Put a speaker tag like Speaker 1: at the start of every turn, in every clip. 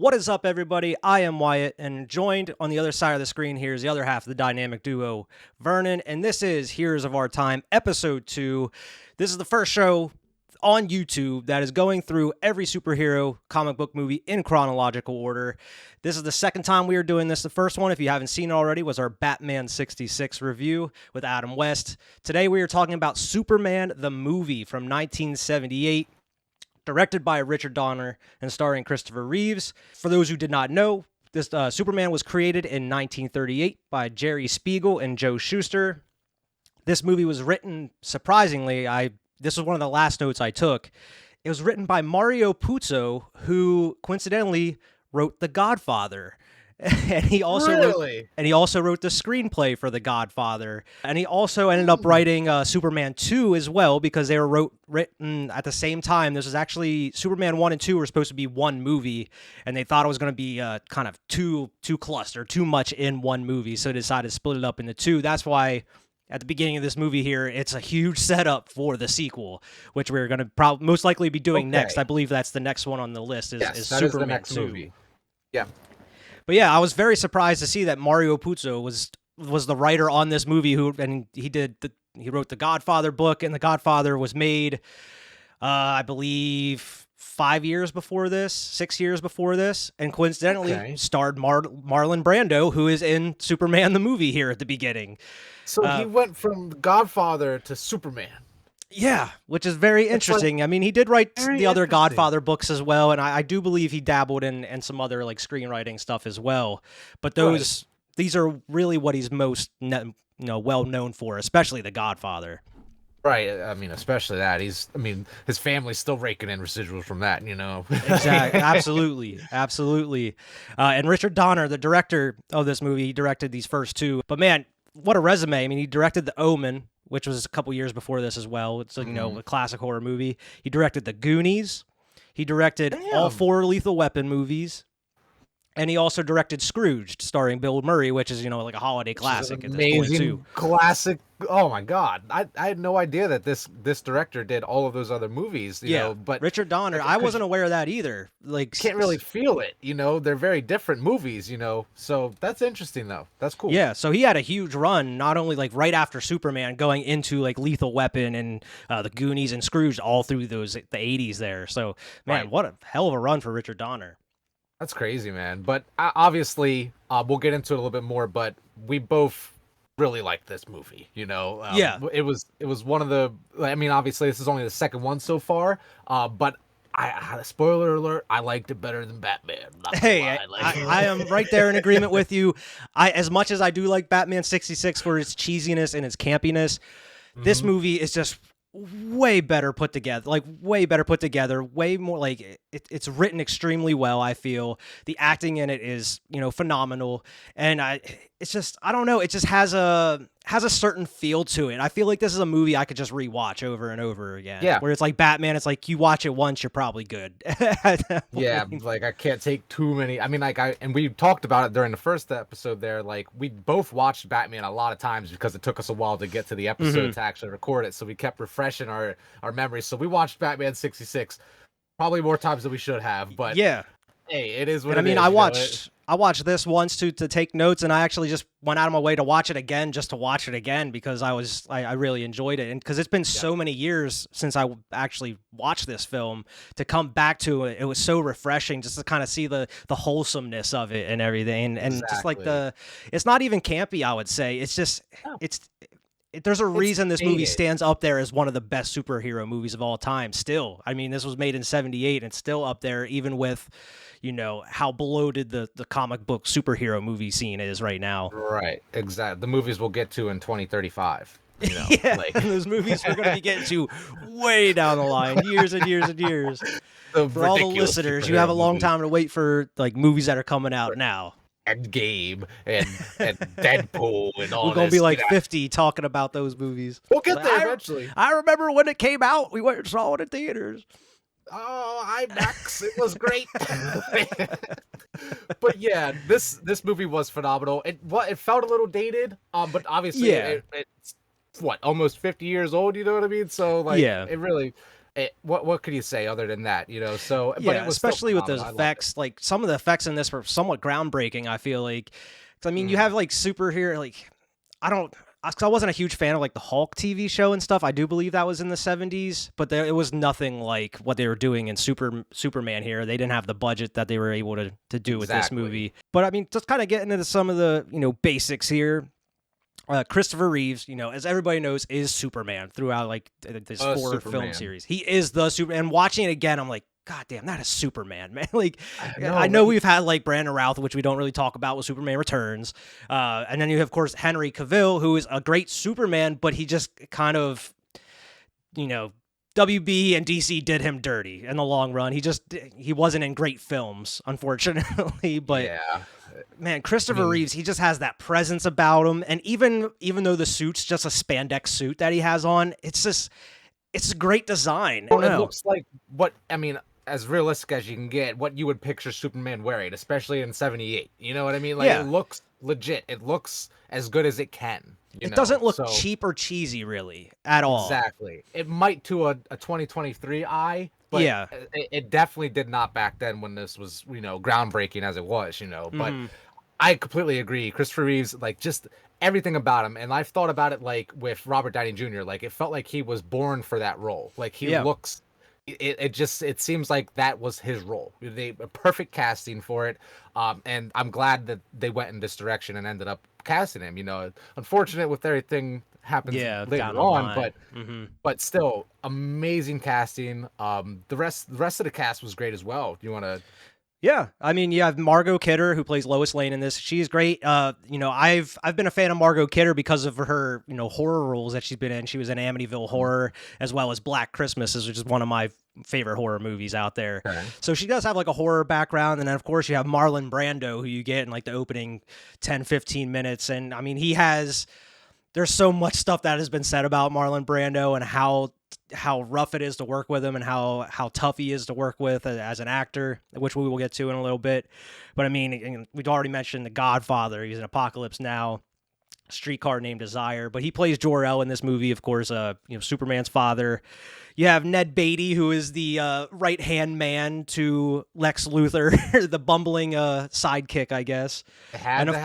Speaker 1: What is up, everybody? I am Wyatt, and joined on the other side of the screen here is the other half of the dynamic duo, Vernon, and this is Heroes of Our Time, Episode 2. This is the first show on YouTube that is going through every superhero comic book movie in chronological order. This is the second time we are doing this. The first one, if you haven't seen it already, was our Batman 66 review with Adam West. Today we are talking about Superman the movie from 1978. Directed by Richard Donner and starring Christopher Reeves. For those who did not know, this Superman was created in 1938 by Jerry Spiegel and Joe Shuster. This movie was written, surprisingly, this was one of the last notes I took. It was written by Mario Puzo, who coincidentally wrote The Godfather. And he also wrote the screenplay for The Godfather. And he also ended up writing Superman 2 as well, because they were written at the same time. This was actually Superman 1 and 2 were supposed to be one movie, and they thought it was going to be kind of too clustered, too much in one movie, so they decided to split it up into two. That's why at the beginning of this movie here, it's a huge setup for the sequel, which we're going to most likely be doing next. I believe that's the next one on the list is Superman
Speaker 2: is the next
Speaker 1: 2.
Speaker 2: movie. Yeah.
Speaker 1: But yeah, I was very surprised to see that Mario Puzo was the writer on this movie he wrote the Godfather book, and the Godfather was made, I believe 6 years before this, and coincidentally starred Marlon Brando, who is in Superman the movie here at the beginning.
Speaker 2: So he went from Godfather to Superman.
Speaker 1: Yeah, which is very interesting. I mean, he did write the other Godfather books as well, and I do believe he dabbled in some other like screenwriting stuff as well. But these are really what he's most well known for, especially the Godfather.
Speaker 2: Right. I mean, especially that. His family's still raking in residuals from that,
Speaker 1: Exactly. Absolutely. And Richard Donner, the director of this movie, he directed these first two. But man, what a resume. I mean, he directed The Omen, which was a couple years before this as well. It's a classic horror movie. He directed The Goonies. He directed all 4 Lethal Weapon movies. And he also directed Scrooged, starring Bill Murray, which is, like a holiday classic at this point, too.
Speaker 2: Classic. Oh, my God. I had no idea that this director did all of those other movies, but
Speaker 1: Richard Donner, I wasn't aware of that either. Like,
Speaker 2: can't really feel it, They're very different movies, So that's interesting, though. That's cool.
Speaker 1: Yeah, so he had a huge run, not only like right after Superman, going into like Lethal Weapon and The Goonies and Scrooge all through the 80s there. So, man, What a hell of a run for Richard Donner.
Speaker 2: That's crazy, man. But obviously, we'll get into it a little bit more, but we both really like this movie,
Speaker 1: Yeah.
Speaker 2: It was one of the, obviously this is only the second one so far, but spoiler alert, I liked it better than Batman.
Speaker 1: Hey, I am right there in agreement with you. As much as I do like Batman 66 for its cheesiness and its campiness, this movie is just way better put together, way more like it's written extremely well. I feel the acting in it is phenomenal, and it's just, I don't know, it just has a certain feel to it. I feel like this is a movie I could just rewatch over and over again.
Speaker 2: Yeah,
Speaker 1: where it's like Batman, it's like you watch it once, you're probably good.
Speaker 2: Yeah, like I can't take too many. And we talked about it during the first episode there. Like we both watched Batman a lot of times because it took us a while to get to the episode to actually record it. So we kept refreshing our memories. So we watched Batman 66 probably more times than we should have. But yeah, hey, it is what it is.
Speaker 1: I watched this once to take notes, and I actually just went out of my way to watch it again just to watch it again because I really enjoyed it, and because it's been so many years since I actually watched this film, to come back to it, it was so refreshing just to kind of see the wholesomeness of it and everything, and just like it's not even campy, I would say. It's just there's a reason this movie stands up there as one of the best superhero movies of all time. Still, I mean, this was made in '78 and still up there, even with how bloated the comic book superhero movie scene is right now.
Speaker 2: Right, exactly. The movies we'll get to in 2035.
Speaker 1: Those movies we're going to be getting to way down the line, years and years and years. For all the listeners, you have a long time to wait for like movies that are coming out now.
Speaker 2: Endgame and Deadpool and all.
Speaker 1: We're gonna be like 50 talking about those movies.
Speaker 2: We'll get there eventually.
Speaker 1: I remember when it came out. We went and saw it in theaters.
Speaker 2: Oh, IMAX! It was great. But yeah, this movie was phenomenal. It felt a little dated, but obviously it's almost 50 years old. You know what I mean? So like, it really. what could you say other than that? So but it
Speaker 1: Yeah,
Speaker 2: was still
Speaker 1: especially with those
Speaker 2: phenomenal. I loved it.
Speaker 1: effects. Like some of the effects in this were somewhat groundbreaking, I feel like. 'Cause, I mean, you
Speaker 2: Mm,
Speaker 1: have like superhero, like I don't, cause I wasn't a huge fan of like the Hulk TV show and stuff. I do believe that was in the 70s, but it was nothing like what they were doing in Superman here. They didn't have the budget that they were able to do with this
Speaker 2: exactly.
Speaker 1: movie. But I mean, just kind of getting into some of the, basics here. Christopher Reeves, as everybody knows, is Superman throughout like this four film
Speaker 2: Superman.
Speaker 1: series. He is the super. And watching it again, I'm like, God damn, that is Superman, man. Like,
Speaker 2: I
Speaker 1: I
Speaker 2: know,
Speaker 1: know
Speaker 2: right?
Speaker 1: we've had like Brandon Routh, which we don't really talk about with Superman Returns, and then you have, of course, Henry Cavill, who is a great Superman, but he just kind of, you know. WB and DC did him dirty in the long run. He wasn't in great films, unfortunately, but
Speaker 2: Yeah.
Speaker 1: man,
Speaker 2: I
Speaker 1: Christopher
Speaker 2: mean,
Speaker 1: Reeves, he just has that presence about him. And even though the suit's just a spandex suit that he has on, it's a great design. I don't
Speaker 2: well, it
Speaker 1: know.
Speaker 2: looks like what I mean, as realistic as you can get, what you would picture Superman wearing, especially in '78. You know what I mean? Like it
Speaker 1: Yeah.
Speaker 2: looks legit. It looks as good as it can.
Speaker 1: It doesn't look
Speaker 2: So
Speaker 1: cheap or cheesy really at all.
Speaker 2: exactly. It might to a 2023 eye, but
Speaker 1: Yeah.
Speaker 2: it definitely did not back then when this was, groundbreaking as it was, But
Speaker 1: Hmm.
Speaker 2: I completely agree. Christopher Reeves, like just everything about him, and I've thought about it like with Robert Downey Jr. Like it felt like he was born for that role. Like he
Speaker 1: Yeah.
Speaker 2: looks, it seems like that was his role. They a perfect casting for it, and I'm glad that they went in this direction and ended up casting him. Unfortunate with everything happens
Speaker 1: Yeah. Down
Speaker 2: later
Speaker 1: the
Speaker 2: on,
Speaker 1: line. Hmm.
Speaker 2: but still amazing casting. The rest of the cast was great as well. You want to?
Speaker 1: Yeah, I mean, you have Margot Kidder who plays Lois Lane in this. She's great. I've been a fan of Margot Kidder because of her, horror roles that she's been in. She was in Amityville Horror as well as Black Christmas, which is one of my favorite horror movies out there.
Speaker 2: Okay.
Speaker 1: So she does have like a horror background, and then of course you have Marlon Brando, who you get in like the opening 10, 15 minutes, and I mean there's so much stuff that has been said about Marlon Brando and how rough it is to work with him and how tough he is to work with as an actor, which we will get to in a little bit. But I mean, we've already mentioned The Godfather. He's in Apocalypse Now, Streetcar Named Desire, but he plays Jor-El in this movie, of course, Superman's father. You have Ned Beatty, who is the right-hand man to Lex Luthor, the bumbling sidekick, I guess.
Speaker 2: Had
Speaker 1: And
Speaker 2: to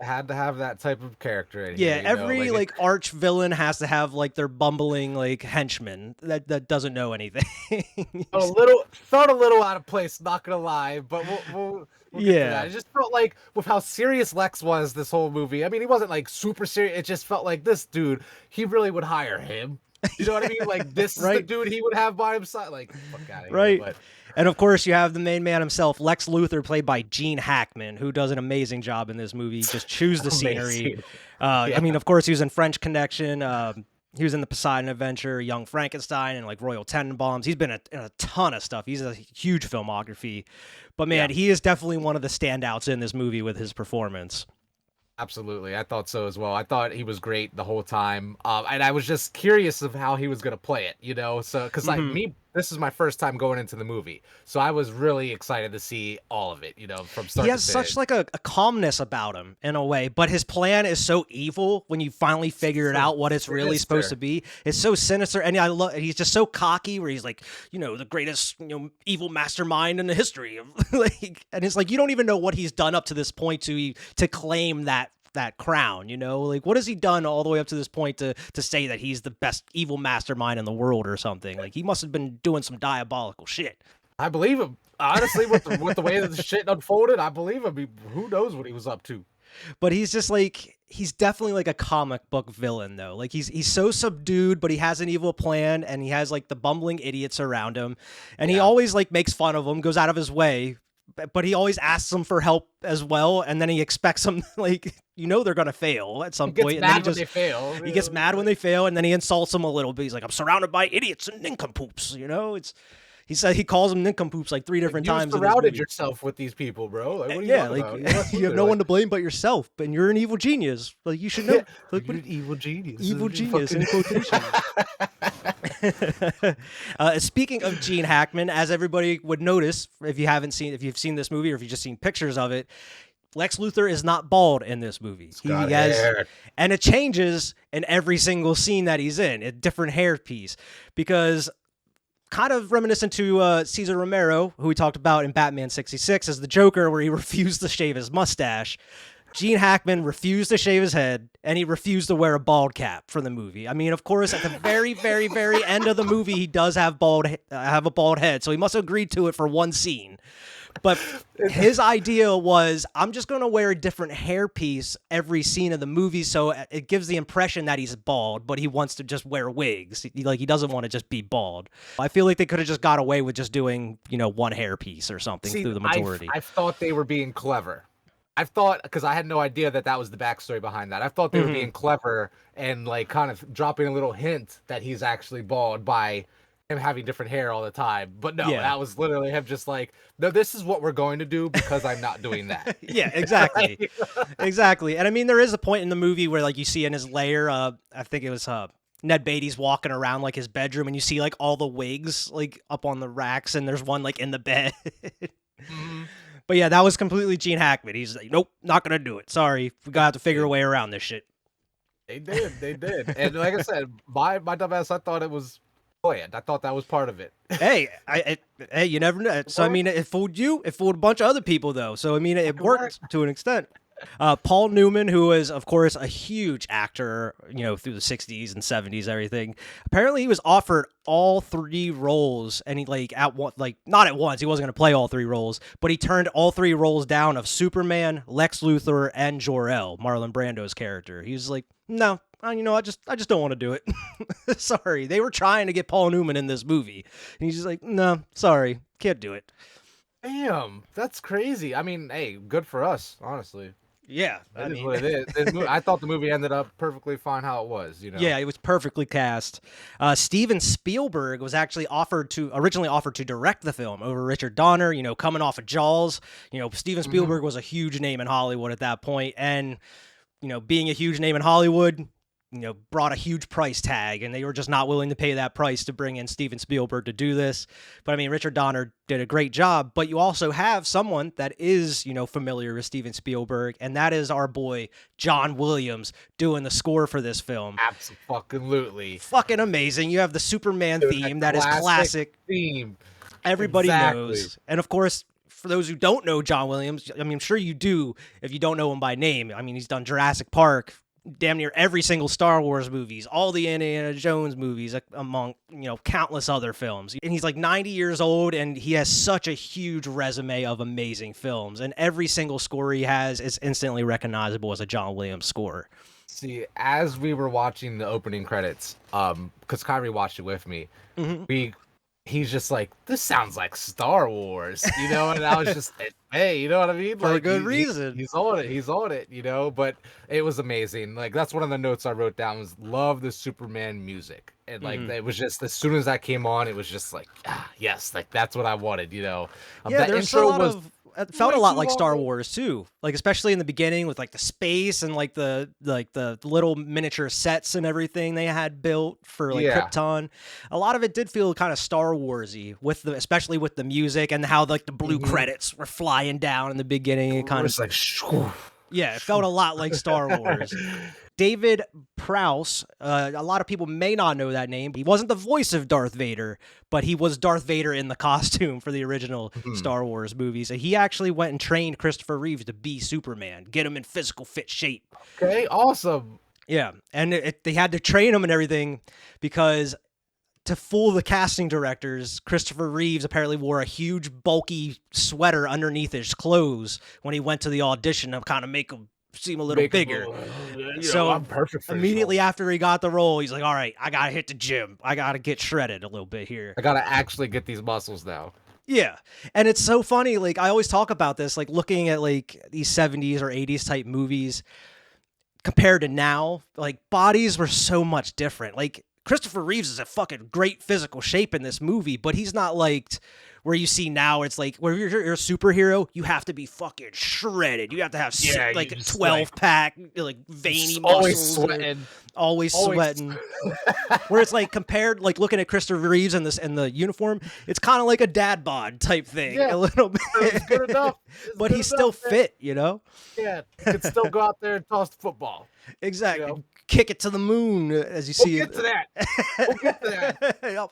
Speaker 2: have that type of character in
Speaker 1: yeah,
Speaker 2: here,
Speaker 1: every
Speaker 2: like
Speaker 1: like arch villain has to have like their bumbling like henchman that doesn't know anything.
Speaker 2: felt a little out of place, not gonna lie, but we'll get to that.
Speaker 1: Yeah.
Speaker 2: It just felt like with how serious Lex was this whole movie. I mean, he wasn't like super serious. It just felt like this dude, he really would hire him. You know what I mean? Like this is the
Speaker 1: Right.
Speaker 2: dude he would have by himself. Like fuck out of here.
Speaker 1: Right.
Speaker 2: But
Speaker 1: And of course, you have the main man himself, Lex Luthor, played by Gene Hackman, who does an amazing job in this movie. Just chews the scenery.
Speaker 2: amazing.
Speaker 1: I
Speaker 2: Yeah.
Speaker 1: mean, of course, he was in French Connection. He was in the Poseidon Adventure, Young Frankenstein, and like Royal Tenenbaums. He's been in a ton of stuff. He's a huge filmography. But man,
Speaker 2: Yeah.
Speaker 1: he is definitely one of the standouts in this movie with his performance.
Speaker 2: Absolutely. I thought so as well. I thought he was great the whole time. And I was just curious of how he was going to play it. So, because like
Speaker 1: Mhm.
Speaker 2: me, this is my first time going into the movie. So I was really excited to see all of it, from start
Speaker 1: He
Speaker 2: to
Speaker 1: has
Speaker 2: finish.
Speaker 1: such like a calmness about him in a way, but his plan is so evil when you finally figure it
Speaker 2: So
Speaker 1: out what it's really supposed to
Speaker 2: sinister.
Speaker 1: be. It's so sinister, and I love. He's just so cocky, where he's like, the greatest, evil mastermind in the history of like, and it's like you don't even know what he's done up to this point to claim that crown. Like what has he done all the way up to this point to say that he's the best evil mastermind in the world or something? Like he must have been doing some diabolical shit.
Speaker 2: I believe him. Honestly, with the way that the shit unfolded, I believe him. Who knows what he was up to?
Speaker 1: But he's just like he's definitely like a comic book villain though. Like he's so subdued, but he has an evil plan and he has like the bumbling idiots around him. And he
Speaker 2: Yeah.
Speaker 1: always like makes fun of them, goes out of his way, but he always asks them for help as well, and then he expects them like they're going to fail at some
Speaker 2: He gets
Speaker 1: point, and then
Speaker 2: mad when they fail.
Speaker 1: he gets mad when they fail, and then he insults them a little bit. He's like, "I'm surrounded by idiots and nincompoops." He said he calls them nincompoops like 3 different
Speaker 2: You
Speaker 1: times in this
Speaker 2: surrounded
Speaker 1: movie.
Speaker 2: yourself with these people, bro. Like, what are you
Speaker 1: Yeah,
Speaker 2: talking
Speaker 1: like
Speaker 2: about?
Speaker 1: you have no one to blame but yourself, and you're an evil genius. Like you should know. Like
Speaker 2: You're an evil genius.
Speaker 1: evil
Speaker 2: You
Speaker 1: genius in
Speaker 2: fucking-
Speaker 1: quotation. Speaking of Gene Hackman, as everybody would notice, if you've seen this movie or if you've just seen pictures of it, Lex Luthor is not bald in this movie. He
Speaker 2: got
Speaker 1: has,
Speaker 2: hair.
Speaker 1: and it changes in every single scene that he's in, a different hair piece, because kind of reminiscent to Cesar Romero, who we talked about in Batman 66 as the Joker, where he refused to shave his mustache. Gene Hackman refused to shave his head, and he refused to wear a bald cap for the movie. I mean, of course, at the very, very, very end of the movie, he does have a bald head, so he must have agreed to it for one scene. But his idea was, I'm just going to wear a different hairpiece every scene of the movie, so it gives the impression that he's bald, but he wants to just wear wigs. He doesn't want to just be bald. I feel like they could have just got away with just doing, one hairpiece or something through the majority.
Speaker 2: I thought they were being clever. I thought, because I had no idea that was the backstory behind that. I thought they were being clever and like kind of dropping a little hint that he's actually bald by him having different hair all the time. But no, that was literally him just like, no, this is what we're going to do because I'm not doing that.
Speaker 1: Yeah, exactly. Exactly. And I mean, there is a point in the movie where like you see in his lair, I think it was Ned Beatty's walking around like his bedroom, and you see like all the wigs like up on the racks, and there's one like in the bed. But yeah, that was completely Gene Hackman. He's like, nope, not gonna do it. Sorry, we gotta have to figure a way around this shit.
Speaker 2: They did. And like I said, my dumbass, I thought it was planned. I thought that was part of it.
Speaker 1: Hey, you never know. So I mean, it fooled you. It fooled a bunch of other people though. So I mean, it worked to an extent. Paul Newman, who is, of course, a huge actor, through the 60s and 70s, everything. Apparently, he was offered all 3 roles, and he, not at once, he wasn't going to play all 3 roles, but he turned all 3 roles down of Superman, Lex Luthor, and Jor-El, Marlon Brando's character. He was like, no, I just don't want to do it. Sorry. They were trying to get Paul Newman in this movie, and he's just like, no, sorry, can't do it.
Speaker 2: Damn, that's crazy. I mean, hey, good for us, honestly.
Speaker 1: Yeah,
Speaker 2: that is what it is. I thought the movie ended up perfectly fine how it was.
Speaker 1: Yeah, it was perfectly cast. Steven Spielberg was actually originally offered to direct the film over Richard Donner. Coming off of Jaws. Steven Spielberg was a huge name in Hollywood at that point, and being a huge name in Hollywood, brought a huge price tag, and they were just not willing to pay that price to bring in Steven Spielberg to do this. But I mean, Richard Donner did a great job, but you also have someone that is, familiar with Steven Spielberg, and that is our boy, John Williams, doing the score for this film.
Speaker 2: Absolutely.
Speaker 1: Fucking amazing. You have the Superman theme that is classic.
Speaker 2: Theme.
Speaker 1: Everybody knows. And of course, for those who don't know John Williams, I mean, I'm sure you do if you don't know him by name. I mean, he's done Jurassic Park, damn near every single Star Wars movies, all the Indiana Jones movies, among, countless other films. And he's like 90 years old, and he has such a huge resume of amazing films. And every single score he has is instantly recognizable as a John Williams score.
Speaker 2: See, as we were watching the opening credits, because Kyrie watched it with me, he's just like, this sounds like Star Wars, and I was just, hey, you know what I mean?
Speaker 1: For a good reason.
Speaker 2: He's on it, but it was amazing. Like, that's one of the notes I wrote down was love the Superman music. And like, it was just, as soon as that came on, it was just like, yes, like that's what I wanted,
Speaker 1: Yeah,
Speaker 2: that
Speaker 1: there's
Speaker 2: intro
Speaker 1: a lot of... It felt a lot like Star Wars too, like especially in the beginning with like the space and like the little miniature sets and everything they had built for like Krypton. A lot of it did feel kind of Star Warsy especially with the music and how like the blue credits were flying down in the beginning. It kind of
Speaker 2: like,
Speaker 1: it felt a lot like Star Wars. David Prowse, a lot of people may not know that name. He wasn't the voice of Darth Vader, but he was Darth Vader in the costume for the original Star Wars movies. And he actually went and trained Christopher Reeve to be Superman, get him in physical fit shape.
Speaker 2: Okay, awesome.
Speaker 1: Yeah, and they had to train him and everything because to fool the casting directors, Christopher Reeves apparently wore a huge, bulky sweater underneath his clothes when he went to the audition to kind of make him seem a little bigger. So
Speaker 2: I'm perfect for
Speaker 1: immediately after he got the role, he's like, all right, I gotta hit the gym. I gotta get shredded a little bit here.
Speaker 2: I gotta actually get these muscles now.
Speaker 1: Yeah. And it's so funny. Like, I always talk about this, like looking at like these 70s or 80s type movies compared to now, like bodies were so much different. Like Christopher Reeves is a fucking great physical shape in this movie, but he's not like where you see now it's like where you're a superhero, you have to be fucking shredded. You have to have like a 12 pack, like veiny muscles.
Speaker 2: Always sweating.
Speaker 1: always sweating. Where it's like compared, like looking at Christopher Reeves in the uniform, it's kind of like a dad bod type thing, a little bit.
Speaker 2: It's good enough.
Speaker 1: But he's still fit,
Speaker 2: Yeah, he could still go out there and toss the football.
Speaker 1: Exactly. Kick it to the moon, as you see.
Speaker 2: We'll get to that.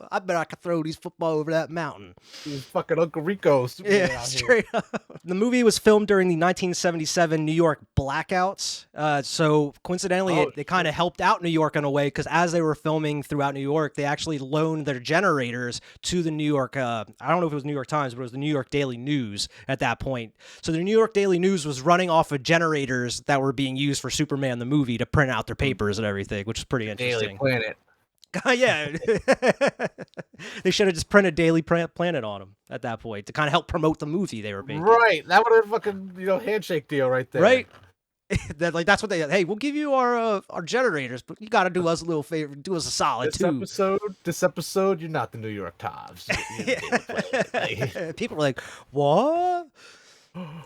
Speaker 1: I bet I could throw these football over that mountain.
Speaker 2: He's fucking Uncle Rico.
Speaker 1: Straight up. The movie was filmed during the 1977 New York blackouts. So coincidentally, it kind of helped out New York in a way, because as they were filming throughout New York, they actually loaned their generators to the New York, I don't know if it was New York Times, but it was the New York Daily News at that point. So the New York Daily News was running off of generators that were being used for Superman the movie to print out their papers and everything, which is pretty interesting.
Speaker 2: Daily Planet.
Speaker 1: Yeah. They should have just printed Daily Planet on them at that point to kind of help promote the movie they were making.
Speaker 2: Right. That would have fucking, handshake deal right there.
Speaker 1: Right. That's what they, hey, we'll give you our generators, but you got to do us a little favor, do us a solid too.
Speaker 2: This episode, you're not the New York Times.
Speaker 1: People are like, what?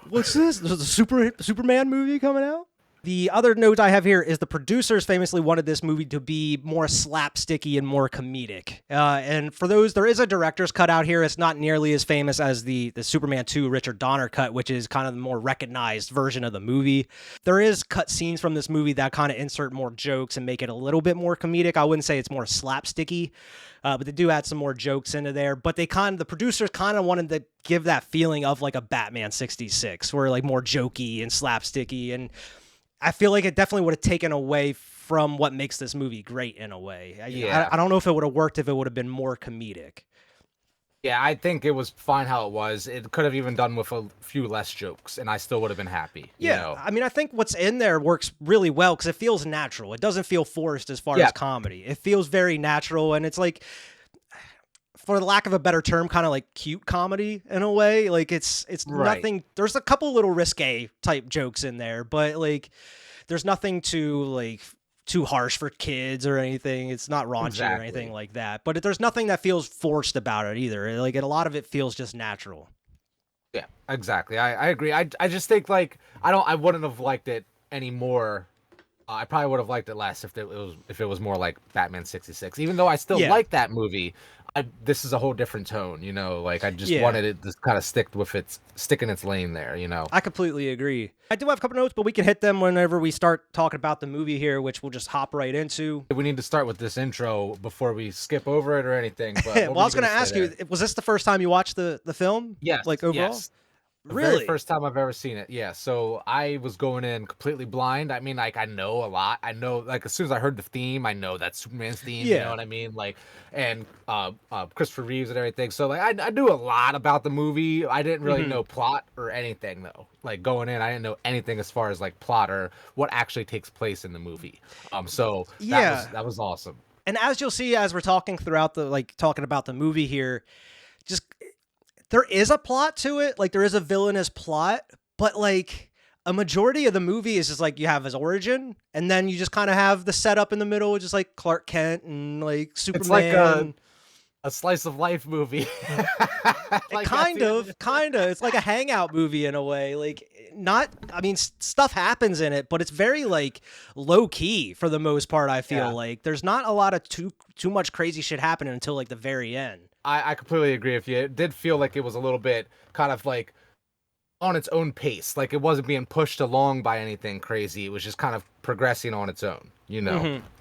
Speaker 1: What's this? There's a Superman movie coming out? The other note I have here is the producers famously wanted this movie to be more slapsticky and more comedic. And for those, there is a director's cut out here. It's not nearly as famous as the Superman 2 Richard Donner cut, which is kind of the more recognized version of the movie. There is cut scenes from this movie that kind of insert more jokes and make it a little bit more comedic. I wouldn't say it's more slapsticky, but they do add some more jokes into there. But the producers kind of wanted to give that feeling of like a Batman 66, where like more jokey and slapsticky, and I feel like it definitely would have taken away from what makes this movie great in a way. I don't know if it would have worked if it would have been more comedic.
Speaker 2: Yeah, I think it was fine how it was. It could have even done with a few less jokes, and I still would have been happy.
Speaker 1: Yeah, I mean, I think what's in there works really well because it feels natural. It doesn't feel forced as far as comedy. It feels very natural, and it's like, for the lack of a better term, kind of like cute comedy in a way. Like it's right. Nothing. There's a couple little risque type jokes in there, but like there's nothing too harsh for kids or anything. It's not raunchy or anything like that. But there's nothing that feels forced about it either. Like a lot of it feels just natural.
Speaker 2: Yeah, exactly. I agree. I just think like I wouldn't have liked it anymore. I probably would have liked it less if it was more like Batman 66. Even though I still like that movie, this is a whole different tone, Like I just wanted it to kind of stick in its lane there,
Speaker 1: I completely agree. I do have a couple notes, but we can hit them whenever we start talking about the movie here, which we'll just hop right into.
Speaker 2: We need to start with this intro before we skip over it or anything. But
Speaker 1: well, I was going to ask you, was this the first time you watched the film?
Speaker 2: Yes.
Speaker 1: Like overall?
Speaker 2: Yes.
Speaker 1: Really?
Speaker 2: Very first time I've ever seen it. Yeah. So I was going in completely blind. I mean, like I know a lot. I know like as soon as I heard the theme, I know that's Superman's theme. You know what I mean? Like, and Christopher Reeves and everything. So like I knew a lot about the movie. I didn't really know plot or anything though. Like going in, I didn't know anything as far as like plot or what actually takes place in the movie. So that was awesome.
Speaker 1: And as you'll see, as we're talking throughout talking about the movie here, just there is a plot to it. Like there is a villainous plot, but like a majority of the movie is just like you have his origin, and then you just kind of have the setup in the middle, just like Clark Kent and like Superman.
Speaker 2: It's like a slice of life movie.
Speaker 1: Like kind of. It's like a hangout movie in a way. Like stuff happens in it, but it's very like low key for the most part. I feel like there's not a lot of too much crazy shit happening until like the very end.
Speaker 2: I completely agree with you. It did feel like it was a little bit kind of like on its own pace. Like it wasn't being pushed along by anything crazy. It was just kind of progressing on its own,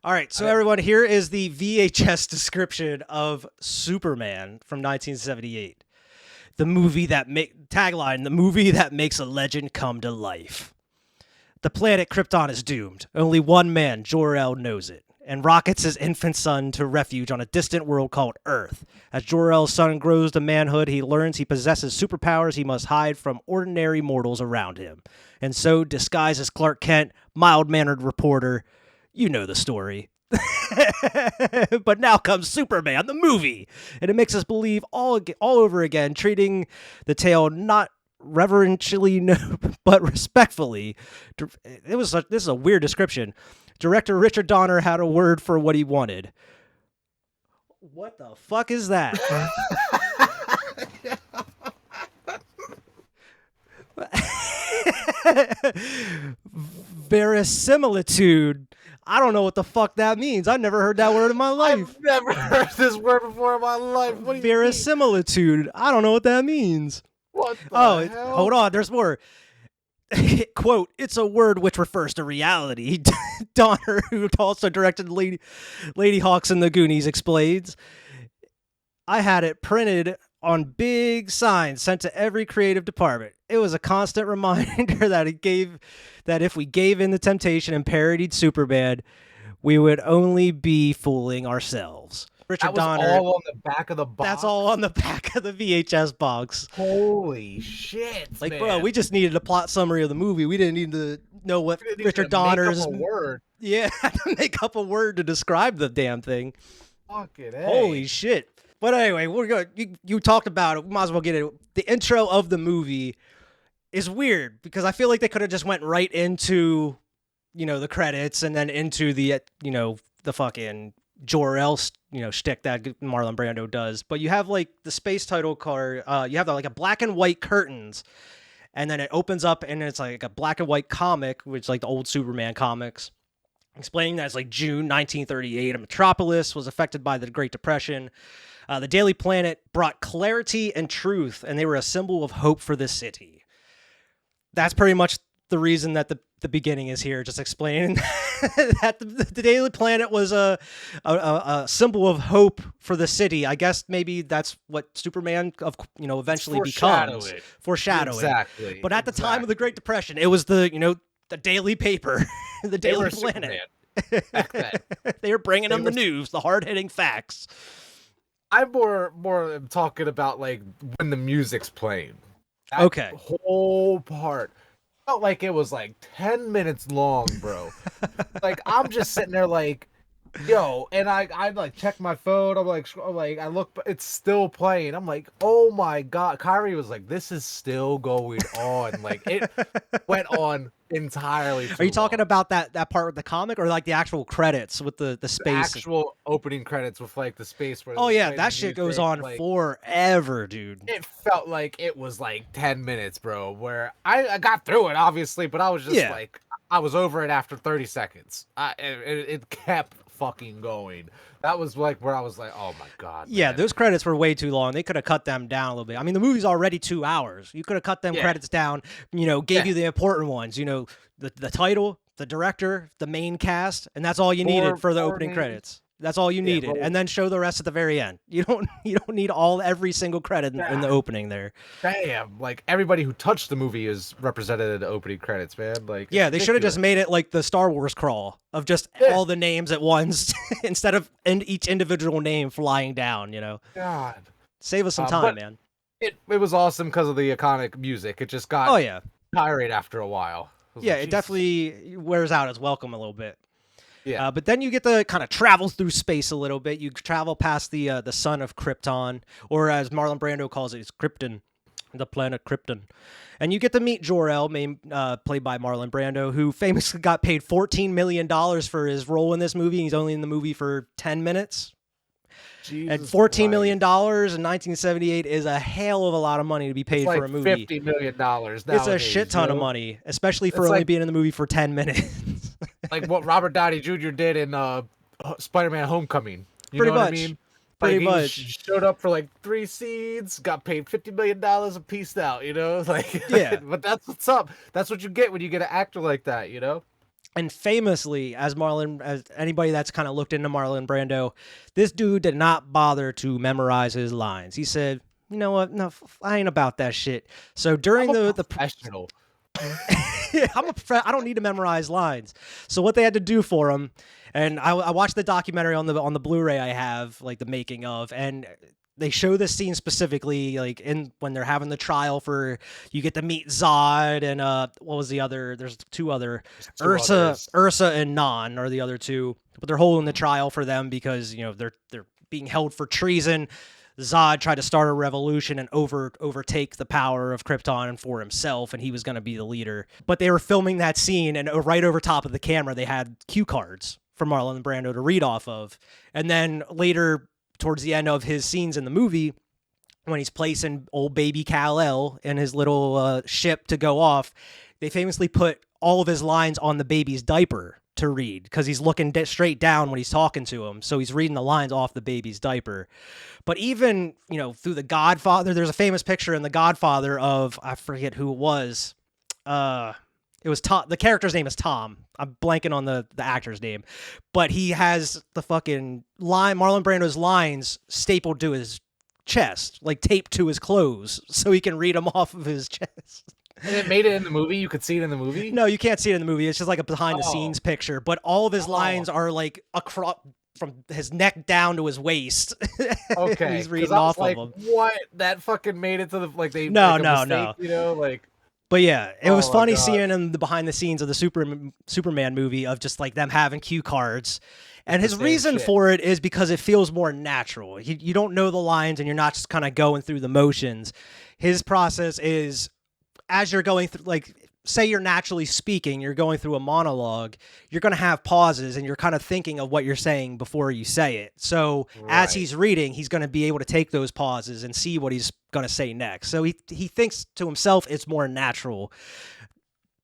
Speaker 1: All right. So everyone, here is the VHS description of Superman from 1978. The movie that tagline, the movie that makes a legend come to life. The planet Krypton is doomed. Only one man, Jor-El, knows it, and rockets his infant son to refuge on a distant world called Earth. As Jor-El's son grows to manhood, he learns he possesses superpowers he must hide from ordinary mortals around him. And so, disguised as Clark Kent, mild-mannered reporter, you know the story. But now comes Superman, the movie, and it makes us believe all over again, treating the tale not reverentially, but respectfully. This is a weird description. Director Richard Donner had a word for what he wanted. What the fuck is that? Verisimilitude. I don't know what the fuck that means. I've never heard that word in my life.
Speaker 2: I've never heard this word before in my life. What do you mean?
Speaker 1: Verisimilitude. I don't know what that means.
Speaker 2: What the hell?
Speaker 1: Hold on. There's more. Quote, it's a word which refers to reality. Donner, who also directed Lady Hawks and the Goonies, explains. I had it printed on big signs sent to every creative department. It was a constant reminder that if we gave in to temptation and parodied Superbad, we would only be fooling ourselves. Richard Donner.
Speaker 2: All on the back of the box.
Speaker 1: That's all on the back of the VHS box.
Speaker 2: Holy shit,
Speaker 1: like,
Speaker 2: man.
Speaker 1: Bro, we just needed a plot summary of the movie. We didn't need to know what Richard Donner's
Speaker 2: word.
Speaker 1: Yeah, I had to make up a word to describe the damn thing.
Speaker 2: Fucking
Speaker 1: holy shit. But anyway, we're going. You talked about it. We might as well get it. The intro of the movie is weird because I feel like they could have just went right into, the credits and then into the, the fucking Jor-El, shtick that Marlon Brando does. But you have like the space title card. You have like a black and white curtains, and then it opens up and it's like a black and white comic, which is like the old Superman comics, explaining that it's like June 1938. A metropolis was affected by the Great Depression. The Daily Planet brought clarity and truth, and they were a symbol of hope for this city. That's pretty much the reason that the beginning is here, just explaining that the Daily Planet was a symbol of hope for the city. I guess maybe that's what Superman eventually becomes. Foreshadowing.
Speaker 2: Exactly.
Speaker 1: But at the time of the Great Depression, it was the daily paper, the Daily Planet. They were bringing them the news, the hard-hitting facts.
Speaker 2: I'm more talking about like when the music's playing.
Speaker 1: That
Speaker 2: whole part felt like it was like 10 minutes long, bro. Like I'm just sitting there like, yo, and I like check my phone. I'm like I look, it's still playing. I'm like, oh my god. Kyrie was like, this is still going on. Like it went on entirely.
Speaker 1: Are you talking about that part with the comic or like the actual credits with the space?
Speaker 2: The actual opening credits with like the space where
Speaker 1: that shit goes on like, forever, dude.
Speaker 2: It felt like it was like 10 minutes, bro, where I got through it obviously, but I was just like I was over it after 30 seconds. It kept fucking going. That was like where I was like, oh my god, man.
Speaker 1: Those credits were way too long. They could have cut them down a little bit. I mean, the movie's already 2 hours. You could have cut them credits down, gave you the important ones, the title, the director, the main cast, and that's all you needed for the opening credits. That's all you needed, and then show the rest at the very end. You don't need every single credit in the opening there.
Speaker 2: Damn, like everybody who touched the movie is represented in the opening credits, man. Like
Speaker 1: they should have just made it like the Star Wars crawl of just all the names at once instead of each individual name flying down.
Speaker 2: God,
Speaker 1: save us some time, man.
Speaker 2: It was awesome because of the iconic music. It just got tired after a while.
Speaker 1: It definitely wears out its welcome a little bit.
Speaker 2: Yeah,
Speaker 1: but then you get to kind of travel through space a little bit. You travel past the sun of Krypton, or as Marlon Brando calls it, it's Krypton, the planet Krypton. And you get to meet Jor-El, played by Marlon Brando, who famously got paid $14 million for his role in this movie. He's only in the movie for 10 minutes. And $14 million in 1978 is a hell of a lot of money to be paid for a movie.
Speaker 2: $50 million nowadays,
Speaker 1: it's a shit ton of money, especially for only being in the movie for 10 minutes.
Speaker 2: Like what Robert Downey Jr. did in Spider-Man Homecoming.
Speaker 1: Pretty much.
Speaker 2: What I mean?
Speaker 1: Pretty
Speaker 2: much. He showed up for like 3 scenes, got paid $50 million a piece out, Like, but that's what's up. That's what you get when you get an actor like that,
Speaker 1: And famously, as anybody that's kind of looked into Marlon Brando, this dude did not bother to memorize his lines. He said, "You know what? No, I ain't about that shit." So during the
Speaker 2: professional,
Speaker 1: I don't need to memorize lines. So what they had to do for him, and I watched the documentary on the Blu-ray I have, like the making of, and they show this scene specifically, like when they're having the trial for, you get to meet Zod and what was the other? There's two other, Ursa and Nan are the other two, but they're holding the trial for them because they're being held for treason. Zod tried to start a revolution and overtake the power of Krypton and for himself, and he was going to be the leader. But they were filming that scene, and right over top of the camera, they had cue cards for Marlon Brando to read off of, and then later, towards the end of his scenes in the movie, when he's placing old baby Kal-El in his little ship to go off, they famously put all of his lines on the baby's diaper to read because he's looking straight down when he's talking to him. So he's reading the lines off the baby's diaper. But even, through The Godfather, there's a famous picture in The Godfather of, I forget who it was. It was Tom. The character's name is Tom. I'm blanking on the actor's name. But he has the fucking Marlon Brando's lines stapled to his chest, like taped to his clothes so he can read them off of his chest.
Speaker 2: And it made it in the movie? You could see it in the movie?
Speaker 1: No, you can't see it in the movie. It's just like a behind-the-scenes picture. But all of his lines are like across from his neck down to his waist.
Speaker 2: Okay.
Speaker 1: He's reading off of them.
Speaker 2: What? That fucking made it to the they
Speaker 1: no. But yeah, it was funny seeing him the behind the scenes of the Superman movie of just like them having cue cards. And his reason for it is because it feels more natural. You don't know the lines and you're not just kind of going through the motions. His process is, as you're going through, like, say you're naturally speaking, you're going through a monologue, you're going to have pauses and you're kind of thinking of what you're saying before you say it. So as he's reading, he's going to be able to take those pauses and see what he's going to say next. So he thinks to himself it's more natural.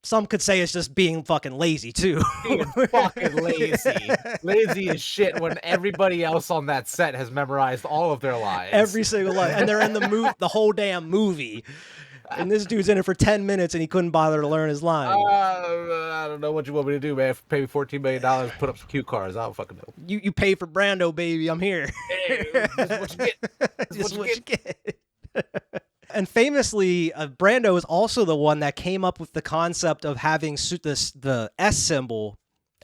Speaker 1: Some could say it's just being fucking lazy too.
Speaker 2: Being fucking lazy. Lazy as shit when everybody else on that set has memorized all of their lines.
Speaker 1: Every single line. And they're in the whole damn movie. And this dude's in it for 10 minutes and he couldn't bother to learn his line.
Speaker 2: I don't know what you want me to do, man. Pay me $14 million, put up some cue cards. I don't fucking know.
Speaker 1: You pay for Brando, baby. I'm here.
Speaker 2: Hey, this is what you get.
Speaker 1: This is what you get. And famously, Brando is also the one that came up with the concept of having the S symbol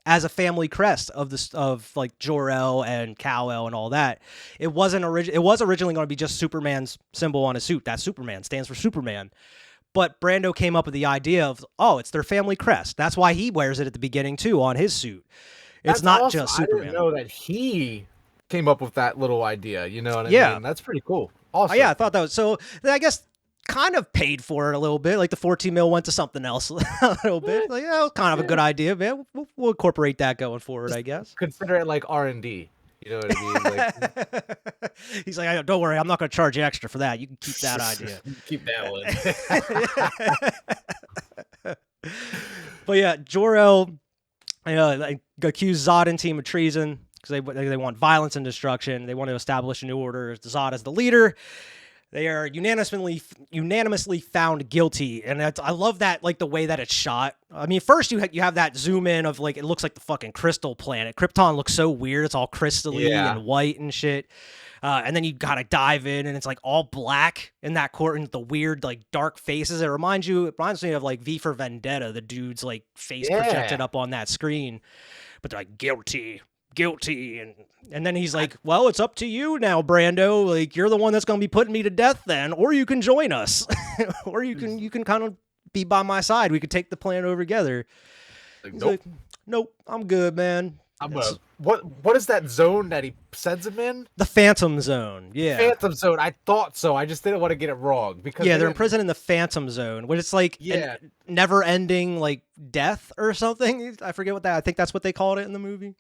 Speaker 1: as a family crest of like Jor-El and Kal-El and all that. It was originally going to be just Superman's symbol on his suit. That Superman stands for Superman. But Brando came up with the idea of, it's their family crest. That's why he wears it at the beginning too on his suit. It's not awesome. Just Superman.
Speaker 2: I didn't know that he came up with that little idea. You know what I mean? That's pretty cool. Awesome.
Speaker 1: Yeah, I thought that was so. I guess kind of paid for it a little bit. Like the 14 mil went to something else a little bit. Like, it was kind of a good idea, man. We'll incorporate that going forward, I guess.
Speaker 2: Consider it like R&D. You know what I mean? Like,
Speaker 1: he's like, don't worry, I'm not going to charge you extra for that. You can keep that idea.
Speaker 2: Keep that
Speaker 1: one. But yeah, Jor-El accused Zod and team of treason because they want violence and destruction. They want to establish a new order. Zod as the leader. They are unanimously found guilty, and I love that, like the way that it's shot. I mean, first you have that zoom in of like it looks like the fucking crystal planet. Krypton looks so weird; it's all crystally and white and shit. And then you gotta dive in, and it's like all black in that court, and the weird like dark faces. It reminds me of like V for Vendetta, the dude's like face projected up on that screen. But they're like guilty, and then he's like, well, it's up to you now, Brando. Like, you're the one that's going to be putting me to death then, or you can join us. Or you can kind of be by my side. We could take the plan over together.
Speaker 2: Like,
Speaker 1: nope, I'm good, man.
Speaker 2: What is that zone that he sends him in?
Speaker 1: The Phantom Zone. Yeah.
Speaker 2: Phantom Zone. I thought so. I just didn't want to get it wrong because
Speaker 1: they're in prison in the Phantom Zone, which it's like a never-ending like death or something. I forget what that. I think that's what they called it in the movie.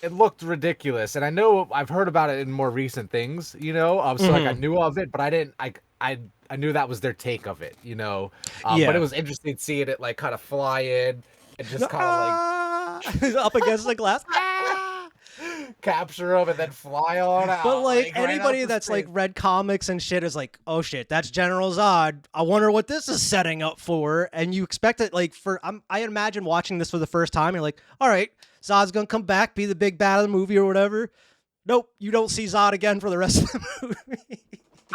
Speaker 2: It looked ridiculous, and I know I've heard about it in more recent things. So like I knew of it, but I didn't. I knew that was their take of it. But it was interesting seeing it like kind of fly in and just kind of like
Speaker 1: up against the glass.
Speaker 2: Capture them and then fly on out.
Speaker 1: But like anybody that's like read comics and shit is like, oh shit, that's General Zod. I wonder what this is setting up for. And you expect it like I imagine watching this for the first time. You're like, all right, Zod's gonna come back, be the big bad of the movie or whatever. Nope, you don't see Zod again for the rest of the movie.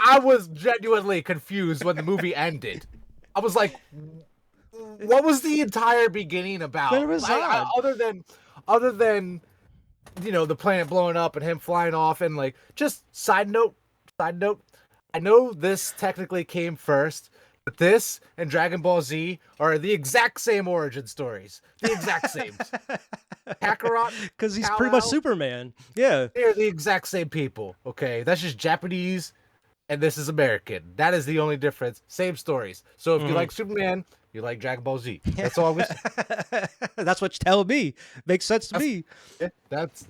Speaker 2: I was genuinely confused when the movie ended. I was like, what was the entire beginning about?
Speaker 1: Where was Zod?
Speaker 2: Other than the planet blowing up and him flying off, and like, just side note, I know this technically came first, but this and Dragon Ball Z are the exact same origin stories. The exact same. Kakarot,
Speaker 1: because he's pretty much Superman. Yeah.
Speaker 2: They're the exact same people, okay? That's just Japanese, and this is American. That is the only difference. Same stories. So if you like Superman, you like Dragon Ball Z. That's all we say.
Speaker 1: That's what you tell me. Makes sense to me.
Speaker 2: That's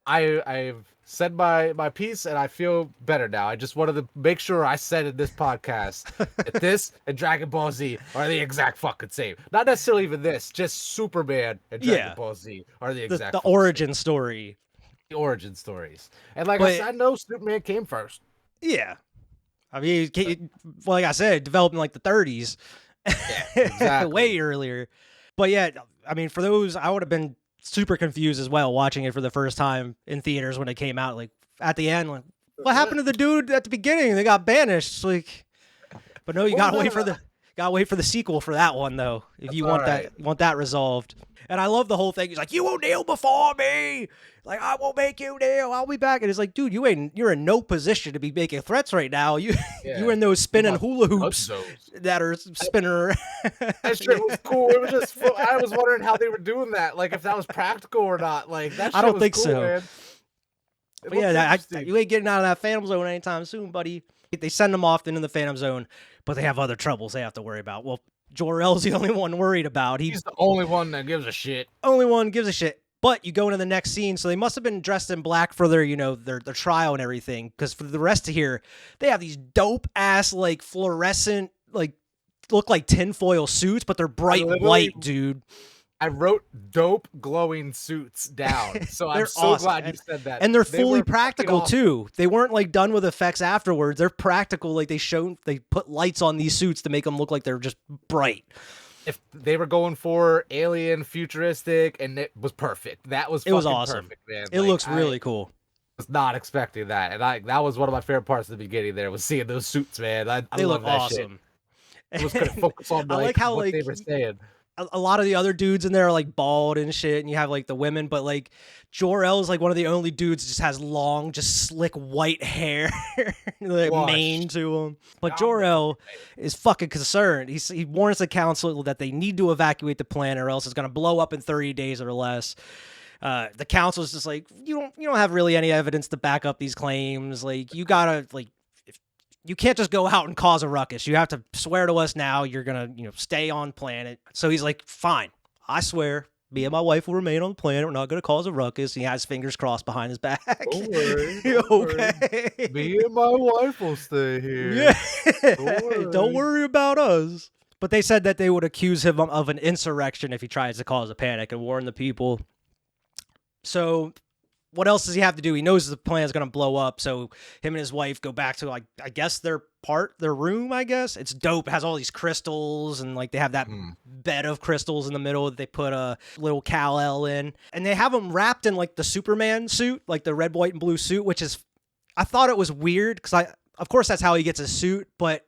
Speaker 2: I've said my piece, and I feel better now. I just wanted to make sure I said in this podcast that this and Dragon Ball Z are the exact fucking same. Not necessarily even this, just Superman and Dragon
Speaker 1: Yeah,
Speaker 2: Ball Z are the
Speaker 1: the
Speaker 2: exact
Speaker 1: the
Speaker 2: fucking
Speaker 1: origin
Speaker 2: same.
Speaker 1: story.
Speaker 2: The origin stories. And like I
Speaker 1: But
Speaker 2: said, I know Superman came first.
Speaker 1: yeah, I mean, well, like I said, developed in like the 30s,
Speaker 2: Yeah, exactly.
Speaker 1: way earlier. But yeah, I mean, for those, I would have been super confused as well watching it for the first time in theaters when it came out. Like at the end, like what happened to the dude at the beginning? They got banished. Like, but no, you
Speaker 2: What was
Speaker 1: gotta wait
Speaker 2: that
Speaker 1: for
Speaker 2: about?
Speaker 1: the sequel for that one though. If
Speaker 2: That's
Speaker 1: you
Speaker 2: all
Speaker 1: want
Speaker 2: right.
Speaker 1: that resolved. And I love the whole thing. He's like, "You will kneel before me. Like I will make you kneel. I'll be back." And it's like, dude, you're in no position to be making threats right now. You're
Speaker 2: Yeah.
Speaker 1: in those
Speaker 2: You
Speaker 1: spinning
Speaker 2: must
Speaker 1: hula
Speaker 2: touch
Speaker 1: hoops
Speaker 2: those.
Speaker 1: that are spinning around.
Speaker 2: That shit was cool. It was just, I was wondering how they were doing that. Like, if that was practical or not. Like, that
Speaker 1: I
Speaker 2: shit
Speaker 1: don't
Speaker 2: was
Speaker 1: think
Speaker 2: cool,
Speaker 1: so.
Speaker 2: man. It
Speaker 1: But
Speaker 2: looked
Speaker 1: yeah,
Speaker 2: interesting.
Speaker 1: you ain't getting out of that Phantom Zone anytime soon, buddy. They send them off into the Phantom Zone, but they have other troubles they have to worry about. Well, Jor-El's the only one worried about. He
Speaker 2: He's the only one that gives a shit.
Speaker 1: only one gives a shit. But you go into the next scene, so they must have been dressed in black for their, their trial and everything. Because for the rest of here, they have these dope ass like fluorescent, like look like tinfoil suits, but they're bright white, dude.
Speaker 2: I wrote dope glowing suits down. So I'm
Speaker 1: They're
Speaker 2: so
Speaker 1: awesome.
Speaker 2: glad you said that.
Speaker 1: And they're
Speaker 2: They
Speaker 1: fully
Speaker 2: were fucking
Speaker 1: practical
Speaker 2: awesome.
Speaker 1: too. They weren't like done with effects afterwards. They're practical. Like they put lights on these suits to make them look like they're just bright.
Speaker 2: If they were going for alien futuristic, and it was perfect. That was fucking
Speaker 1: Awesome.
Speaker 2: perfect, man.
Speaker 1: It looks really cool.
Speaker 2: Was not expecting that, and that was one of my favorite parts of the beginning. There was seeing those suits, man. I
Speaker 1: They
Speaker 2: love
Speaker 1: look
Speaker 2: that
Speaker 1: awesome.
Speaker 2: shit. I was gonna focus on
Speaker 1: I like how
Speaker 2: what
Speaker 1: like
Speaker 2: they were saying.
Speaker 1: a lot of the other dudes in there are like bald and shit, and you have like the women, but like Jor-El is like one of the only dudes that just has long, just slick white hair, like mane to him. But Jor-El is fucking concerned. He warns the council that they need to evacuate the planet, or else it's gonna blow up in 30 days or less. The council is just like, you don't have really any evidence to back up these claims. Like you gotta like. You can't just go out and cause a ruckus. You have to swear to us now you're going to, stay on planet. So he's like, fine, I swear, me and my wife will remain on the planet. We're not going to cause a ruckus. And he has fingers crossed behind his back.
Speaker 2: Don't worry.
Speaker 1: Okay.
Speaker 2: Me and my wife will stay here.
Speaker 1: Yeah. Don't worry about us. But they said that they would accuse him of an insurrection if he tries to cause a panic and warn the people. So what else does he have to do? He knows the plan is going to blow up. So him and his wife go back to, like, I guess their room, I guess. It's dope. It has all these crystals, and like they have that bed of crystals in the middle that they put a little Kal-El in. And they have him wrapped in like the Superman suit, like the red, white, and blue suit, which is, I thought it was weird because of course that's how he gets a suit, but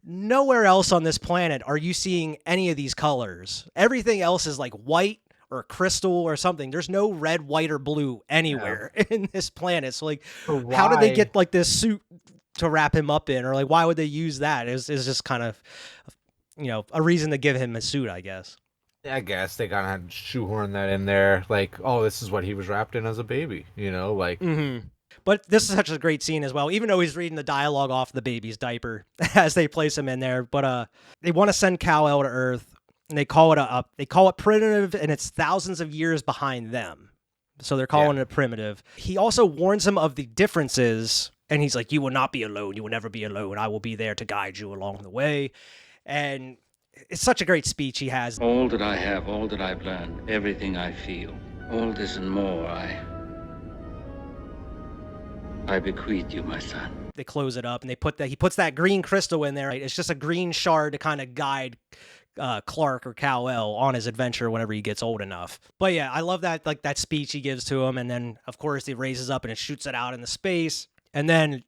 Speaker 1: nowhere else on this planet are you seeing any of these colors. Everything else is like white or crystal or something. There's no red, white, or blue anywhere in this planet. So like, how did they get like this suit to wrap him up in, or like, why would they use that? It's just kind of, a reason to give him a suit, I guess.
Speaker 2: I guess they kind of had to shoehorn that in there. Like, oh, this is what he was wrapped in as a baby, like.
Speaker 1: Mm-hmm. But this is such a great scene as well, even though he's reading the dialogue off the baby's diaper as they place him in there. But they want to send Kal-El to Earth. And they call it primitive, and it's thousands of years behind them. So they're calling it primitive. He also warns him of the differences, and he's like, you will not be alone. You will never be alone. I will be there to guide you along the way. And it's such a great speech he has.
Speaker 3: All that I have, all that I've learned, everything I feel, all this and more, I bequeath you, my son.
Speaker 1: They close it up, and he puts that green crystal in there. Right? It's just a green shard to kind of guide Clark or Kal-El on his adventure whenever he gets old enough. But yeah, I love that, like that speech he gives to him, and then of course he raises up and it shoots it out into space, and then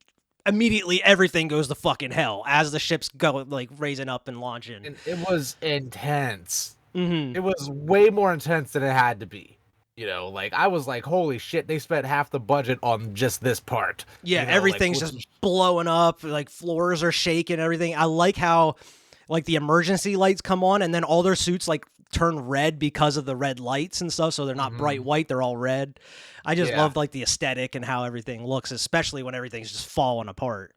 Speaker 1: immediately everything goes to fucking hell as the ships go like raising up and launching.
Speaker 2: And it was intense.
Speaker 1: Mm-hmm.
Speaker 2: It was way more intense than it had to be. Like I was like, holy shit, they spent half the budget on just this part.
Speaker 1: Yeah, everything's just blowing up, like floors are shaking, everything. I like how like the emergency lights come on, and then all their suits like turn red because of the red lights and stuff. So they're not bright white; they're all red. I just loved like the aesthetic and how everything looks, especially when everything's just falling apart.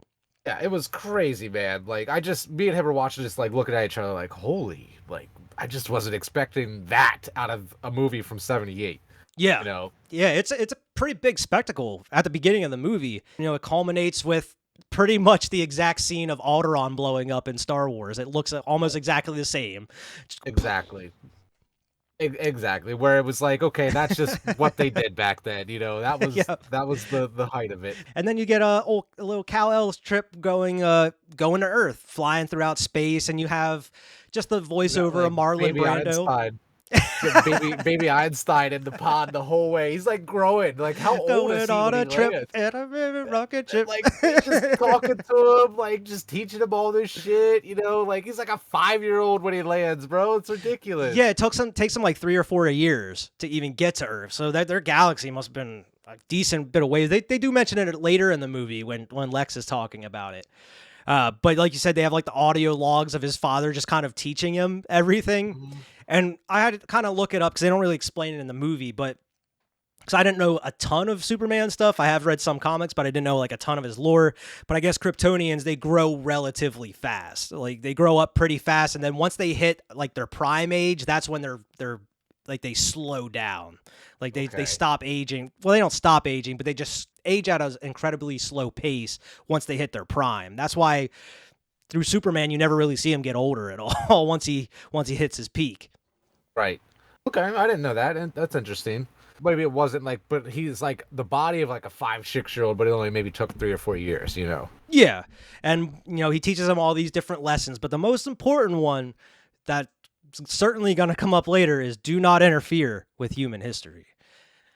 Speaker 2: Yeah, it was crazy, man. Like me and him were watching, just like looking at each other, like, holy, like I just wasn't expecting that out of a movie from '78.
Speaker 1: Yeah, yeah, it's a pretty big spectacle at the beginning of the movie. You know, it culminates with pretty much the exact scene of Alderaan blowing up in Star Wars. It looks almost exactly the same.
Speaker 2: Exactly. Exactly. Where it was like, okay, that's just what they did back then. You know, that was that was the height of it.
Speaker 1: And then you get a little Kal-El's trip going to Earth, flying throughout space, and you have just the voiceover of Marlon Brando.
Speaker 2: Einstein. baby Einstein in the pod the whole way. He's like growing. Like, how old is he
Speaker 1: on
Speaker 2: when
Speaker 1: a
Speaker 2: he
Speaker 1: trip
Speaker 2: lands?
Speaker 1: and a rocket ship.
Speaker 2: Like, just talking to him, like just teaching him all this shit. You know, like he's like a 5-year-old when he lands, bro. It's ridiculous.
Speaker 1: Yeah, it takes them like 3 or 4 years to even get to Earth. So their galaxy must have been a decent bit of ways. They do mention it later in the movie when Lex is talking about it. But like you said, they have like the audio logs of his father just kind of teaching him everything. Mm-hmm. And I had to kind of look it up because they don't really explain it in the movie, but because I didn't know a ton of Superman stuff. I have read some comics, but I didn't know like a ton of his lore. But I guess Kryptonians, they grow relatively fast. Like they grow up pretty fast, and then once they hit like their prime age, that's when they're like they slow down. Like they stop aging. Well, they don't stop aging, but they just age at an incredibly slow pace once they hit their prime. That's why through Superman you never really see him get older at all once he hits his peak.
Speaker 2: Right. Okay, I didn't know that, and that's interesting. Maybe it wasn't like, but he's like the body of like a 5-6-year-old, but it only maybe took 3 or 4 years, you know?
Speaker 1: Yeah. And, you know, he teaches them all these different lessons, but the most important one that's certainly going to come up later is do not interfere with human history.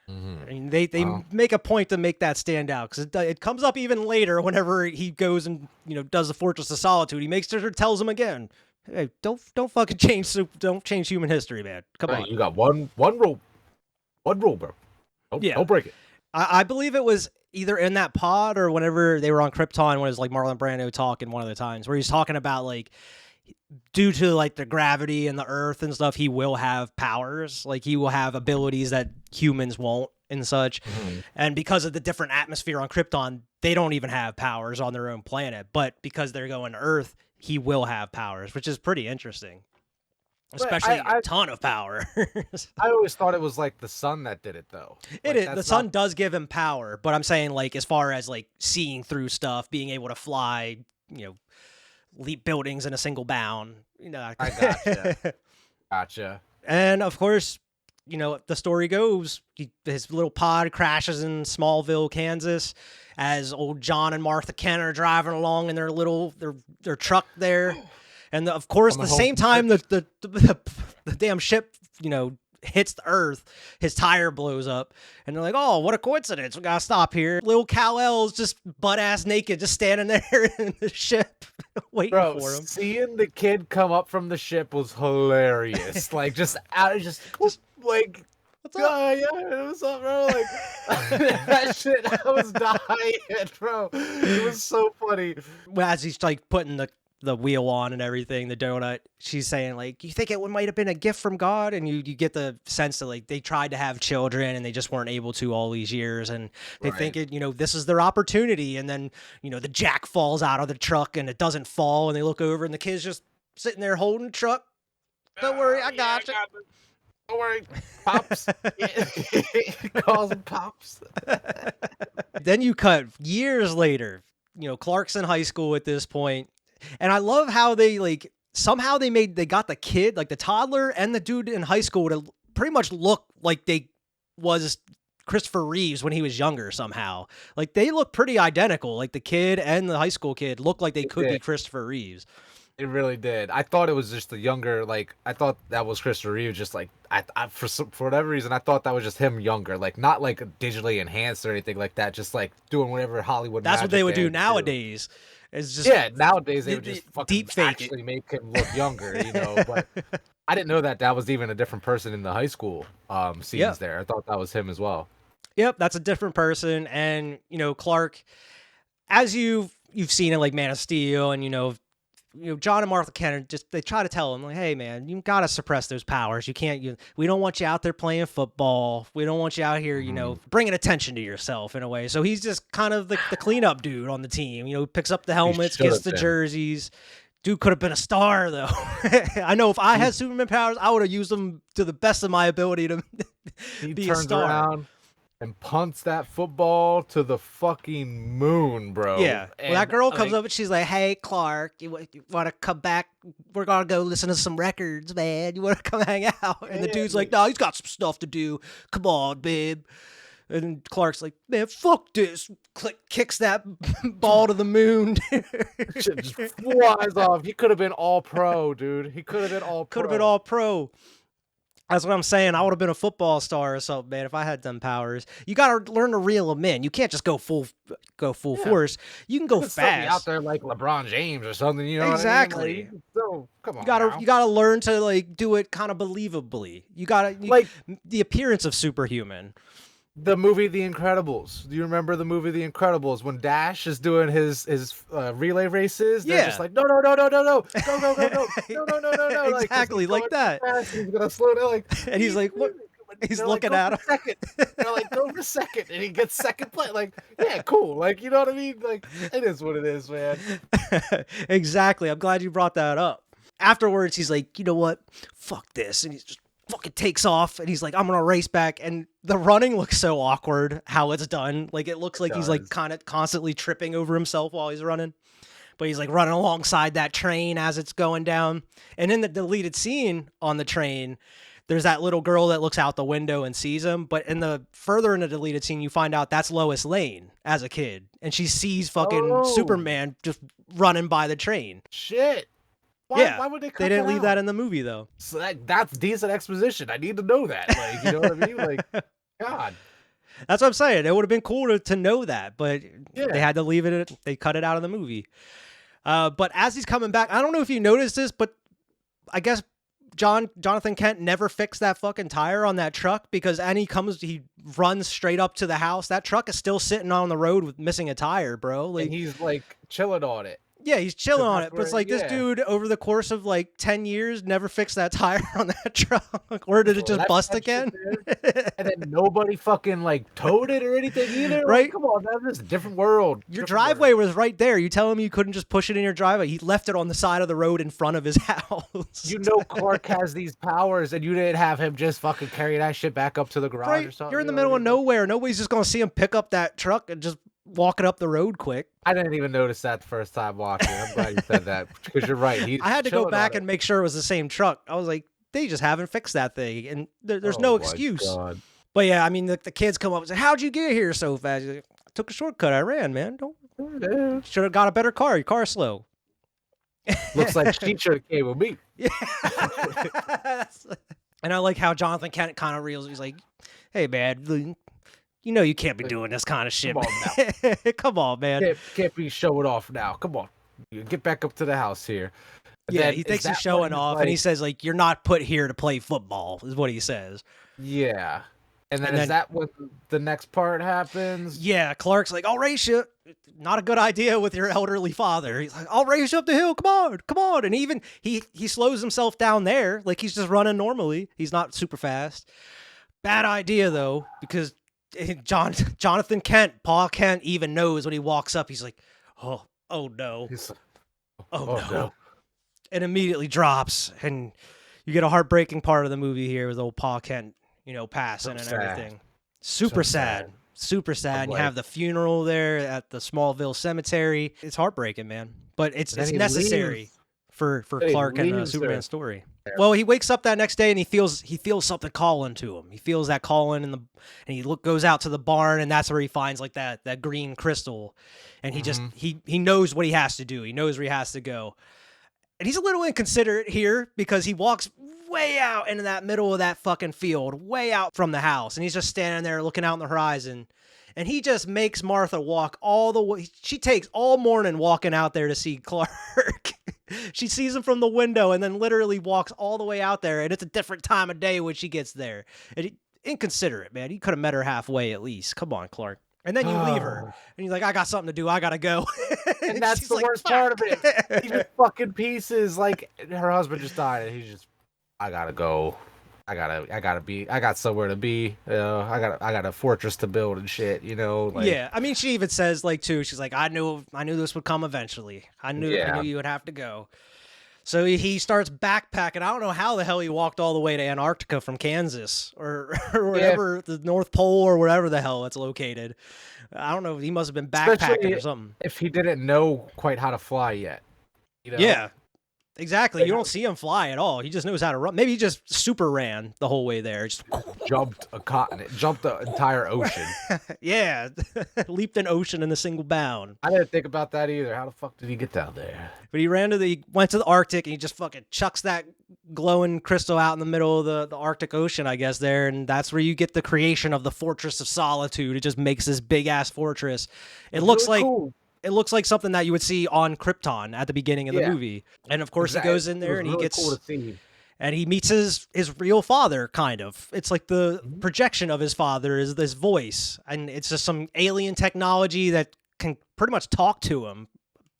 Speaker 1: Mm-hmm. I mean, they make a point to make that stand out because it comes up even later whenever he goes and, you know, does the Fortress of Solitude. He makes sure tells them again, hey, don't fucking don't change human history, man. Come on.
Speaker 2: You got one rule. One rule, bro. Don't break it.
Speaker 1: I believe it was either in that pod or whenever they were on Krypton when it was like Marlon Brando talking one of the times where he's talking about like due to like the gravity and the earth and stuff, he will have powers. Like he will have abilities that humans won't and such. Mm-hmm. And because of the different atmosphere on Krypton, they don't even have powers on their own planet. But because they're going to Earth, he will have powers, which is pretty interesting. Especially a ton of power.
Speaker 2: I always thought it was like the sun that did it, though.
Speaker 1: It is. The sun does give him power, but I'm saying like as far as like seeing through stuff, being able to fly, you know, leap buildings in a single bound. You know,
Speaker 2: I gotcha.
Speaker 1: And of course, you know, the story goes, his little pod crashes in Smallville, Kansas, as old John and Martha Kent are driving along in their truck there. And of course, the same time the damn ship, you know, hits the earth, his tire blows up, and they're like, "Oh, what a coincidence! We gotta stop here." Little Kal-El's just butt ass naked, just standing there in the ship, waiting for him.
Speaker 2: Seeing the kid come up from the ship was hilarious. Like just like. What's up? Yeah, what's up, bro? Like that shit, I was dying, bro. It was so funny.
Speaker 1: Well, as he's like putting the wheel on and everything, the donut, she's saying like, you think it might have been a gift from God? And you get the sense that like they tried to have children and they just weren't able to all these years, and they think it, you know, this is their opportunity. And then, you know, the jack falls out of the truck and it doesn't fall, and they look over and the kid's just sitting there holding the truck. Don't worry, I got you.
Speaker 2: Don't worry, Pops. He calls him Pops.
Speaker 1: Then you cut years later. You know, Clark's in high school at this point. And I love how they like somehow they got the kid, like the toddler and the dude in high school to pretty much look like they was Christopher Reeves when he was younger somehow. Like they look pretty identical. Like the kid and the high school kid look like they could be Christopher Reeves.
Speaker 2: It really did. I thought it was just the younger, like, I thought that was Christopher Reeve, just like, I for whatever reason, I thought that was just him younger, like, not like digitally enhanced or anything like that, just like doing whatever Hollywood.
Speaker 1: That's what they would do nowadays. It's just
Speaker 2: nowadays they would just fucking actually make him look younger, you know. But I didn't know that was even a different person in the high school scenes there. I thought that was him as well.
Speaker 1: Yep, that's a different person, and you know, Clark, as you've seen in like Man of Steel, and you know, John and Martha Kent they try to tell him like, hey man, you gotta suppress those powers. You can't. We don't want you out there playing football. We don't want you out here, you know, bringing attention to yourself in a way. So he's just kind of the cleanup dude on the team. You know, picks up the helmets, gets the jerseys. Dude could have been a star though. I know if I had Superman powers, I would have used them to the best of my ability to be a star.
Speaker 2: Around. and punts that football to the fucking moon, bro.
Speaker 1: Yeah. Well,
Speaker 2: And
Speaker 1: that girl comes
Speaker 2: like,
Speaker 1: up and she's like, "Hey, Clark, you want to come back? We're gonna go listen to some records, man. You want to come hang out?" And the dude's like, "No, he's got some stuff to do. Come on, babe." And Clark's like, "Man, fuck this!" Kicks that ball to the moon.
Speaker 2: shit just flies off. He could have been all pro, dude. He could have been all pro.
Speaker 1: Could have been all pro. That's what I'm saying. I would have been a football star or something, man, if I had them powers. You got to learn to reel them in. You can't just go full force. You can go
Speaker 2: Could still be out
Speaker 1: fast.
Speaker 2: there like LeBron James or something, you know
Speaker 1: Exactly.
Speaker 2: what I mean? Like, so, come on,
Speaker 1: You gotta learn to like do it kind of believably.
Speaker 2: like
Speaker 1: The appearance of superhuman.
Speaker 2: the movie The Incredibles. Do you remember the movie The Incredibles when Dash is doing his relay races? They're
Speaker 1: Yeah.
Speaker 2: just like, no, go, no.
Speaker 1: Exactly, like that.
Speaker 2: He's gonna slow down, like,
Speaker 1: And he's like, what? He's
Speaker 2: they're
Speaker 1: looking
Speaker 2: like,
Speaker 1: at him.
Speaker 2: second. They're like, go for second, and he gets second place. Like, yeah, cool. Like, you know what I mean? Like, it is what it is, man.
Speaker 1: Exactly. I'm glad you brought that up. Afterwards, he's like, "You know what? Fuck this," and he's just fucking takes off, and he's like, "I'm gonna race back." And the running looks so awkward how it's done. Like it looks like he's like kind of constantly tripping over himself while he's running. But he's like running alongside that train as it's going down. And in the deleted scene on the train, there's that little girl that looks out the window and sees him. But further in the deleted scene, you find out that's Lois Lane as a kid, and she sees fucking Superman just running by the train.
Speaker 2: Shit. Why would they cut
Speaker 1: They didn't leave
Speaker 2: out?
Speaker 1: that in the movie though.
Speaker 2: So that's decent exposition. I need to know that. Like, you know what I mean? Like, God.
Speaker 1: That's what I'm saying. It would have been cool to know that, but
Speaker 2: Yeah.
Speaker 1: they had to leave it. They cut it out of the movie. But as he's coming back, I don't know if you noticed this, but I guess Jonathan Kent never fixed that fucking tire on that truck because he runs straight up to the house. That truck is still sitting on the road with missing a tire, bro. Like,
Speaker 2: And he's like chilling on it.
Speaker 1: yeah, he's chilling on it. But
Speaker 2: where-
Speaker 1: it's like this
Speaker 2: yeah.
Speaker 1: dude over the course of like 10 years never fixed that tire on that truck. Or did it just
Speaker 2: Left
Speaker 1: bust
Speaker 2: that
Speaker 1: again?
Speaker 2: shit there, and then nobody fucking like towed it or anything either. Like,
Speaker 1: Right.
Speaker 2: come on, man. This is a different world.
Speaker 1: Your
Speaker 2: Different
Speaker 1: driveway
Speaker 2: world.
Speaker 1: was right there. You telling me you couldn't just push it in your driveway? He left it on the side of the road in front of his house.
Speaker 2: You know Clark has these powers, and you didn't have him just fucking carry that shit back up to the garage or
Speaker 1: Right?
Speaker 2: something.
Speaker 1: You're in the
Speaker 2: you know
Speaker 1: middle
Speaker 2: what
Speaker 1: of
Speaker 2: I mean?
Speaker 1: nowhere. Nobody's just gonna see him pick up that truck and just walk it up the road quick.
Speaker 2: I didn't even notice that the first time watching. I'm glad you said that because you're right. He's
Speaker 1: I had to go
Speaker 2: chilling
Speaker 1: back
Speaker 2: on
Speaker 1: and make sure it was the same truck. I was like, they just haven't fixed that thing, and there's
Speaker 2: it.
Speaker 1: no
Speaker 2: Oh my
Speaker 1: excuse.
Speaker 2: God.
Speaker 1: But yeah, I mean, the kids come up and say, "How'd you get here so fast?" He's like, "I took a shortcut. I ran, man. Don't should have got a better car. Your car's slow."
Speaker 2: Looks like she should have came with me.
Speaker 1: Yeah. And I like how Jonathan Kent kind of reels. He's like, "Hey, man, you know you can't be doing this kind of shit.
Speaker 2: Come on
Speaker 1: Man. Come on, man."
Speaker 2: Can't be showing off now. Come on, you get back up to the house here. And
Speaker 1: Yeah,
Speaker 2: then
Speaker 1: he
Speaker 2: is
Speaker 1: thinks he's
Speaker 2: that
Speaker 1: showing
Speaker 2: when
Speaker 1: off,
Speaker 2: like,
Speaker 1: and he says like, "You're not put here to play football," is what he says.
Speaker 2: yeah. And then
Speaker 1: And
Speaker 2: is
Speaker 1: then-
Speaker 2: that when the next part happens?
Speaker 1: Yeah, Clark's like, "I'll race you." Not a good idea with your elderly father. He's like, "I'll race you up the hill. Come on!" And even he slows himself down there, like he's just running normally. He's not super fast. Bad idea though, because Jonathan Kent, Pa Kent, even knows when he walks up. He's like, "Oh no,
Speaker 2: He's like,
Speaker 1: oh no," and immediately drops. And you get a heartbreaking part of the movie here with old Pa Kent, passing and
Speaker 2: sad.
Speaker 1: everything. Super
Speaker 2: So
Speaker 1: sad.
Speaker 2: sad.
Speaker 1: Super sad. And you
Speaker 2: like-
Speaker 1: have the funeral there at the Smallville Cemetery. It's heartbreaking, man. But it's
Speaker 2: And then he
Speaker 1: necessary
Speaker 2: leaves.
Speaker 1: for
Speaker 2: Then he
Speaker 1: Clark and
Speaker 2: leaves her.
Speaker 1: Superman's story.
Speaker 2: Yeah.
Speaker 1: Well, he wakes up that next day and he feels something calling to him. He feels that calling and he goes out to the barn, and that's where he finds like that green crystal, and he just
Speaker 2: Mm-hmm.
Speaker 1: he knows what he has to do. He knows where he has to go. And he's a little inconsiderate here because he walks way out into that middle of that fucking field, way out from the house. And he's just standing there looking out in the horizon. And he just makes Martha walk all the way. She takes all morning walking out there to see Clark. She sees him from the window and then literally walks all the way out there. And it's a different time of day when she gets there. Inconsiderate, man. You could have met her halfway at least. Come on, Clark. And then you leave her. And he's like, "I got something to do. I got to go."
Speaker 2: And that's
Speaker 1: she's
Speaker 2: the
Speaker 1: like,
Speaker 2: worst part of
Speaker 1: "Fuck."
Speaker 2: it. He's just fucking pieces. Like, her husband just died, and he's just, I gotta go. I got somewhere to be. I got a fortress to build and shit. Like,
Speaker 1: Yeah, I mean, she even says like too. She's like, I knew this would come eventually. I knew
Speaker 2: Yeah.
Speaker 1: you would have to go. So he starts backpacking. I don't know how the hell he walked all the way to Antarctica from Kansas or wherever, the North Pole or wherever the hell it's located. I don't know. He must have been backpacking
Speaker 2: Especially
Speaker 1: or something.
Speaker 2: if he didn't know quite how to fly yet. You know?
Speaker 1: Yeah, exactly. You don't see him fly at all. He just knows how to run. Maybe he just super ran the whole way there. Just
Speaker 2: Jumped a continent, jumped the entire ocean.
Speaker 1: yeah, leaped an ocean in a single bound.
Speaker 2: I didn't think about that either. How the fuck did he get down there?
Speaker 1: But he went to the Arctic and he just fucking chucks that glowing crystal out in the middle of the Arctic Ocean, I guess, there. And that's where you get the creation of the Fortress of Solitude. It just makes this big ass fortress. It looks
Speaker 2: really
Speaker 1: like
Speaker 2: cool.
Speaker 1: It looks like something that you would see on Krypton at the beginning of the movie. And of course he goes in there and he gets
Speaker 2: cool to see.
Speaker 1: and he meets his real father, kind of. It's like the projection of his father is this voice, and it's just some alien technology that can pretty much talk to him,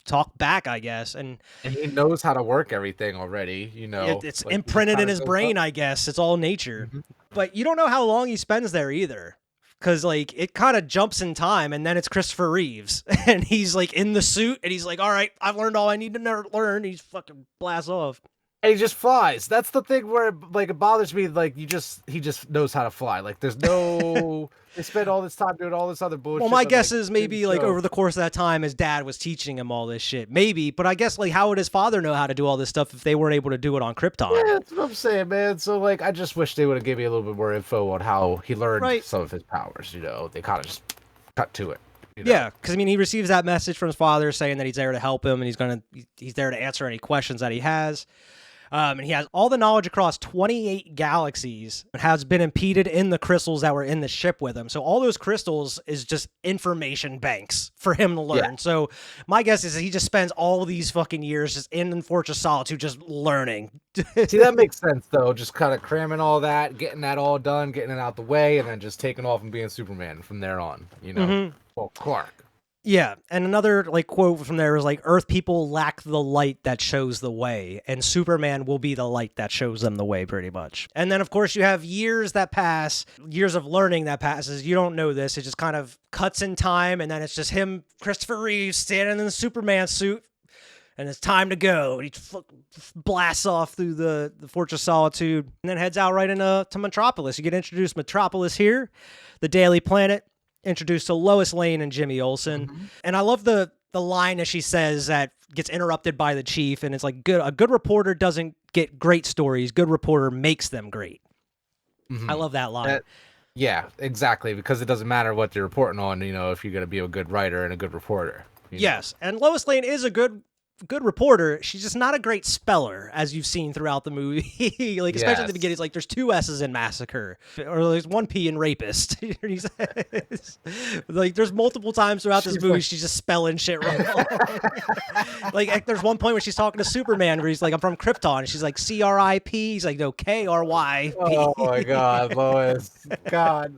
Speaker 1: talk back, I guess. And
Speaker 2: he knows how to work everything already, you know.
Speaker 1: it's
Speaker 2: like,
Speaker 1: imprinted in his brain, I guess. It's all nature. But you don't know how long he spends there either. Because, like, it kind of jumps in time, and then it's Christopher Reeves. And he's, like, in the suit, and he's like, all right, I've learned all I need to learn. He's fucking blasts off.
Speaker 2: And he just flies. That's the thing where, like, it bothers me. Like, he just knows how to fly. Like, there's no... They spend all this time doing all this other bullshit.
Speaker 1: Well, my guess is maybe, like, over the course of that time, his dad was teaching him all this shit. Maybe. But I guess, like, how would his father know how to do all this stuff if they weren't able to do it on Krypton?
Speaker 2: Yeah, that's what I'm saying, man. So, like, I just wish they would have given me a little bit more info on how he learned some of his powers, you know? They kind of just cut to it. You know?
Speaker 1: Yeah, because, I mean, he receives that message from his father saying that he's there to help him, and he's there to answer any questions that he has. And he has all the knowledge across 28 galaxies and has been impeded in the crystals that were in the ship with him. So all those crystals is just information banks for him to learn. Yeah. So my guess is that he just spends all these fucking years just in Fortress of Solitude just learning.
Speaker 2: See, that makes sense, though. Just kind of cramming all that, getting that all done, getting it out the way, and then just taking off and being Superman from there on, you know? Well, Clark.
Speaker 1: Yeah, and another like quote from there was like, Earth people lack the light that shows the way, and Superman will be the light that shows them the way, pretty much. And then, of course, you have years that pass, years of learning that passes. You don't know this. It just kind of cuts in time, and then it's just him, Christopher Reeve, standing in the Superman suit, and it's time to go. And he blasts off through the Fortress of Solitude, and then heads out right into Metropolis. You get introduced to Metropolis here, the Daily Planet, introduced to Lois Lane and Jimmy Olsen. And I love the line that she says that gets interrupted by the chief, and it's like, a good reporter doesn't get great stories, good reporter makes them great. I love that line.
Speaker 2: Yeah, exactly, because it doesn't matter what you're reporting on, you know, if you're going to be a good writer and a good reporter.
Speaker 1: Yes, and Lois Lane is a good reporter. She's just not a great speller, as you've seen throughout the movie. Like, especially at the beginning, it's like there's 2 S's in massacre, or there's 1 P in rapist. Like, there's multiple times throughout this movie she's just spelling shit wrong. Like, there's one point where she's talking to Superman where he's like, I'm from Krypton, and she's like, CRIP. He's like, no, KRYP.
Speaker 2: Oh my God, Lois. God,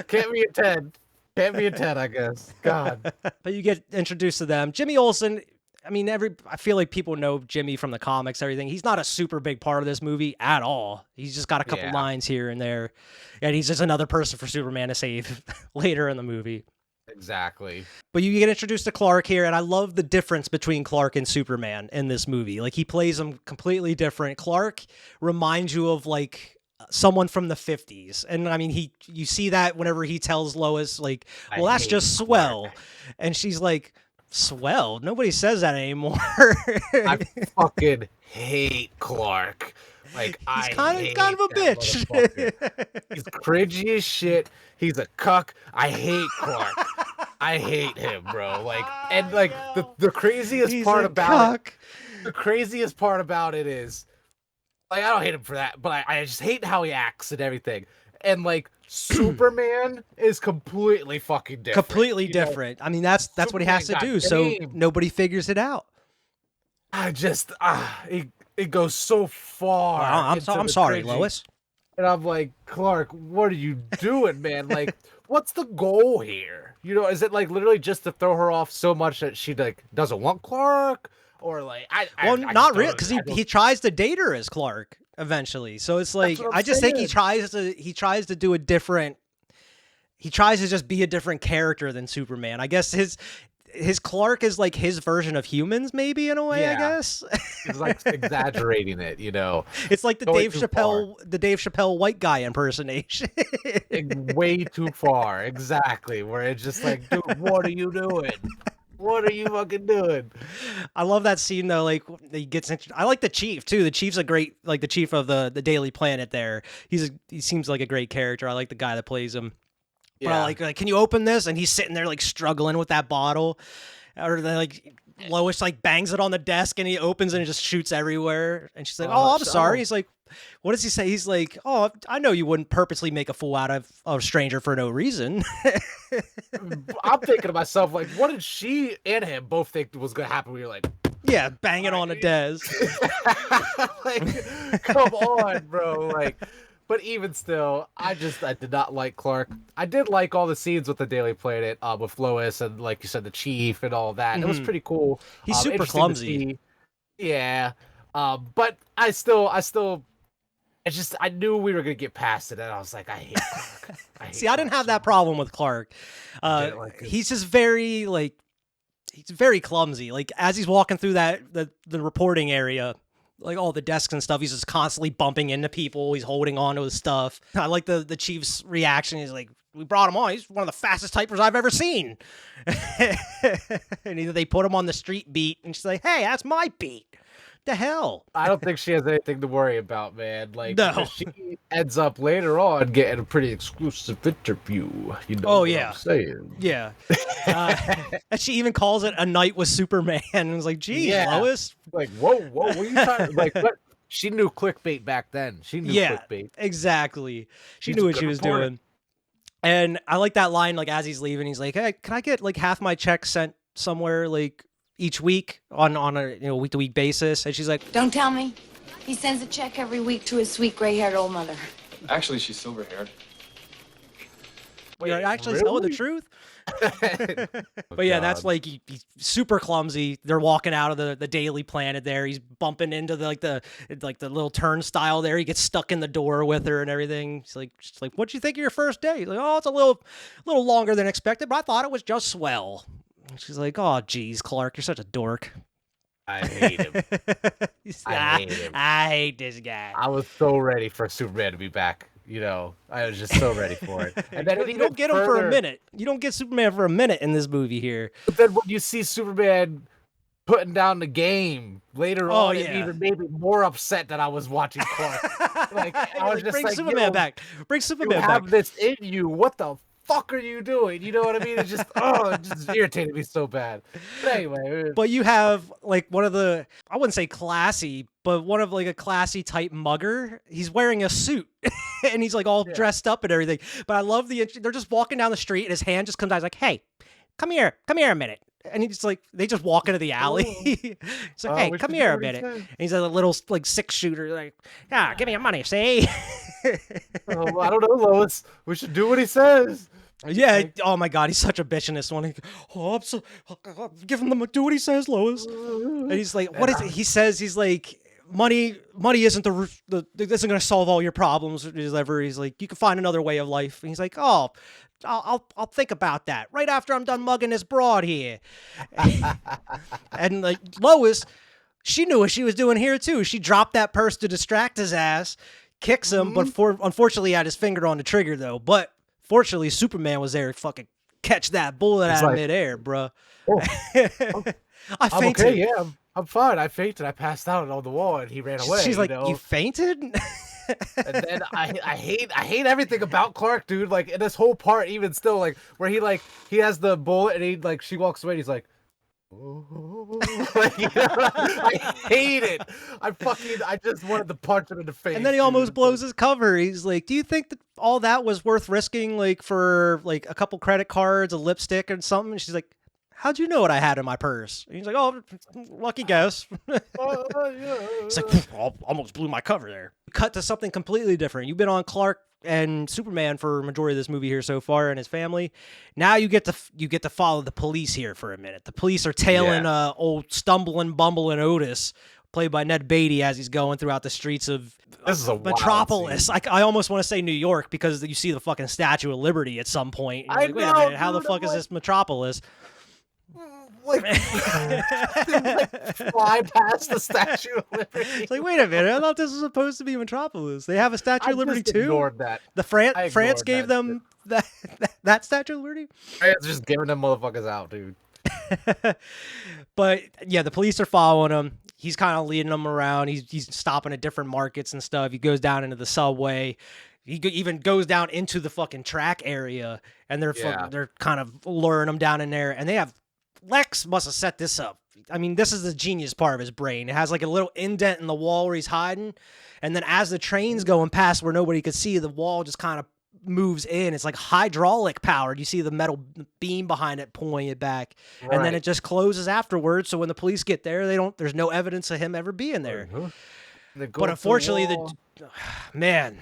Speaker 2: can't be a 10. Can't be a 10, I guess. God.
Speaker 1: But you get introduced to them. Jimmy Olsen, I mean, I feel like people know Jimmy from the comics, everything. He's not a super big part of this movie at all. He's just got a couple lines here and there. And he's just another person for Superman to save later in the movie.
Speaker 2: Exactly.
Speaker 1: But you get introduced to Clark here, and I love the difference between Clark and Superman in this movie. Like, he plays them completely different. Clark reminds you of, like, someone from the 50s. And, I mean, you see that whenever he tells Lois, like, well, that's just swell.
Speaker 2: Clark.
Speaker 1: And she's like, swell? Nobody says that anymore.
Speaker 2: I fucking hate Clark. Like,
Speaker 1: he's kind of a bitch.
Speaker 2: He's cringy as shit. He's a cuck. I hate Clark. I hate him, bro. Like, and like the craziest part about it. The craziest part about it is, like, I don't hate him for that, but I just hate how he acts and everything. And like, Superman is completely fucking different.
Speaker 1: Completely different. I mean, that's what he has to do, so nobody figures it out.
Speaker 2: I just it goes so far.
Speaker 1: I'm sorry, Lois.
Speaker 2: And I'm like, Clark, what are you doing, man? Like, what's the goal here? You know, is it like literally just to throw her off so much that she like doesn't want Clark, or like
Speaker 1: not really, because he tries to date her as Clark eventually. So it's like, I just think he tries to do he tries to just be a different character than Superman. I guess his Clark is like his version of humans, maybe in a way. I guess
Speaker 2: he's like exaggerating it.
Speaker 1: It's like the
Speaker 2: Going
Speaker 1: Dave
Speaker 2: too far.
Speaker 1: Chappelle white guy impersonation.
Speaker 2: Way too far, exactly. Where it's just like, dude, what are you doing? What are you fucking doing?
Speaker 1: I love that scene though. Like he gets. I like the chief too. The chief's a great, like the chief of the Daily Planet. There, he seems like a great character. I like the guy that plays him. But I like, can you open this? And he's sitting there like struggling with that bottle, or like Lois like bangs it on the desk and he opens and it just shoots everywhere. And she's like, "Oh, I'm sorry." He's like, "What does he say?" He's like, "Oh, I know you wouldn't purposely make a fool out of a stranger for no reason."
Speaker 2: I'm thinking to myself, like, what did she and him both think was gonna happen? We were like,
Speaker 1: yeah, bang it on the desk.
Speaker 2: like, come on, bro. Like, but even still, I did not like Clark. I did like all the scenes with the Daily Planet, with Lois and, like you said, the chief and all that. It was pretty cool.
Speaker 1: He's super clumsy.
Speaker 2: Yeah. But I knew we were gonna get past it, and I was like, I hate Clark.
Speaker 1: See, I didn't have that problem with Clark. He's just very he's very clumsy. Like as he's walking through the reporting area, like all the desks and stuff, he's just constantly bumping into people. He's holding on to his stuff. I like the chief's reaction. He's like, "We brought him on. He's one of the fastest typers I've ever seen." And either they put him on the street beat, and she's like, "Hey, that's my beat." The hell?
Speaker 2: I don't think she has anything to worry about, man. Like,
Speaker 1: no.
Speaker 2: She ends up later on getting a pretty exclusive interview. You know what I'm saying?
Speaker 1: Yeah. And she even calls it A Night with Superman. And was like, "Geez, Lois."
Speaker 2: Like, whoa, what are you talking? Like, what? She knew clickbait back then. She knew clickbait.
Speaker 1: Exactly. She knew what she was doing. And I like that line. Like as he's leaving, he's like, "Hey, can I get like half my check sent somewhere like each week on a week-to-week basis?" And she's like,
Speaker 4: "Don't tell me. He sends a check every week to his sweet gray-haired old mother."
Speaker 5: Actually, she's silver-haired.
Speaker 1: You're actually telling the truth? But yeah, that's like he's super clumsy. They're walking out of the Daily Planet there. He's bumping into the little turnstile there. He gets stuck in the door with her and everything. She's like, "What'd you think of your first day?" He's like, "Oh, it's a little longer than expected, but I thought it was just swell." She's like, "Oh, geez, Clark, you're such a dork."
Speaker 2: I hate him.
Speaker 1: I hate this guy.
Speaker 2: I was so ready for Superman to be back. I was just so ready for it. And then
Speaker 1: you don't get him for a minute. You don't get Superman for a minute in this movie here.
Speaker 2: But then when you see Superman putting down the game later on, it even made me more upset that I was watching Clark. Like I was just
Speaker 1: bring
Speaker 2: like,
Speaker 1: Superman back. Bring Superman back.
Speaker 2: You have this in you. What the fuck are you doing? You know what I mean? It just it just irritated me so bad. But anyway.
Speaker 1: But you have like one of the, I wouldn't say classy, but one of like a classy type mugger. He's wearing a suit and he's like all dressed up and everything. But I love they're just walking down the street and his hand just comes out. He's like, "Hey, come here a minute." And he's like, they just walk into the alley. He's like, "Hey, come here a minute." And he's a little like 6-shooter, like, "Ah, give me your money, see?"
Speaker 2: Oh, I don't know, Lois. We should do what he says.
Speaker 1: Yeah. Oh my God, he's such a bitch in this one. Give him do what he says, Lois. And he's like, what is it? He says he's like, money isn't isn't going to solve all your problems. He's like, you can find another way of life. And he's like, "Oh, I'll think about that right after I'm done mugging this broad here." And like Lois, she knew what she was doing here too. She dropped that purse to distract his ass, kicks him, but unfortunately he had his finger on the trigger though. But fortunately, Superman was there to fucking catch that bullet out of midair, bro.
Speaker 2: Oh.
Speaker 1: I fainted.
Speaker 2: I'm okay, yeah. I'm fine. I fainted. I passed out on the wall, and he ran away.
Speaker 1: She's like, "You fainted?"
Speaker 2: And then I hate everything about Clark, dude. Like in this whole part, even still, like where he has the bullet, and she walks away, and he's like, like, I hate it. I just wanted to punch him in the face.
Speaker 1: And then he almost blows his cover. He's like, "Do you think that all that was worth risking, like for like a couple credit cards, a lipstick, and something?" And she's like, "How'd you know what I had in my purse?" And he's like, "Oh, lucky guess." It's like, almost blew my cover there. Cut to something completely different. You've been on Clark and Superman for a majority of this movie here so far, and his family. Now you get to follow the police here for a minute. The police are tailing old stumbling, bumbling Otis, played by Ned Beatty, as he's going throughout the streets of Metropolis. I almost want to say New York because you see the fucking Statue of Liberty at some point.
Speaker 2: I
Speaker 1: like, wait a minute, how the fuck is this Metropolis?
Speaker 2: like, like fly past the Statue of Liberty.
Speaker 1: It's like, wait a minute, I thought this was supposed to be Metropolis. They have a Statue of Liberty too?
Speaker 2: Ignored that.
Speaker 1: The France gave them that Statue of Liberty?
Speaker 2: France just giving them motherfuckers out, dude.
Speaker 1: But yeah, the police are following him. He's kind of leading them around. He's stopping at different markets and stuff. He goes down into the subway. He even goes down into the fucking track area, and they're kind of luring him down in there. And Lex must have set this up. I mean, this is the genius part of his brain. It has like a little indent in the wall where he's hiding, and then as the train's going past where nobody could see, the wall just kind of moves in. It's like hydraulic powered. You see the metal beam behind it pulling it back, and then it just closes afterwards. So when the police get there, there's no evidence of him ever being there. But unfortunately, man.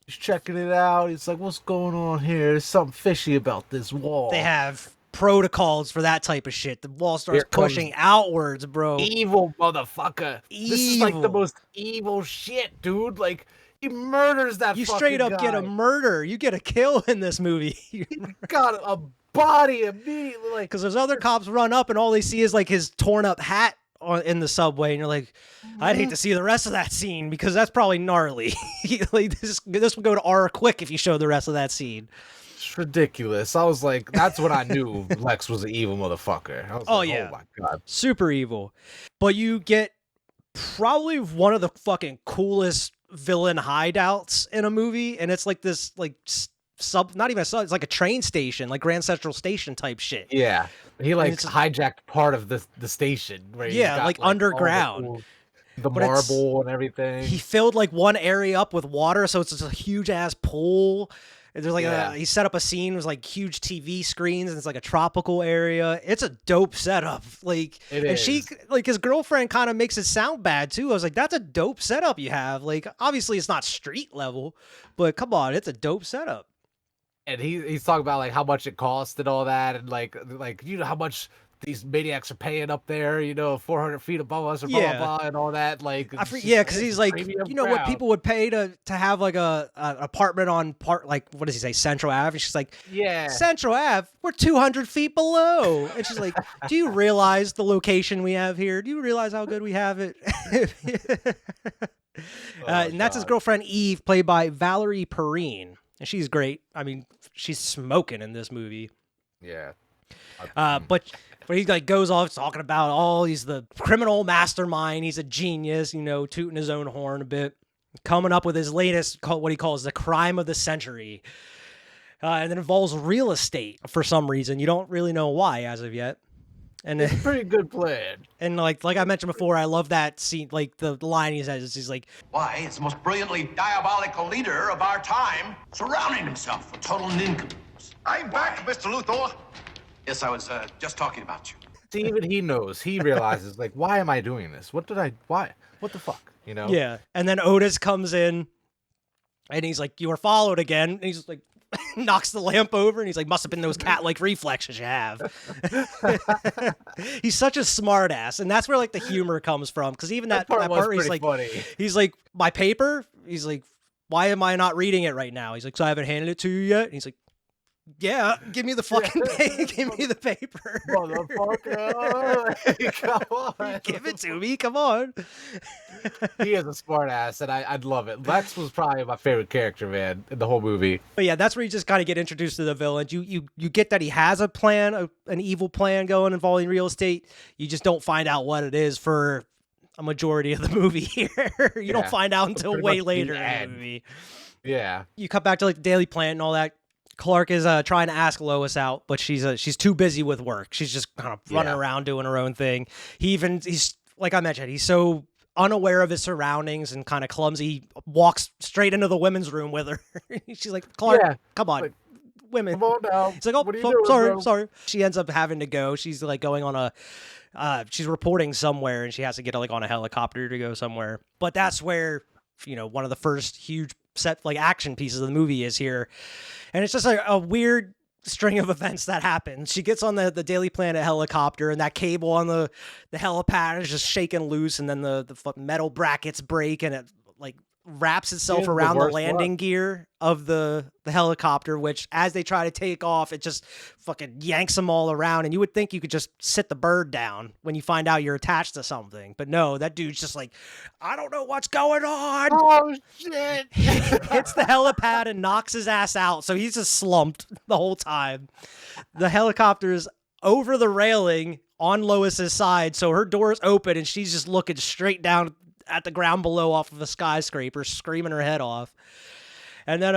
Speaker 2: He's checking it out. He's like, what's going on here? There's something fishy about this wall.
Speaker 1: They have protocols for that type of shit. The wall starts pushing outwards, bro.
Speaker 2: Evil motherfucker.
Speaker 1: Evil.
Speaker 2: This is like the most evil shit, dude. Like, he murders that
Speaker 1: You
Speaker 2: fucking
Speaker 1: straight up
Speaker 2: guy.
Speaker 1: get a murder. You get a kill in this movie.
Speaker 2: He got a body immediately. Like,
Speaker 1: because those other cops run up and all they see is like his torn up hat in the subway, and you're like, I'd hate to see the rest of that scene because that's probably gnarly. Like, this will go to R quick if you show the rest of that scene.
Speaker 2: it's ridiculous. I was like, that's when I knew Lex was an evil motherfucker. I was like,
Speaker 1: yeah.
Speaker 2: oh my god,
Speaker 1: super evil. But you get probably one of the fucking coolest villain hideouts in a movie, and it's like this like not even it's like a train station, like Grand Central Station type shit.
Speaker 2: Yeah, he like hijacked part of the station where
Speaker 1: like underground,
Speaker 2: the marble and everything.
Speaker 1: He filled like one area up with water, so it's just a huge ass pool. There's like he set up a scene with like huge TV screens, and it's like a tropical area. It's a dope setup. Like, she like his girlfriend kind of makes it sound bad too. I was like, that's a dope setup you have. Like, obviously it's not street level, but come on, it's a dope setup.
Speaker 2: And he's talking about like how much it cost and all that, and like you know how much these maniacs are paying up there, you know, 400 feet above us, or blah blah blah, and all that. Like,
Speaker 1: because he's like, you know what people would pay to have like a apartment on like what does he say, Central Ave? And she's like, yeah, Central Ave, we're 200 feet below. And she's like, do you realize the location we have here? Do you realize how good we have it? And that's his girlfriend Eve, played by Valerie Perrine. And she's great. I mean, she's smoking in this movie.
Speaker 2: Yeah.
Speaker 1: But he like goes off talking about he's the criminal mastermind. He's a genius, you know, tooting his own horn a bit, coming up with his latest, what he calls the crime of the century. And it involves real estate for some reason. You don't really know why as of yet. And
Speaker 2: it's a pretty good plan.
Speaker 1: And like I mentioned before, I love that scene. Like the line he says, he's like,
Speaker 6: "Why, it's the most brilliantly diabolical leader of our time, surrounding himself with total nincompoops." I'm back, Mr. Luthor. Yes, I was just talking about you.
Speaker 2: See, even he knows. He realizes, like, why am I doing this? What the fuck? You know?
Speaker 1: Yeah. And then Otis comes in, and he's like, "You were followed again." And he's like, knocks the lamp over, and he's like, must have been those cat-like reflexes you have. He's such a smart ass, and that's where like the humor comes from, because even that part he's like
Speaker 2: funny.
Speaker 1: He's like, my paper? He's like, why am I not reading it right now? He's like, so I haven't handed it to you yet? And he's like, yeah, give me the fucking give me the paper.
Speaker 2: Motherfucker. Come on.
Speaker 1: Give it to me, come on.
Speaker 2: He is a smart ass, and I'd love it. Lex was probably my favorite character, man, in the whole movie.
Speaker 1: But yeah, that's where you just kind of get introduced to the villain. You get that he has a plan, an evil plan going involving real estate. You just don't find out what it is for a majority of the movie here. You don't find out until way later in the movie.
Speaker 2: Yeah. You
Speaker 1: cut back to like the Daily Planet and all that. Clark is trying to ask Lois out, but she's too busy with work. She's just kind of running around doing her own thing. He's like I mentioned, he's so unaware of his surroundings and kind of clumsy. He walks straight into the women's room with her. She's like, Clark, come on. Like, women.
Speaker 2: Come on now.
Speaker 1: It's like, sorry. She ends up having to go. She's like going on she's reporting somewhere, and she has to get like on a helicopter to go somewhere. But that's where, you know, one of the first huge set like action pieces of the movie is here. And it's just a weird string of events that happen. She gets on the Daily Planet helicopter, and that cable on the helipad is just shaking loose, and then the metal brackets break, and it like wraps itself
Speaker 2: He has the
Speaker 1: around the
Speaker 2: worst
Speaker 1: landing
Speaker 2: luck.
Speaker 1: gear of the helicopter, which as they try to take off, it just fucking yanks them all around. And you would think you could just sit the bird down when you find out you're attached to something. But no, that dude's just like, I don't know what's going on.
Speaker 2: Oh, shit.
Speaker 1: Hits the helipad and knocks his ass out. So he's just slumped the whole time. The helicopter's over the railing on Lois's side. So her door's open and she's just looking straight down at the ground below off of a skyscraper, screaming her head off. And then,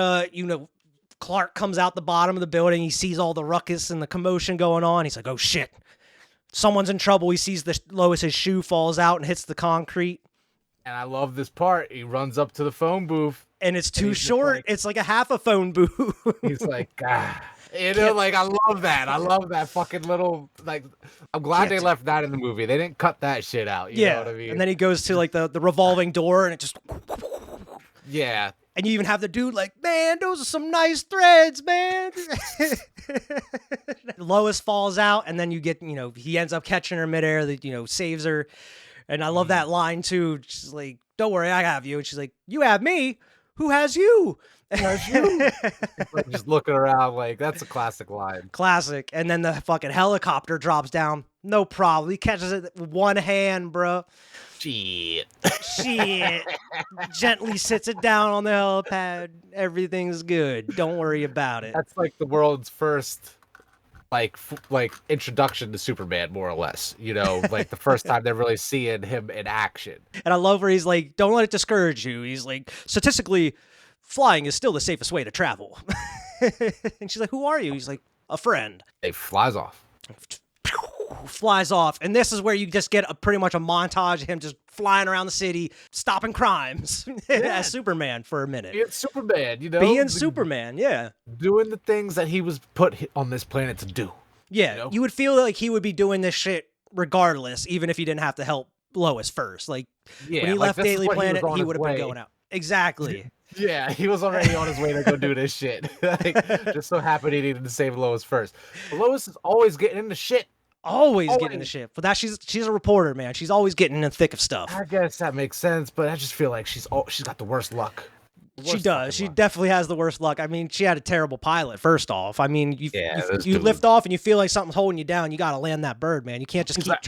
Speaker 1: Clark comes out the bottom of the building. He sees all the ruckus and the commotion going on. He's like, oh shit, someone's in trouble. He sees Lois's shoe falls out and hits the concrete.
Speaker 2: And I love this part. He runs up to the phone booth.
Speaker 1: And it's too
Speaker 2: he's just
Speaker 1: short.
Speaker 2: like-
Speaker 1: It's like a half a phone booth.
Speaker 2: He's like, ah. Like, I love that. I love that fucking little, like, I'm glad they left that in the movie. They didn't cut that shit out. You know what I mean?
Speaker 1: And then he goes to like the revolving door and it just,
Speaker 2: yeah.
Speaker 1: and you even have the dude like, man, those are some nice threads, man. Lois falls out and then you get, he ends up catching her midair that, saves her. And I love that line too. She's like, don't worry, I have you. And she's like, you have me? Who has you?
Speaker 2: Like, just looking around like, that's a classic line.
Speaker 1: Classic. And then the fucking helicopter drops down. No problem. He catches it with one hand, bro.
Speaker 2: Shit.
Speaker 1: Shit. Gently sits it down on the helipad. Everything's good. Don't worry about it.
Speaker 2: That's like the world's first like introduction to Superman, more or less. Like the first time they're really seeing him in action.
Speaker 1: And I love where he's like, don't let it discourage you. He's like, statistically, flying is still the safest way to travel. And she's like, who are you? He's like, a friend.
Speaker 2: He flies off.
Speaker 1: Flies off. And this is where you just get pretty much a montage of him just flying around the city, stopping crimes as Superman for a minute.
Speaker 2: Being Superman,
Speaker 1: Being Superman, yeah.
Speaker 2: Doing the things that he was put on this planet to do.
Speaker 1: Yeah, you would feel like he would be doing this shit regardless, even if he didn't have to help Lois first. Like, when he left Daily Planet, he would have been going out. Exactly.
Speaker 2: Yeah, he was already on his way to go do this shit. Just so happened he needed to save Lois first. But Lois is always getting into shit.
Speaker 1: Always getting into shit. But she's a reporter, man. She's always getting in the thick of stuff.
Speaker 2: I guess that makes sense, but I just feel like she's got the worst luck.
Speaker 1: She does. She definitely has the worst luck. I mean, she had a terrible pilot, first off. I mean, you lift off and you feel like something's holding you down. You got to land that bird, man. You can't just keep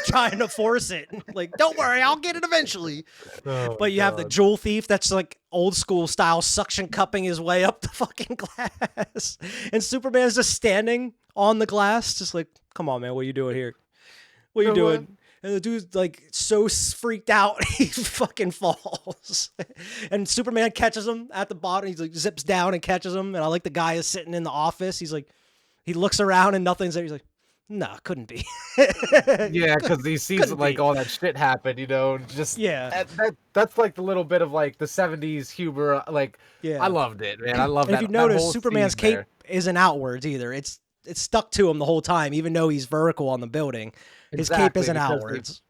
Speaker 1: trying to force it. Like, don't worry, I'll get it eventually. But you have the jewel thief that's like old school style suction cupping his way up the fucking glass. And Superman's just standing on the glass, just like, come on, man, what are you doing here? What are you doing? And the dude's like so freaked out, he fucking falls. And Superman catches him at the bottom. He's like zips down and catches him. And I like the guy is sitting in the office. He's like, he looks around and nothing's there. He's like, nah, couldn't be.
Speaker 2: Yeah, because he sees like all that shit happen, just that's like the little bit of like the 70s humor. Like, I loved it, man. I love that.
Speaker 1: If you notice,
Speaker 2: whole
Speaker 1: Superman's cape isn't outwards either. It's stuck to him the whole time, even though he's vertical on the building. His cape isn't outwards.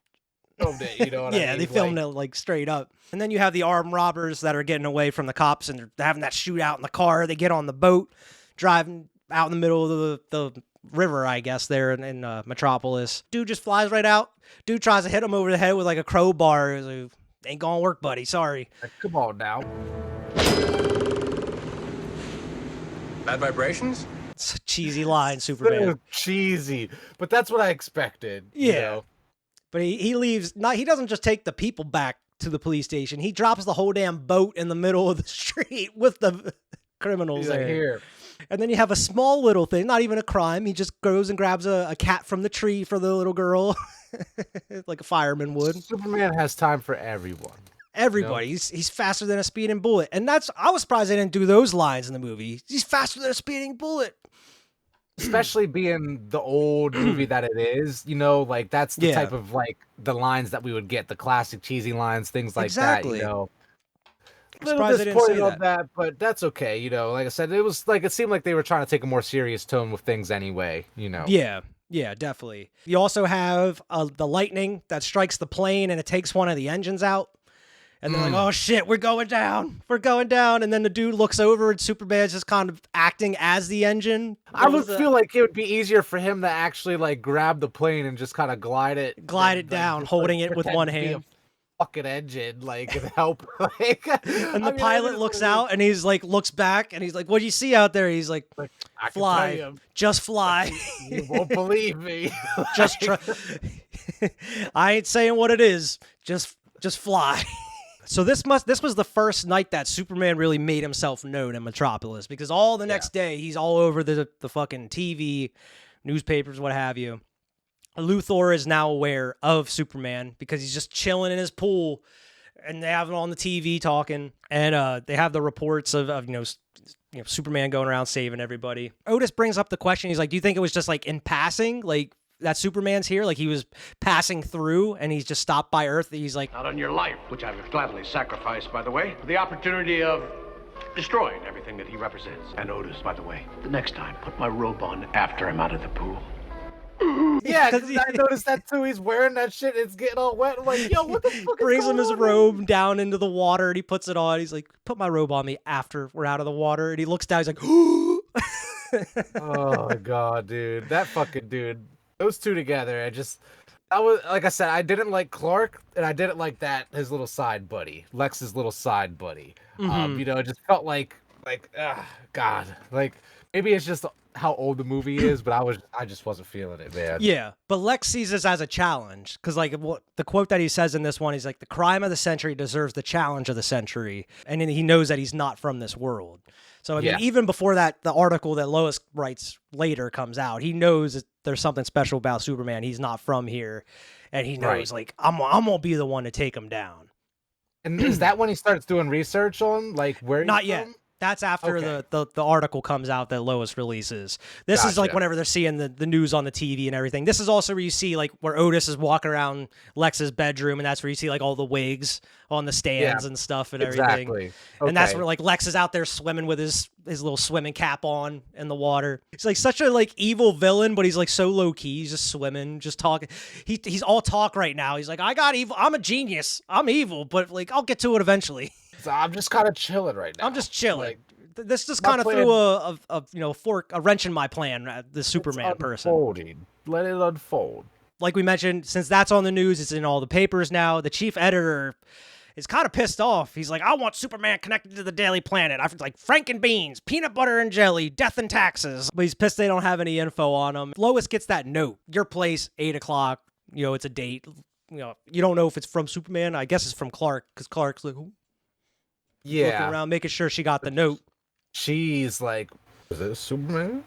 Speaker 2: Filmed it, I mean?
Speaker 1: They filmed it like straight up. And then you have the armed robbers that are getting away from the cops and they're having that shootout in the car. They get on the boat, driving out in the middle of the river, I guess, there in Metropolis. Dude just flies right out. Dude tries to hit him over the head with like a crowbar. He's like, ain't gonna work, buddy. Sorry.
Speaker 2: Come on now.
Speaker 5: Bad vibrations?
Speaker 1: It's a cheesy line, Superman.
Speaker 2: So cheesy, but that's what I expected.
Speaker 1: Yeah. But he leaves. He doesn't just take the people back to the police station. He drops the whole damn boat in the middle of the street with the criminals
Speaker 2: He's
Speaker 1: there.
Speaker 2: like, here.
Speaker 1: And then you have a small little thing, not even a crime. He just goes and grabs a cat from the tree for the little girl, like a fireman would.
Speaker 2: Superman has time for everyone.
Speaker 1: Everybody. He's faster than a speeding bullet. And I was surprised they didn't do those lines in the movie. He's faster than a speeding bullet.
Speaker 2: Especially being the old movie that it is, like that's the type of like the lines that we would get, the classic cheesy lines, things like that, A little disappointed on that, but that's okay, like I said, it seemed like they were trying to take a more serious tone with things anyway,
Speaker 1: Yeah, definitely. You also have the lightning that strikes the plane and it takes one of the engines out. And they're like, oh shit, we're going down. And then the dude looks over and Superman's just kind of acting as the engine.
Speaker 2: I would feel like it would be easier for him to actually like grab the plane and just kind of glide it
Speaker 1: down, holding it with one hand.
Speaker 2: fucking engine, like, and help. Like,
Speaker 1: And the pilot looks out and he's like, looks back and he's like, what do you see out there? He's like,
Speaker 2: I
Speaker 1: fly,
Speaker 2: can tell you,
Speaker 1: just fly.
Speaker 2: you won't believe me.
Speaker 1: Just try. I ain't saying what it is. Just fly. So this was the first night that Superman really made himself known in Metropolis, because all the next day he's all over the fucking TV, newspapers, what have you. Luthor is now aware of Superman because he's just chilling in his pool, and they have him on the TV talking, and they have the reports of Superman going around saving everybody. Otis brings up the question. He's like, "Do you think it was just like in passing, like that Superman's here, like he was passing through and he's just stopped by Earth?" He's like,
Speaker 6: Not on your life, which I would gladly sacrifice, by the way, for the opportunity of destroying everything that he represents. And Otis, by the way, the next time, put my robe on after I'm out of the pool.
Speaker 2: Yeah, because I noticed that too. He's wearing that shit. It's getting all wet. I'm like, yo, what the fuck is
Speaker 1: brings him
Speaker 2: going
Speaker 1: his
Speaker 2: on,
Speaker 1: robe
Speaker 2: man?
Speaker 1: down into the water and he puts it on. He's like, "Put my robe on me after we're out of the water." And he looks down. He's like,
Speaker 2: Oh my god, dude, that fucking dude. Those two together, I was, like I said, I didn't like Clark, and I didn't like his little side buddy, Lex's little side buddy. It just felt like, God, like maybe it's just how old the movie is, but I just wasn't feeling it, man.
Speaker 1: Yeah, but Lex sees this as a challenge because, like, what the quote that he says in this one, he's like, "The crime of the century deserves the challenge of the century," and then he knows that he's not from this world. So I mean, even before that, the article that Lois writes later comes out, he knows that there's something special about Superman. He's not from here, and he knows, like, I'm gonna be the one to take him down.
Speaker 2: And is that when he starts doing research on, like, where he's
Speaker 1: Not yet.
Speaker 2: from?
Speaker 1: That's after the article comes out that Lois releases. This is like whenever they're seeing the news on the TV and everything. This is also where you see like where Otis is walking around Lex's bedroom, and that's where you see like all the wigs on the stands and stuff and everything.
Speaker 2: Exactly.
Speaker 1: And that's where like Lex is out there swimming with his little swimming cap on in the water. He's like such a like evil villain, but he's like so low key. He's just swimming, just talking. He's all talk right now. He's like, "I got evil. I'm a genius. I'm evil, but like I'll get to it eventually."
Speaker 2: So I'm just kind of chilling right now.
Speaker 1: I'm just chilling.
Speaker 2: Like,
Speaker 1: this just kind of threw a wrench in my plan. The Superman person.
Speaker 2: Let it unfold.
Speaker 1: Like we mentioned, since that's on the news, it's in all the papers now. The chief editor is kind of pissed off. He's like, "I want Superman connected to the Daily Planet. I like Frank and beans, peanut butter and jelly, death and taxes." But he's pissed they don't have any info on him. Lois gets that note. Your place, 8:00. It's a date. You don't know if it's from Superman. I guess it's from Clark, because Clark's like, looking around, making sure she got the note.
Speaker 2: She's like, "Is this Superman?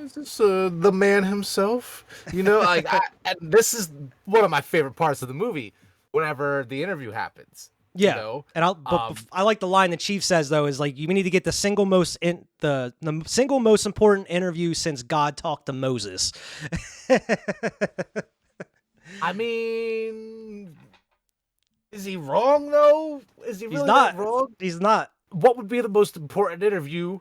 Speaker 2: Is this the man himself?" Like, and this is one of my favorite parts of the movie. Whenever the interview happens,
Speaker 1: and I like the line the chief says though is like, "You need to get the single most important interview since God talked to Moses."
Speaker 2: I mean, is he wrong though? Is he really not wrong?
Speaker 1: He's not.
Speaker 2: What would be the most important interview?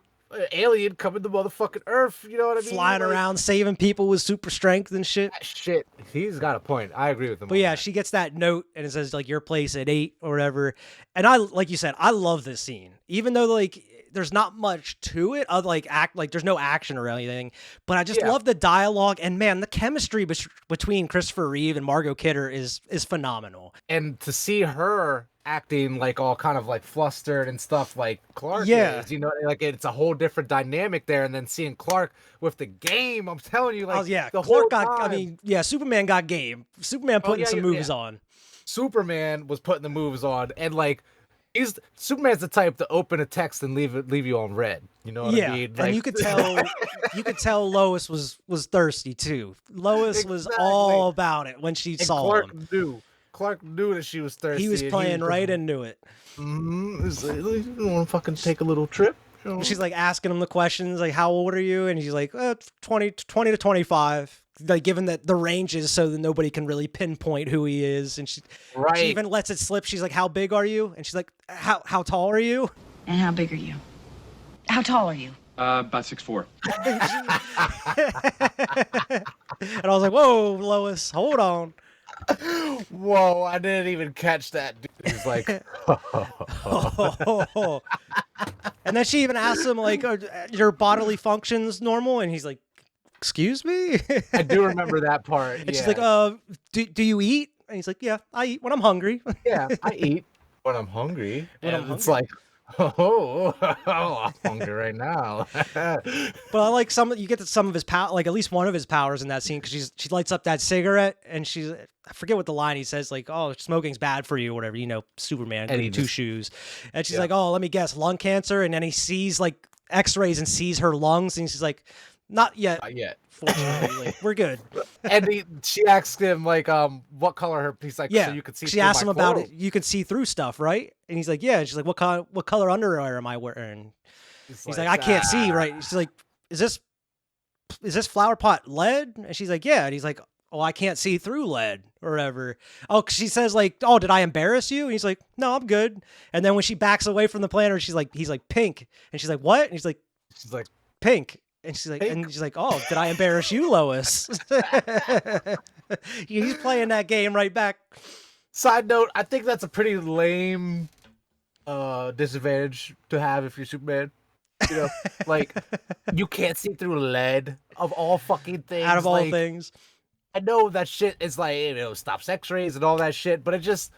Speaker 2: Alien coming to motherfucking Earth, you know what I mean?
Speaker 1: Flying around, saving people with super strength and shit.
Speaker 2: Shit, he's got a point. I agree with him.
Speaker 1: But yeah, she gets that note and it says like your place at 8 or whatever. And I, like you said, I love this scene, even though like there's not much to it. There's no action or anything. But I just love the dialogue, and man, the chemistry between Christopher Reeve and Margot Kidder is phenomenal.
Speaker 2: And to see her acting like all kind of like flustered and stuff like Clark is, like it's a whole different dynamic there. And then seeing Clark with the game, I'm telling you, like,
Speaker 1: Clark got, Superman got game. Superman putting some moves on.
Speaker 2: Superman was putting the moves on, and like Superman's the type to open a text and leave you on red. You know what I mean? Like,
Speaker 1: and you could tell Lois was thirsty too. Lois was all about it when she saw him.
Speaker 2: Clark knew that she was thirsty.
Speaker 1: He was playing right into it.
Speaker 2: You want to fucking take a little trip?
Speaker 1: She's like asking him the questions, like, "How old are you?" And he's like, 20 to 25. Like, given that the range is so that nobody can really pinpoint who he is. And she even lets it slip. She's like, "How big are you?" And she's like, how tall are you?
Speaker 4: And how big are you? How tall are you?
Speaker 5: About 6'4".
Speaker 1: And I was like, "Whoa, Lois, hold on."
Speaker 2: Whoa, I didn't even catch that. Dude. He's like,
Speaker 1: And then she even asks him, like, "Are your bodily functions normal?" And he's like, "Excuse me?"
Speaker 2: I do remember that part.
Speaker 1: And she's like, do you eat?" And he's like, yeah, I eat when I'm hungry.
Speaker 2: Yeah, I eat when I'm hungry.
Speaker 1: When
Speaker 2: And
Speaker 1: I'm
Speaker 2: it's
Speaker 1: hungry.
Speaker 2: like, I'm hungry right now.
Speaker 1: But I like you get to some of his power, like at least one of his powers in that scene, because she lights up that cigarette and I forget what the line he says, like, oh, smoking's bad for you or whatever, Superman,
Speaker 2: And he
Speaker 1: two
Speaker 2: just-
Speaker 1: shoes. And she's
Speaker 2: Yeah.
Speaker 1: like, oh, let me guess, lung cancer. And then he sees like x-rays and sees her lungs. And she's like, not yet.
Speaker 2: Not yet.
Speaker 1: Fortunately, like, we're good.
Speaker 2: And she asks him like, what color her? He's like,
Speaker 1: Yeah.
Speaker 2: so you could see.
Speaker 1: She
Speaker 2: through
Speaker 1: asks
Speaker 2: my
Speaker 1: him about
Speaker 2: clothes.
Speaker 1: it. You can see through stuff, right? And he's like, yeah. And she's like, what color underwear am I wearing? He's like, I can't see, right? She's like, is this flower pot lead? And she's like, yeah. And he's like, oh, I can't see through lead or whatever. Oh, 'cause she says like, oh, did I embarrass you? And he's like, no, I'm good. And then when she backs away from the planter, he's like, pink. And she's like, what? And he's like,
Speaker 2: She's like,
Speaker 1: pink. And she's like, oh, did I embarrass you, Lois? He's playing that game right back.
Speaker 2: side note, I think that's a pretty lame disadvantage to have if you're Superman. Like you can't see through lead of all fucking things.
Speaker 1: Out of all
Speaker 2: like,
Speaker 1: things.
Speaker 2: I know that shit is like, stops x-rays and all that shit, but I just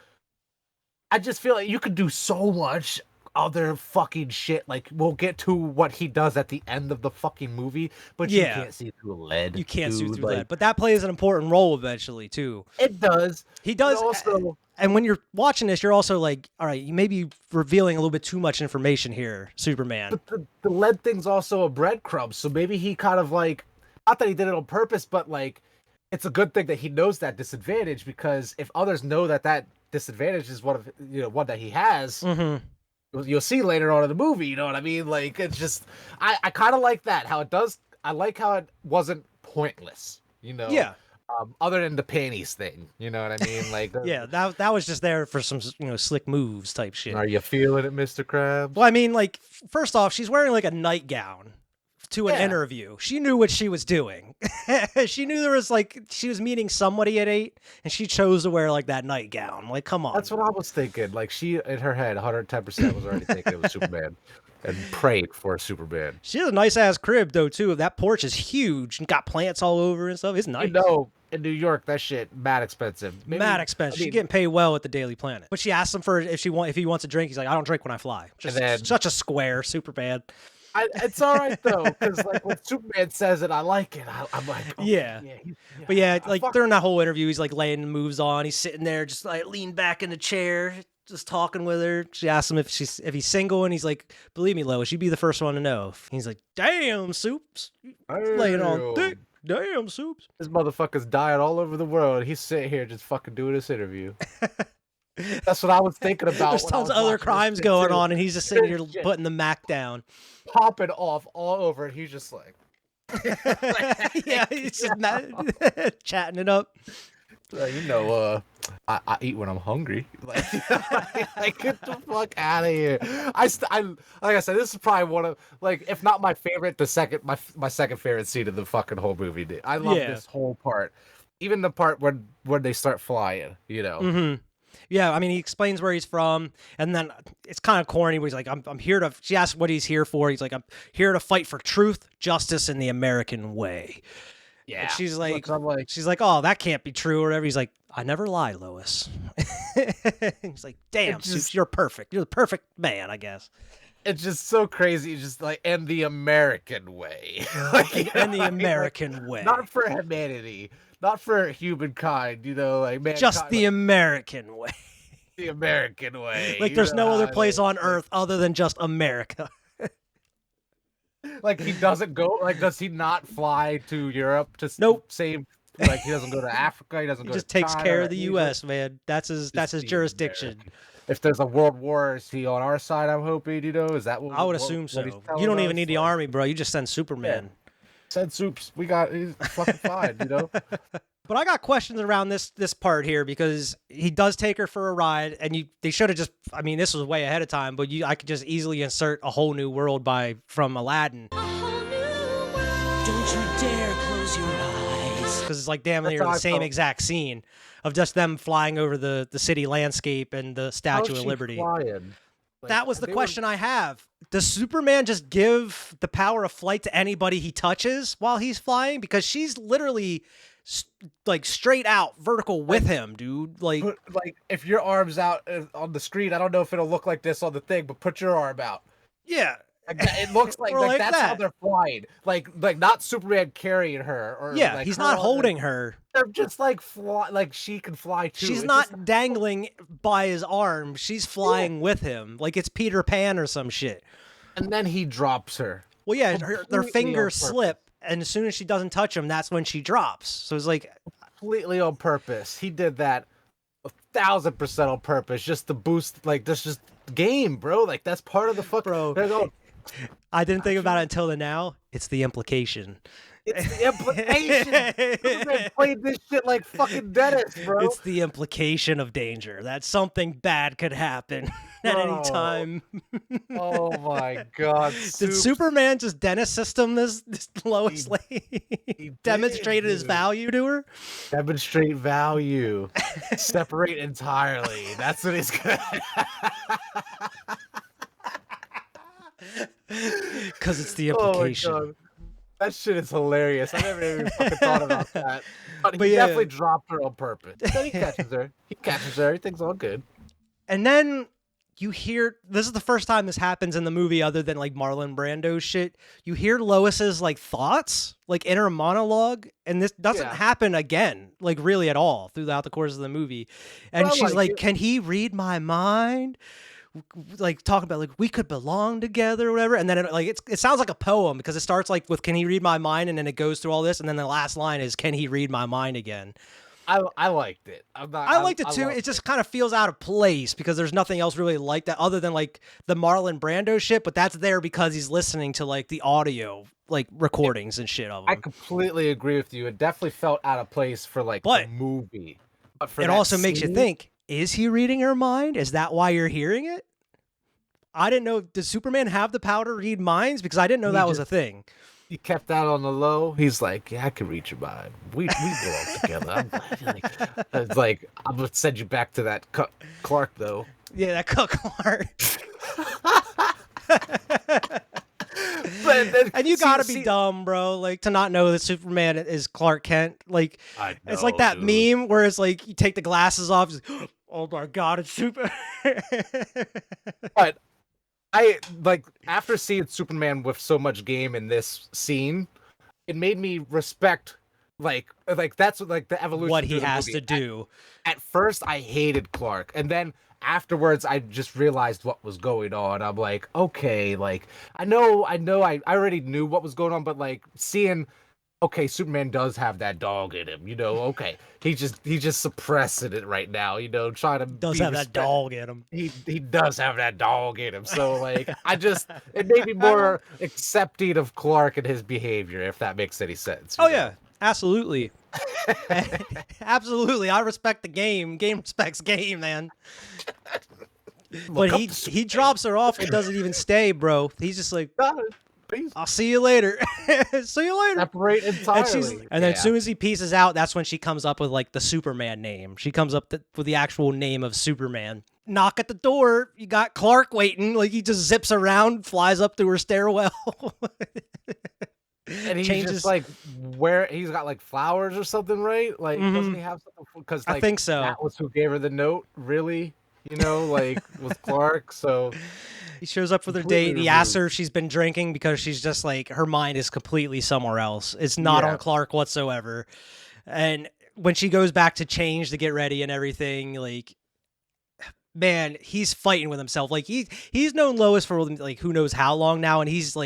Speaker 2: feel like you could do so much other fucking shit. Like we'll get to what he does at the end of the fucking movie, but you can't see through lead.
Speaker 1: You can't see
Speaker 2: dude.
Speaker 1: through
Speaker 2: Like,
Speaker 1: lead. But that plays an important role eventually too.
Speaker 2: It does.
Speaker 1: He does.
Speaker 2: But also,
Speaker 1: And when you're watching this, you're also like, all right, you may be revealing a little bit too much information here, Superman.
Speaker 2: but the lead thing's also a breadcrumb, so maybe he kind of like, not that he did it on purpose, but like, it's a good thing that he knows that disadvantage, because if others know that disadvantage is one that he has, you'll see later on in the movie. You know what I mean? Like, it's just, I kind of like that, how it does. I like how it wasn't pointless.
Speaker 1: Yeah.
Speaker 2: Other than the panties thing, you know what I mean? Like,
Speaker 1: Yeah, that was just there for some slick moves type shit.
Speaker 2: Are you feeling it, Mr. Krabs?
Speaker 1: Well, I mean, like, first off, she's wearing like a nightgown to an interview. She knew what she was doing. She knew she was meeting somebody at 8, and she chose to wear like that nightgown. Like, come on.
Speaker 2: That's what I was thinking. Like, she in her head, 110% was already thinking it was Superman, and prayed for Superman.
Speaker 1: She has a nice ass crib though too. That porch is huge and got plants all over and stuff. It's nice.
Speaker 2: In New York, that shit mad expensive.
Speaker 1: Mad expensive. She's getting paid well at the Daily Planet. But she asks him if he wants a drink. He's like, I don't drink when I fly. Just such a square, super bad.
Speaker 2: It's all right though, because like when Superman says it, I like it. I'm like, oh,
Speaker 1: yeah. But yeah, like during that whole interview, he's like laying the moves on. He's sitting there, just like leaned back in the chair, just talking with her. She asks him if he's single, and he's like, "Believe me, Lois, you'd be the first one to know." He's like, "Damn, Soups, laying on thick. Damn, Soups."
Speaker 2: This motherfucker's dying all over the world. He's sitting here just fucking doing this interview. That's what I was thinking about.
Speaker 1: There's tons of other crimes going on, and he's just sitting here putting the Mac down,
Speaker 2: popping off all over, and he's just like,
Speaker 1: yeah, he's just chatting it up.
Speaker 2: I eat when I'm hungry. Like, get the fuck out of here. I like I said, this is probably one of, like, if not my favorite, my second favorite scene of the fucking whole movie. I love this whole part, even the part when they start flying.
Speaker 1: Mm-hmm. Yeah, I mean, he explains where he's from, and then it's kind of corny. Where he's like, "I'm here to." She asks what he's here for. He's like, "I'm here to fight for truth, justice, and the American way." Yeah, and she's like, "Oh, that can't be true," or whatever. He's like, "I never lie, Lois." He's like, "Damn, Soups, you're perfect. You're the perfect man, I guess."
Speaker 2: It's just so crazy. It's just like, and the American way,
Speaker 1: and the American way,
Speaker 2: not for humanity. Not for humankind, like mankind,
Speaker 1: just the American way.
Speaker 2: The American way.
Speaker 1: Like there's no other place on Earth other than just America.
Speaker 2: Like he doesn't go. Like, does he not fly to Europe to save? Like he doesn't go to Africa. He doesn't go.
Speaker 1: He just
Speaker 2: to
Speaker 1: takes
Speaker 2: China,
Speaker 1: care of the U.S. Man. That's his jurisdiction.
Speaker 2: American. If there's a world war, is he on our side? I'm hoping. Is that what?
Speaker 1: I would assume so. You don't even need the army, bro. You just send Superman. Yeah.
Speaker 2: Send Soups. He's fucking fine,
Speaker 1: But I got questions around this part here, because he does take her for a ride, and they should have just, I mean, this was way ahead of time, but I could just easily insert a whole new world from Aladdin. A whole new world. Don't you dare close your eyes. Because it's like damn near the same exact scene of just them flying over the city landscape and the Statue of Liberty.
Speaker 2: Flying?
Speaker 1: That was the question I have. Does Superman just give the power of flight to anybody he touches while he's flying? Because she's literally like straight out vertical with him, dude. Like
Speaker 2: if your arm's out on the screen, I don't know if it'll look like this on the thing, but put your arm out.
Speaker 1: Yeah.
Speaker 2: It looks like,
Speaker 1: like
Speaker 2: that's
Speaker 1: that.
Speaker 2: how they're flying. Like not Superman carrying her, or
Speaker 1: yeah, he's not holding her.
Speaker 2: They're just like fly, like she can fly too.
Speaker 1: She's not dangling by his arm. She's flying with him, like it's Peter Pan or some shit.
Speaker 2: And then he drops her.
Speaker 1: Well, yeah, their fingers slip, and as soon as she doesn't touch him, that's when she drops. So it's like
Speaker 2: completely on purpose. He did that 1,000% on purpose, just to boost. Like this, just game, bro. Like that's part of the fuck,
Speaker 1: bro. I didn't think about it until now. It's the implication.
Speaker 2: It's the implication. Superman played this shit like fucking Dennis, bro.
Speaker 1: It's the implication of danger. That something bad could happen at any time.
Speaker 2: Oh my god.
Speaker 1: Did Superman just Dennis system this Lois Lane?
Speaker 2: He
Speaker 1: demonstrated his value to her?
Speaker 2: Demonstrate value. Separate entirely. That's what he's good.
Speaker 1: Because it's the implication.
Speaker 2: Oh my god. That shit is hilarious. I never even fucking thought about that. But he definitely dropped her on purpose. Then he catches her. Everything's all good.
Speaker 1: And then you hear, this is the first time this happens in the movie other than like Marlon Brando's shit. You hear Lois's like thoughts, like inner monologue, and this doesn't happen again, like really at all throughout the course of the movie. And she's like, can he read my mind? Like talking about like we could belong together or whatever, and then it sounds like a poem because it starts like with "Can he read my mind?" and then it goes through all this, and then the last line is "Can he read my mind again?"
Speaker 2: I liked it.
Speaker 1: I liked it too. It just kind of feels out of place because there's nothing else really like that other than like the Marlon Brando shit, but that's there because he's listening to like the audio like recordings and shit of them.
Speaker 2: I completely agree with you. It definitely felt out of place for like the movie. But for
Speaker 1: it also makes you think. Is he reading her mind? Is that why you're hearing it? I didn't know. Does Superman have the power to read minds? Because I didn't know that was a thing.
Speaker 2: He kept that on the low. He's like, yeah, I can read your mind. We belong together. It's like, I'm going to send you back to that Clark, though.
Speaker 1: Yeah, that Clark. And you gotta be dumb, bro, like to not know that Superman is Clark Kent. Like, it's like that meme where it's like you take the glasses off. Like, oh my god, it's Superman.
Speaker 2: But I like after seeing Superman with so much game in this scene, it made me respect like that's like the evolution.
Speaker 1: What he has to do.
Speaker 2: At first, I hated Clark, and then afterwards I just realized what was going on. I'm like, okay, like I already knew what was going on, but like seeing, okay, Superman does have that dog in him, okay. He just suppressing it right now, trying to
Speaker 1: does have that dog in him.
Speaker 2: He does have that dog in him. So like it made me more accepting of Clark and his behavior, if that makes any sense.
Speaker 1: Oh yeah. Absolutely. Absolutely. I respect the game. Game respects game, man. But he drops her off and doesn't even stay, bro. He's just like,
Speaker 2: peace.
Speaker 1: I'll see you later. See you later.
Speaker 2: Separate entirely.
Speaker 1: And then as soon as he pieces out, that's when she comes up with like the Superman name. She comes up with the actual name of Superman. Knock at the door. You got Clark waiting. Like he just zips around, flies up to her stairwell.
Speaker 2: And he's just like, where he's got like flowers or something, right? Like, doesn't he have something? Because like,
Speaker 1: I think so.
Speaker 2: That was who gave her the note, really? Like with Clark. So
Speaker 1: he shows up for their date. He asks her if she's been drinking because she's just like, her mind is completely somewhere else. It's not on Clark whatsoever. And when she goes back to change to get ready and everything, like, man, he's fighting with himself. Like he's known Lois for like who knows how long now, and he's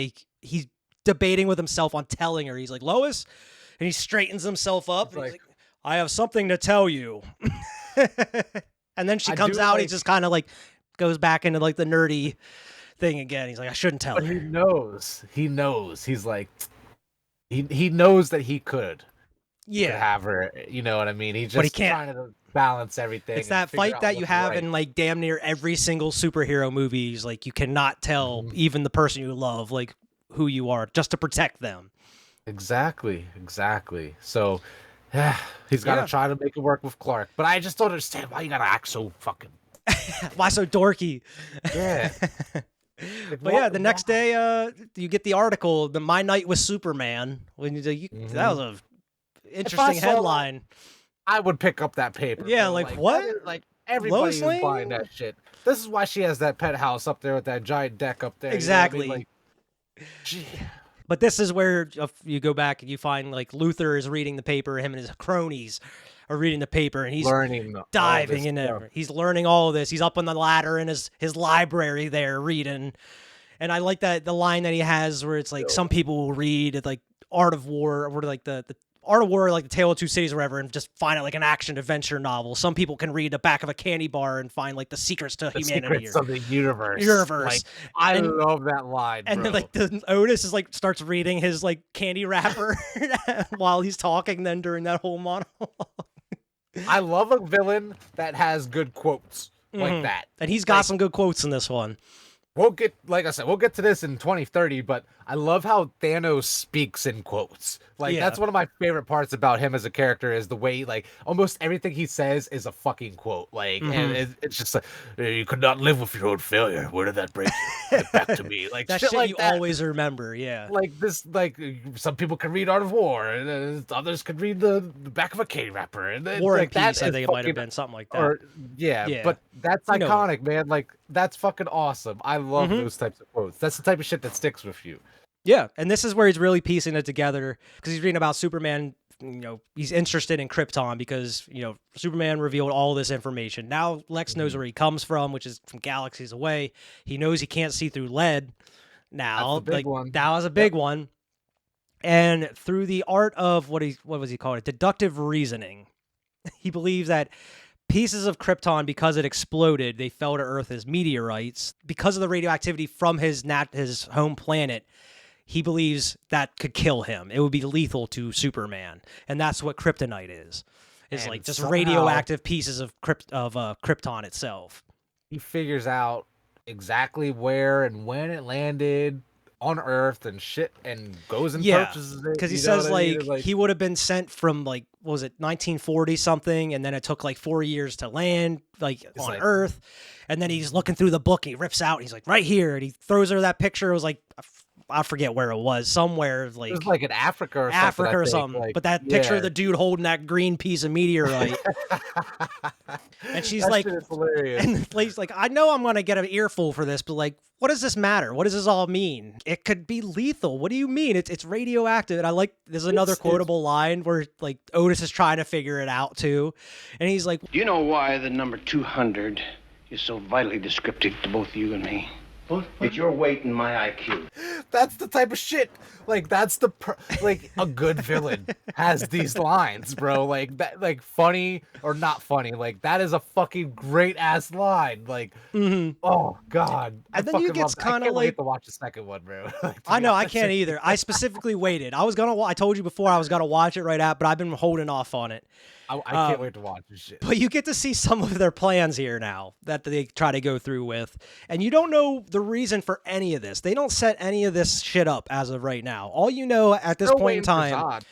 Speaker 1: debating with himself on telling her. He's like, Lois, and he straightens himself up. And he's like, I have something to tell you. And then she comes out. He just kind of like goes back into like the nerdy thing again. He's like, I shouldn't tell her.
Speaker 2: He knows. He's like, he knows that he could. Yeah, have her. You know what I mean? He's just trying to balance everything.
Speaker 1: It's that fight that you have in like damn near every single superhero movie. He's like, you cannot tell even the person you love like who you are just to protect them.
Speaker 2: Exactly. So he's got to try to make it work with Clark, but I just don't understand why you gotta act so fucking
Speaker 1: why so dorky.
Speaker 2: Yeah.
Speaker 1: But yeah, the next day you get the article, My Night with Superman, when that was interesting
Speaker 2: saw
Speaker 1: headline.
Speaker 2: I would pick up that paper.
Speaker 1: Yeah,
Speaker 2: bro.
Speaker 1: like, what?
Speaker 2: Like everybody
Speaker 1: Lois
Speaker 2: is
Speaker 1: Lane?
Speaker 2: buying that shit. This is why she has that pet house up there with that giant deck up there.
Speaker 1: Exactly.
Speaker 2: You know what I mean? Like, gee.
Speaker 1: But this is where you go back and you find like Luther is reading the paper, him and his cronies are reading the paper, and he's
Speaker 2: learning
Speaker 1: diving in it. He's learning all of this. He's up on the ladder in his library there reading. And I like that the line that he has where it's like some people will read like Art of War or like the Art of War, like the Tale of Two Cities or whatever, and just find it like an action adventure novel. Some people can read the back of a candy bar and find like the secrets to humanity.
Speaker 2: Secrets of the universe.
Speaker 1: Like,
Speaker 2: I love that line,
Speaker 1: and
Speaker 2: bro.
Speaker 1: then like the Otis is like starts reading his like candy wrapper while he's talking then during that whole monologue.
Speaker 2: I love a villain that has good quotes like that.
Speaker 1: And he's got some good quotes in this one.
Speaker 2: We'll get, like I said, we'll get to this in 2030, but I love how Thanos speaks in quotes. Like, that's one of my favorite parts about him as a character is the way, like, almost everything he says is a fucking quote. Like, and it's just like, you could not live with your own failure. Where did that break you? Get back to me. Like,
Speaker 1: that
Speaker 2: shit like
Speaker 1: you
Speaker 2: that.
Speaker 1: always remember, yeah.
Speaker 2: Like, this, like, some people can read Art of War, and others could read the back of a candy wrapper. And then,
Speaker 1: War
Speaker 2: like,
Speaker 1: and Peace, I think it might have been something like that.
Speaker 2: Or, yeah, but that's iconic, man. Like, that's fucking awesome. I love those types of quotes. That's the type of shit that sticks with you.
Speaker 1: Yeah, and this is where he's really piecing it together because he's reading about Superman. You know, he's interested in Krypton because, you know, Superman revealed all this information. Now Lex knows where he comes from, which is from galaxies away. He knows he can't see through lead now.
Speaker 2: That's the big one.
Speaker 1: That was a big one. And through the art of what was he called it? Deductive reasoning. He believes that pieces of Krypton, because it exploded, they fell to Earth as meteorites. Because of the radioactivity from his home planet, he believes that could kill him. It would be lethal to Superman. And that's what kryptonite is. It's like just radioactive pieces of Krypton itself.
Speaker 2: He figures out exactly where and when it landed on Earth and shit and goes and purchases it.
Speaker 1: Because he says like he would have been sent from like, what was it, 1940 something, and then it took like 4 years to land like on Earth. And then he's looking through the book, and he rips out, and he's like, right here, and he throws her that picture. It was like, I forget where it was, somewhere like,
Speaker 2: it was like in Africa or
Speaker 1: something.
Speaker 2: Like,
Speaker 1: but that picture of the dude holding that green piece of meteorite, and she's like,
Speaker 2: hilarious.
Speaker 1: and he's like, I know I'm gonna get an earful for this, but like, what does this matter? What does this all mean? It could be lethal. What do you mean? It's radioactive. And I like, there's another quotable line where like Otis is trying to figure it out too, and he's like,
Speaker 3: Do you know why the number 200 is so vitally descriptive to both you and me? It's your weight and my IQ.
Speaker 2: That's the type of shit. Like, that's the like a good villain has these lines, bro. Like that, like funny or not funny. Like that is a fucking great ass line. Like, oh god.
Speaker 1: And then you get kind of like
Speaker 2: to watch the second one, bro.
Speaker 1: I know I can't either. I specifically waited. I was gonna. I told you before I was gonna watch it right out, but I've been holding off on it.
Speaker 2: I can't wait to watch this shit.
Speaker 1: But you get to see some of their plans here now that they try to go through with. And you don't know the reason for any of this. They don't set any of this shit up as of right now. All you know at this point in time...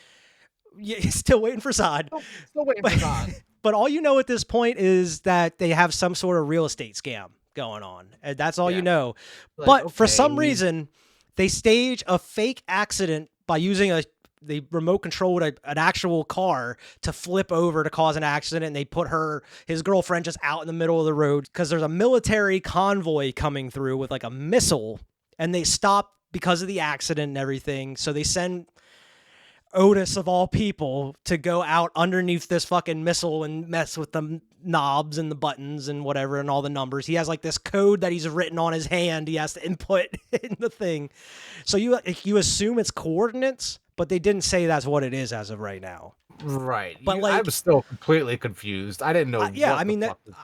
Speaker 1: Yeah, still waiting for Zod.
Speaker 2: Still waiting for Zod.
Speaker 1: But all you know at this point is that they have some sort of real estate scam going on. And that's all you know.
Speaker 2: Like,
Speaker 1: but for some reason, they stage a fake accident by using they remote controlled an actual car to flip over to cause an accident, and they put his girlfriend just out in the middle of the road because there's a military convoy coming through with like a missile, and they stop because of the accident and everything. So they send Otis of all people to go out underneath this fucking missile and mess with the knobs and the buttons and whatever and all the numbers. He has like this code that he's written on his hand. He has to input in the thing. So you assume it's coordinates, but they didn't say that's what it is as of right now.
Speaker 2: Right.
Speaker 1: But
Speaker 2: I was still completely confused. I didn't know.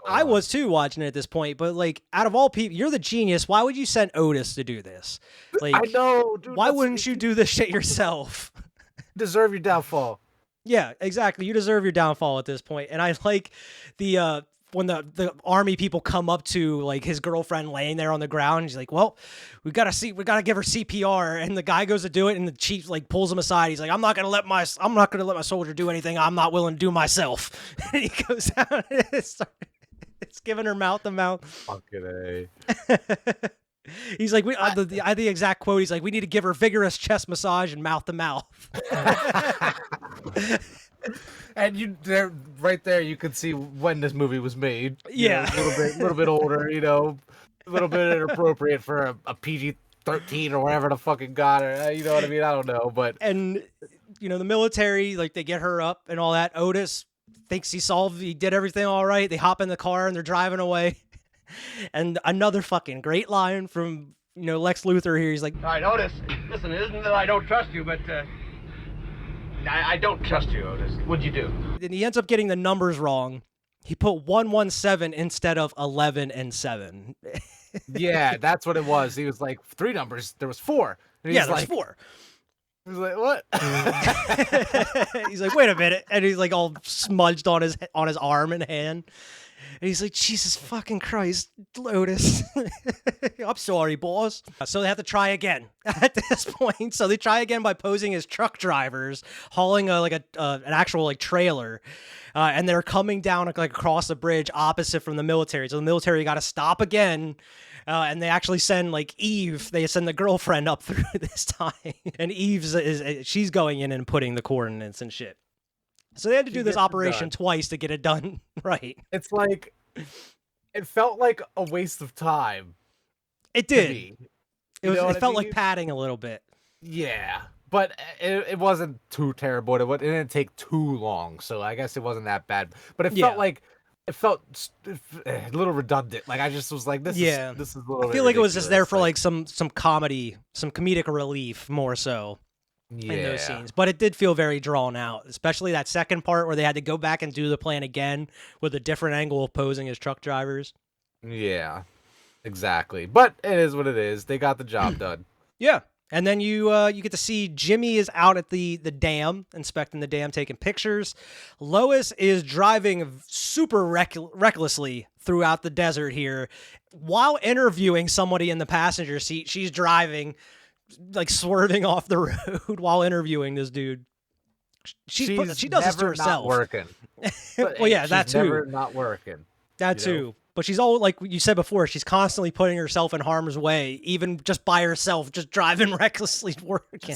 Speaker 1: I was too watching it at this point, but like out of all people, you're the genius. Why would you send Otis to do this? Like,
Speaker 2: I know, dude.
Speaker 1: Why wouldn't you do this shit yourself?
Speaker 2: Deserve your downfall.
Speaker 1: Yeah, exactly. You deserve your downfall at this point. And I like the when the army people come up to like his girlfriend laying there on the ground. He's like, "Well, we gotta give her CPR." And the guy goes to do it, and the chief like pulls him aside. He's like, "I'm not gonna let my soldier do anything I'm not willing to do myself." And he goes out and it's giving her mouth to mouth.
Speaker 2: Fucking A.
Speaker 1: He's like, the exact quote. He's like, we need to give her vigorous chest massage and mouth to mouth.
Speaker 2: And right there, you could see when this movie was made.
Speaker 1: Yeah,
Speaker 2: a little bit older. A little bit inappropriate for a PG-13 or whatever the fucking got her. You know what I mean? I don't know, but
Speaker 1: and the military, like, they get her up and all that. Otis thinks he did everything all right. They hop in the car and they're driving away. And another fucking great line from Lex Luthor here. He's like,
Speaker 3: All right, Otis, listen, it isn't that I don't trust you, but I don't trust you, Otis. What'd you do?
Speaker 1: and he ends up getting the numbers wrong. He put 117 instead of 11 and 7.
Speaker 2: yeah, that's what it was. He was like, 3 numbers. There was 4. And
Speaker 1: Yeah, there's 4.
Speaker 2: He was like, what?
Speaker 1: He's like, wait a minute, and he's like all smudged on his arm and hand. And he's like, Jesus fucking Christ, Otis. I'm sorry, boss. So they have to try again at this point. So they try again by posing as truck drivers, hauling an actual trailer. And they're coming down across the bridge opposite from the military. So the military got to stop again. And they actually send Eve. They send the girlfriend up through this time. And she's going in and putting the coordinates and shit. So they had to do this operation twice to get it done right.
Speaker 2: It's like, it felt like a waste of time.
Speaker 1: It did. It felt like padding a little bit.
Speaker 2: Yeah, but it wasn't too terrible. It didn't take too long, so I guess it wasn't that bad. But it felt a little redundant. Like I just was like, this is a little.
Speaker 1: I feel like it was just there for some comedy, some comedic relief more so. In those scenes, but it did feel very drawn out, especially that second part where they had to go back and do the plan again with a different angle of posing as truck drivers.
Speaker 2: Yeah, exactly. But it is what it is. They got the job done.
Speaker 1: Yeah, and then you get to see Jimmy is out at the dam, inspecting the dam, taking pictures. Lois is driving super recklessly throughout the desert here, while interviewing somebody in the passenger seat. She's driving, swerving off the road while interviewing this dude. She does this to herself.
Speaker 2: Not working.
Speaker 1: Well, yeah, that too.
Speaker 2: Never not working.
Speaker 1: That too. But she's all, like you said before, she's constantly putting herself in harm's way, even just by herself, just driving recklessly working.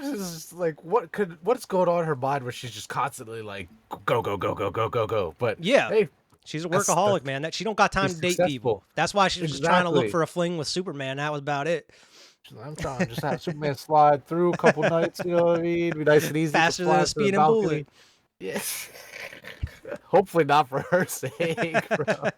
Speaker 2: It's like, what's going on in her mind where she's just constantly like, go, go, go, go, go, go, go. But
Speaker 1: yeah.
Speaker 2: Hey,
Speaker 1: she's a workaholic, man. That she don't got time to date people. That's why she was just trying to look for a fling with Superman. That was about it.
Speaker 2: I'm trying to just have Superman slide through a couple nights. You know what I mean? Be nice and easy.
Speaker 1: Faster than a speeding bullet.
Speaker 2: Yes. Hopefully not for her sake, bro.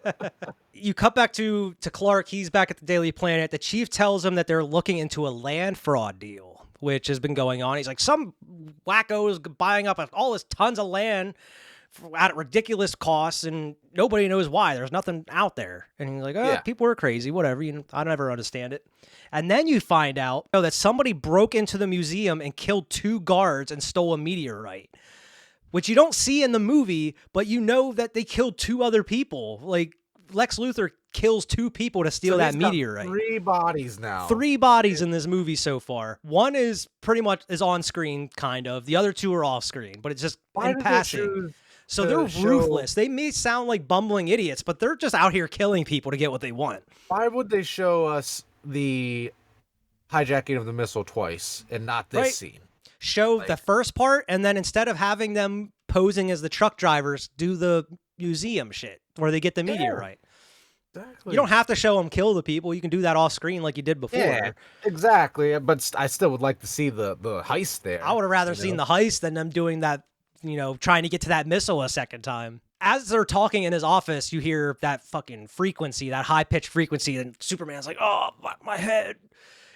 Speaker 1: You cut back to Clark. He's back at the Daily Planet. The chief tells him that they're looking into a land fraud deal, which has been going on. He's like, some wackos buying up all this tons of land at ridiculous costs, and nobody knows why. There's nothing out there. And he's like, people are crazy, whatever. I never understand it. And then you find out that somebody broke into the museum and killed 2 guards and stole a meteorite, which you don't see in the movie, but you know that they killed 2 other people. Like, Lex Luthor kills 2 people to steal that meteorite.
Speaker 2: 3 bodies now.
Speaker 1: 3 bodies in this movie so far. One is pretty much on screen, kind of. The other 2 are off screen, but it's just in passing. So they're ruthless. They may sound like bumbling idiots, but they're just out here killing people to get what they want.
Speaker 2: Why would they show us the hijacking of the missile twice and not this scene?
Speaker 1: Show the first part, and then instead of having them posing as the truck drivers, do the museum shit where they get the meteorite. Exactly. You don't have to show them kill the people. You can do that off screen like you did before.
Speaker 2: Yeah, exactly. But I still would like to see the heist there.
Speaker 1: I would have rather seen the heist than them doing that, trying to get to that missile a second time. As they're talking in his office, you hear that fucking frequency, that high-pitched frequency, and Superman's like, oh, my head.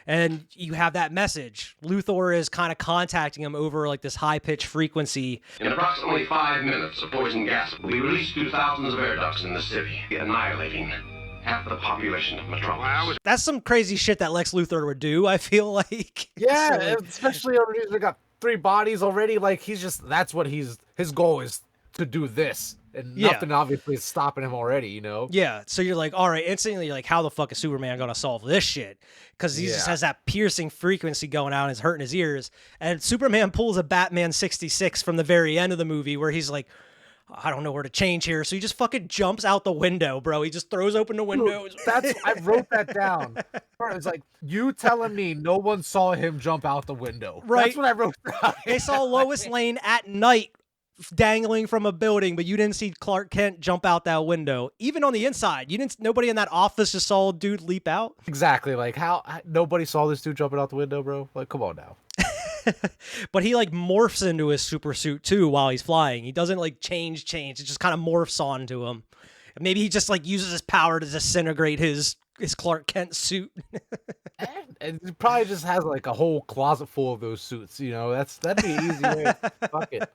Speaker 1: And you have that message. Luthor is kind of contacting him over this high-pitched frequency.
Speaker 6: In approximately 5 minutes, a poison gas will be released through thousands of air ducts in the city, annihilating half the population of Metropolis.
Speaker 1: That's some crazy shit that Lex Luthor would do, I feel like.
Speaker 2: Yeah, especially already we got 3 bodies already. Like, that's what his goal is, to do this. And nothing obviously is stopping him already,
Speaker 1: Yeah, so you're like, all right, instantly you're like, how the fuck is Superman going to solve this shit? Because he just has that piercing frequency going out and it's hurting his ears. And Superman pulls a Batman 66 from the very end of the movie where he's like, I don't know where to change here. So he just fucking jumps out the window, bro. He just throws open the window.
Speaker 2: I wrote that down. It's like, you telling me no one saw him jump out the window.
Speaker 1: Right.
Speaker 2: That's what I wrote down.
Speaker 1: They saw Lois Lane at night dangling from a building, but you didn't see Clark Kent jump out that window. Even on the inside, nobody in that office just saw a dude leap out.
Speaker 2: Exactly. Like, how nobody saw this dude jumping out the window, bro? Like, come on now.
Speaker 1: But he like morphs into his super suit too while he's flying. He doesn't like change. It just kind of morphs onto him. Maybe he just like uses his power to disintegrate his Clark Kent suit.
Speaker 2: And he probably just has like a whole closet full of those suits. You know, that'd be an easy way. Fuck it.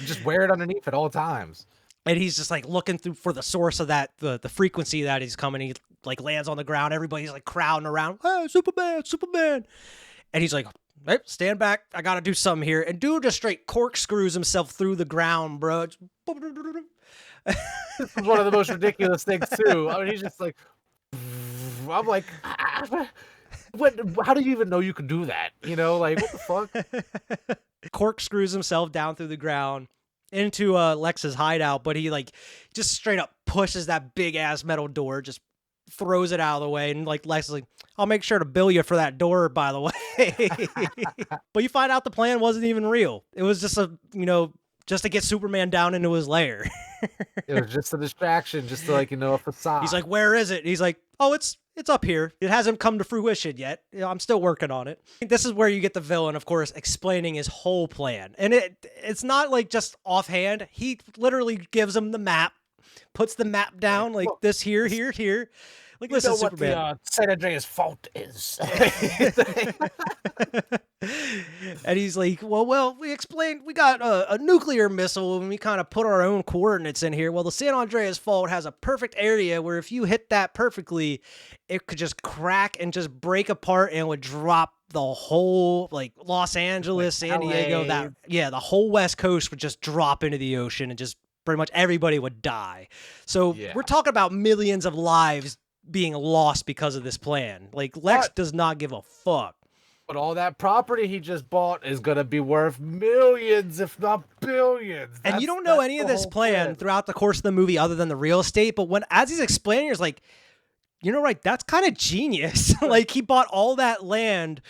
Speaker 2: Just wear it underneath at all times.
Speaker 1: And he's just like looking through for the source of that, the frequency that he's coming. He like lands on the ground. Everybody's like crowding around. Hey, Superman. And he's like, hey, stand back. I got to do something here. And dude just straight corkscrews himself through the ground, bro.
Speaker 2: This is one of the most ridiculous things too. I mean, he's just like, I'm like, what? How do you even know you can do that? You know, like, what the fuck?
Speaker 1: Corkscrews himself down through the ground into Lex's hideout, but he like just straight up pushes that big ass metal door, just throws it out of the way, and like Lex is like, I'll make sure to bill you for that door, by the way. But you find out the plan wasn't even real. It was just just to get Superman down into his lair.
Speaker 2: It was just a distraction, just to, like, a facade.
Speaker 1: He's like, where is it? He's like, oh, it's up here. It hasn't come to fruition yet. I'm still working on it. This is where you get the villain, of course, explaining his whole plan. And it's not like just offhand. He literally gives him the map, puts the map down like this here. Like, listen,
Speaker 2: what
Speaker 1: Superman.
Speaker 2: the San Andreas fault is.
Speaker 1: And he's like, well, we explained, we got a nuclear missile and we kind of put our own coordinates in here. Well, the San Andreas fault has a perfect area where if you hit that perfectly, it could just crack and just break apart and would drop the whole, like, Los Angeles,
Speaker 2: like
Speaker 1: San Diego, the whole West Coast would just drop into the ocean and just pretty much everybody would die. So we're talking about millions of lives being lost because of this plan. Like, Lex does not give a fuck.
Speaker 2: But all that property he just bought is going to be worth millions, if not billions.
Speaker 1: And you don't know any of this plan throughout the course of the movie other than the real estate. But as he's explaining, it's like, right, that's kind of genius. Like, he bought all that land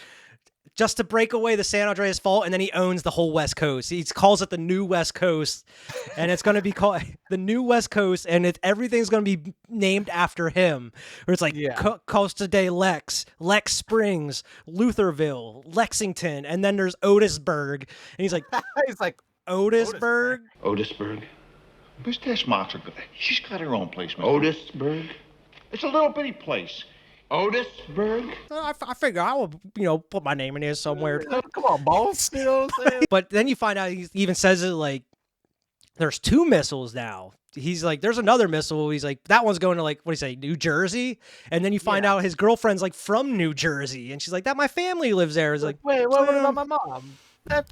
Speaker 1: just to break away the San Andreas fault, and then he owns the whole West Coast. He calls it the New West Coast, and it's going to be called the New West Coast, and everything's going to be named after him. Where it's like Costa de Lex, Lex Springs, Lutherville, Lexington, and then there's Otisburg, and he's like, Otisburg?
Speaker 7: Otisburg? Where's this monster? She's got her own place, man. Otisburg? It's a little bitty place. Otisburg?
Speaker 1: I figure I will, put my name in here somewhere.
Speaker 2: Come on, boss. You know what I'm saying?
Speaker 1: But then you find out he even says it like, there's 2 missiles now. He's like, there's another missile. He's like, that one's going to, like, what do you say, New Jersey? And then you find out his girlfriend's like from New Jersey. And she's like, my family lives there. It's like,
Speaker 2: wait, what about my mom? I'm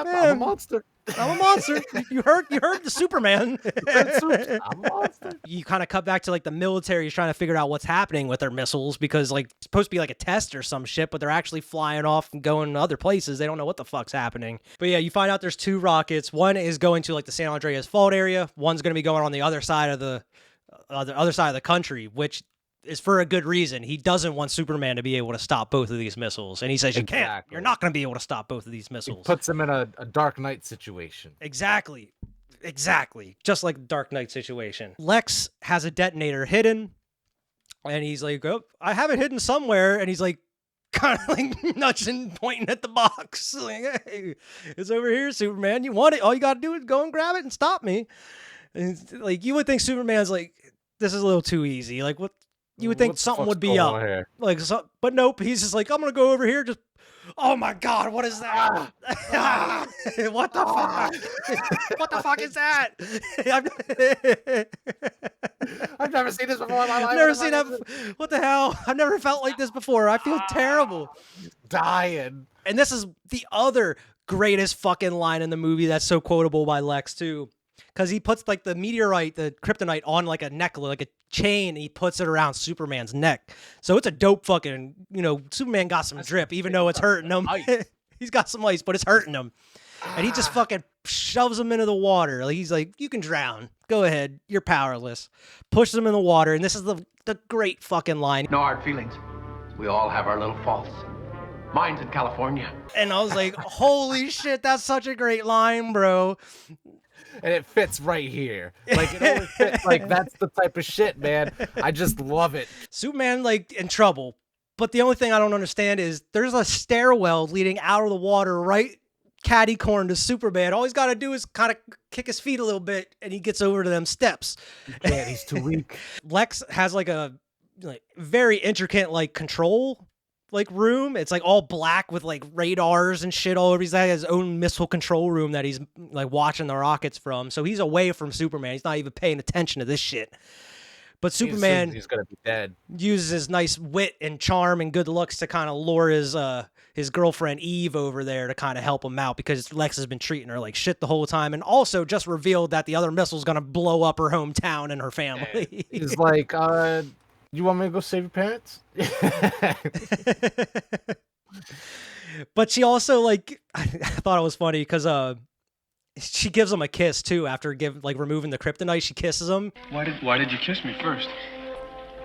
Speaker 2: a monster.
Speaker 1: I'm a monster. You heard the Superman.
Speaker 2: I'm a monster.
Speaker 1: You kind of cut back to like the military is trying to figure out what's happening with their missiles because like it's supposed to be like a test or some shit, but they're actually flying off and going to other places. They don't know what the fuck's happening. But yeah, you find out there's 2 rockets. One is going to like the San Andreas fault area. One's going to be going on the other side of the other side of the country, which is for a good reason. He doesn't want Superman to be able to stop both of these missiles. And he says, you can't. You're not going to be able to stop both of these missiles.
Speaker 2: He puts him in a Dark Knight situation.
Speaker 1: Exactly. Just like the Dark Knight situation. Lex has a detonator hidden. And he's like, oh, I have it hidden somewhere. And he's like, kind of like nudging, pointing at the box. Like, hey, it's over here, Superman. You want it? All you got to do is go and grab it and stop me. And like, you would think Superman's like, this is a little too easy. Like, what? You would think something would be up. Like, but nope. He's just like, I'm going to go over here. Just, oh my God, what is that? What the fuck? What the fuck is that?
Speaker 2: I've never seen this before in my life.
Speaker 1: I've never seen that. What the hell? I've never felt like this before. I feel terrible.
Speaker 2: Dying.
Speaker 1: And this is the other greatest fucking line in the movie that's so quotable by Lex, too. Because he puts like the meteorite, the kryptonite on like a necklace, like a chain, and he puts it around Superman's neck. So it's a dope fucking, Superman got some drip, even though it's hurting him. He's got some ice, but it's hurting him. And he just fucking shoves him into the water. Like, he's like, you can drown. Go ahead. You're powerless. Pushes him in the water. And this is the great fucking line.
Speaker 6: No hard feelings. We all have our little faults. Mine's in California.
Speaker 1: And I was like, holy shit, that's such a great line, bro.
Speaker 2: And it fits right here. Like, it always fits. Like, that's the type of shit, man. I just love it.
Speaker 1: Superman, like, in trouble. But the only thing I don't understand is there's a stairwell leading out of the water right catty corner to Superman. All he's got to do is kind of kick his feet a little bit and he gets over to them steps.
Speaker 2: He can't, he's too weak.
Speaker 1: Lex has like a very intricate like control like room. It's like all black with like radars and shit all over. He's got his own missile control room that he's like watching the rockets from. So he's away from Superman. He's not even paying attention to this shit. But Superman,
Speaker 2: he's gonna be dead.
Speaker 1: Uses his nice wit and charm and good looks to kind of lure his girlfriend Eve over there to kind of help him out because Lex has been treating her like shit the whole time, and also just revealed that the other missile's gonna blow up her hometown and her family.
Speaker 2: He's like, you want me to go save your parents?
Speaker 1: But she also, like, I thought it was funny because she gives him a kiss too after removing the kryptonite. She kisses him.
Speaker 8: Why did you kiss me first?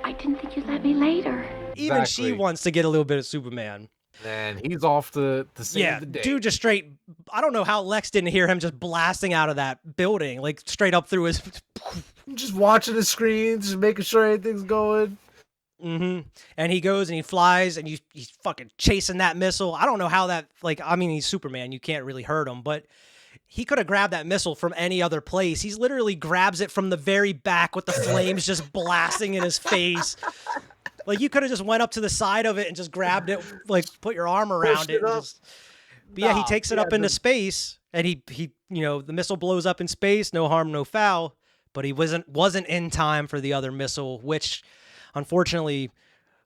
Speaker 4: I didn't think you'd let me later.
Speaker 1: Even
Speaker 2: Exactly.
Speaker 1: she wants to get a little bit of Superman.
Speaker 2: And he's off to save the day.
Speaker 1: Dude just straight, I don't know how Lex didn't hear him just blasting out of that building, like straight up through his...
Speaker 2: Just watching the screens, just making sure everything's going.
Speaker 1: Mm-hmm. And he goes and he flies and he's fucking chasing that missile. I don't know how that, like, I mean, he's Superman. You can't really hurt him, but he could have grabbed that missile from any other place. He's literally grabs it from the very back with the flames just blasting in his face. Like, you could have just went up to the side of it and just grabbed it, like, put your arm around it. And just... But yeah, he takes it up into space, and he, you know, the missile blows up in space, no harm, no foul. But he wasn't in time for the other missile, which, unfortunately,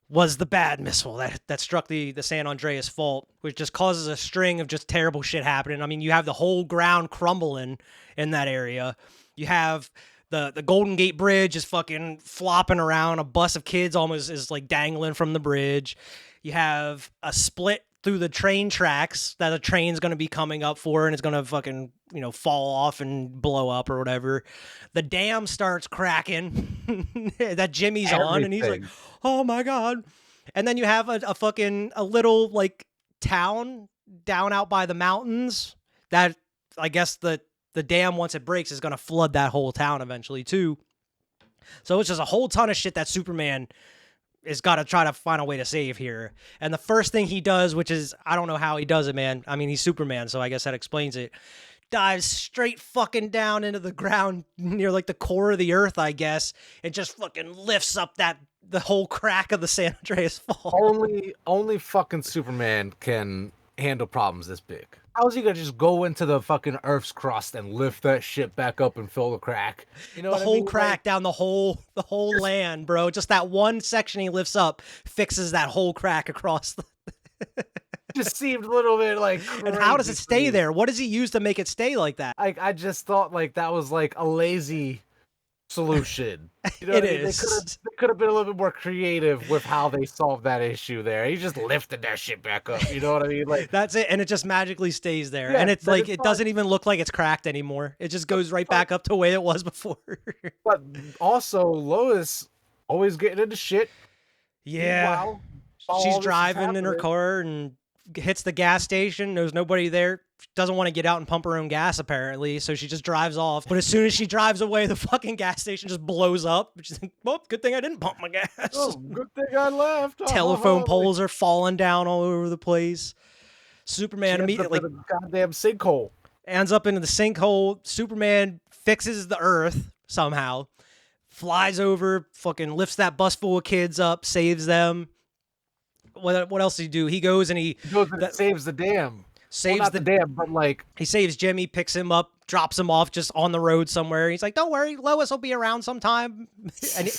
Speaker 1: was the bad missile that struck the San Andreas fault, which just causes a string of just terrible shit happening. I mean, you have the whole ground crumbling in that area. You have the Golden Gate Bridge is fucking flopping around. A bus of kids almost is like dangling from the bridge. You have a split through the train tracks that a train's going to be coming up for, and it's going to fucking, you know, fall off and blow up or whatever. The dam starts cracking that Jimmy's on, and he's like, oh my God. And then you have a little like town down out by the mountains that I guess the dam, once it breaks, is going to flood that whole town eventually too. So it's just a whole ton of shit that Superman is got to try to find a way to save here. And the first thing he does, which is, I don't know how he does it, man. I mean, he's Superman, so I guess that explains it. Dives straight fucking down into the ground near like the core of the earth, I guess, and just fucking lifts up the whole crack of the San Andreas Fault.
Speaker 2: Only fucking Superman can handle problems this big. How's he gonna just go into the fucking Earth's crust and lift that shit back up and fill the crack? You know,
Speaker 1: the whole crack down the whole land, bro. Just that one section he lifts up fixes that whole crack across the...
Speaker 2: Just seemed a little bit like crazy.
Speaker 1: And how does it stay there? What does he use to make it stay like that?
Speaker 2: I just thought like that was like a lazy solution. You know
Speaker 1: It
Speaker 2: what I mean?
Speaker 1: is.
Speaker 2: They could have been a little bit more creative with how they solved that issue there. He just lifted that shit back up. You know what I mean? Like,
Speaker 1: that's it, and it just magically stays there.
Speaker 2: Yeah,
Speaker 1: and it's like,
Speaker 2: it's
Speaker 1: it doesn't even look like it's cracked anymore. It just goes right back up to the way it was before.
Speaker 2: But also, Lois always getting into shit.
Speaker 1: Yeah. She's driving in her car and hits the gas station. There's nobody there. Doesn't want to get out and pump her own gas, apparently, so she just drives off. But as soon as she drives away, the fucking gas station just blows up. She's like, well, good thing I didn't pump my gas.
Speaker 2: Oh, good thing I left.
Speaker 1: Telephone poles are falling down all over the place. Superman immediately
Speaker 2: goddamn sinkhole.
Speaker 1: ends up into the sinkhole. Superman fixes the Earth somehow, flies over, fucking lifts that bus full of kids up, saves them. What else does he do? He goes and
Speaker 2: saves the dam.
Speaker 1: Saves
Speaker 2: not the dam, but like
Speaker 1: he saves Jimmy, picks him up, drops him off just on the road somewhere. He's like, "Don't worry, Lois will be around sometime." And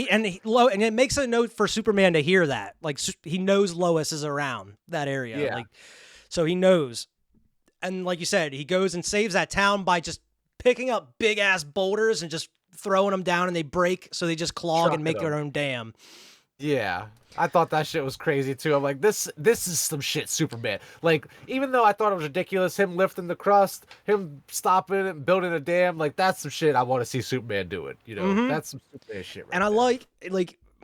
Speaker 1: and it makes a note for Superman to hear that. Like, he knows Lois is around that area.
Speaker 2: Yeah.
Speaker 1: Like, so he knows. And like you said, he goes and saves that town by just picking up big ass boulders and just throwing them down, and they break, so they just clog and make their own dam.
Speaker 2: Yeah. I thought that shit was crazy too. I'm like, this is some shit Superman. Like, even though I thought it was ridiculous, him lifting the crust, him stopping it and building a dam, like that's some shit I want to see Superman doing. You know, that's some Superman shit right
Speaker 1: And I like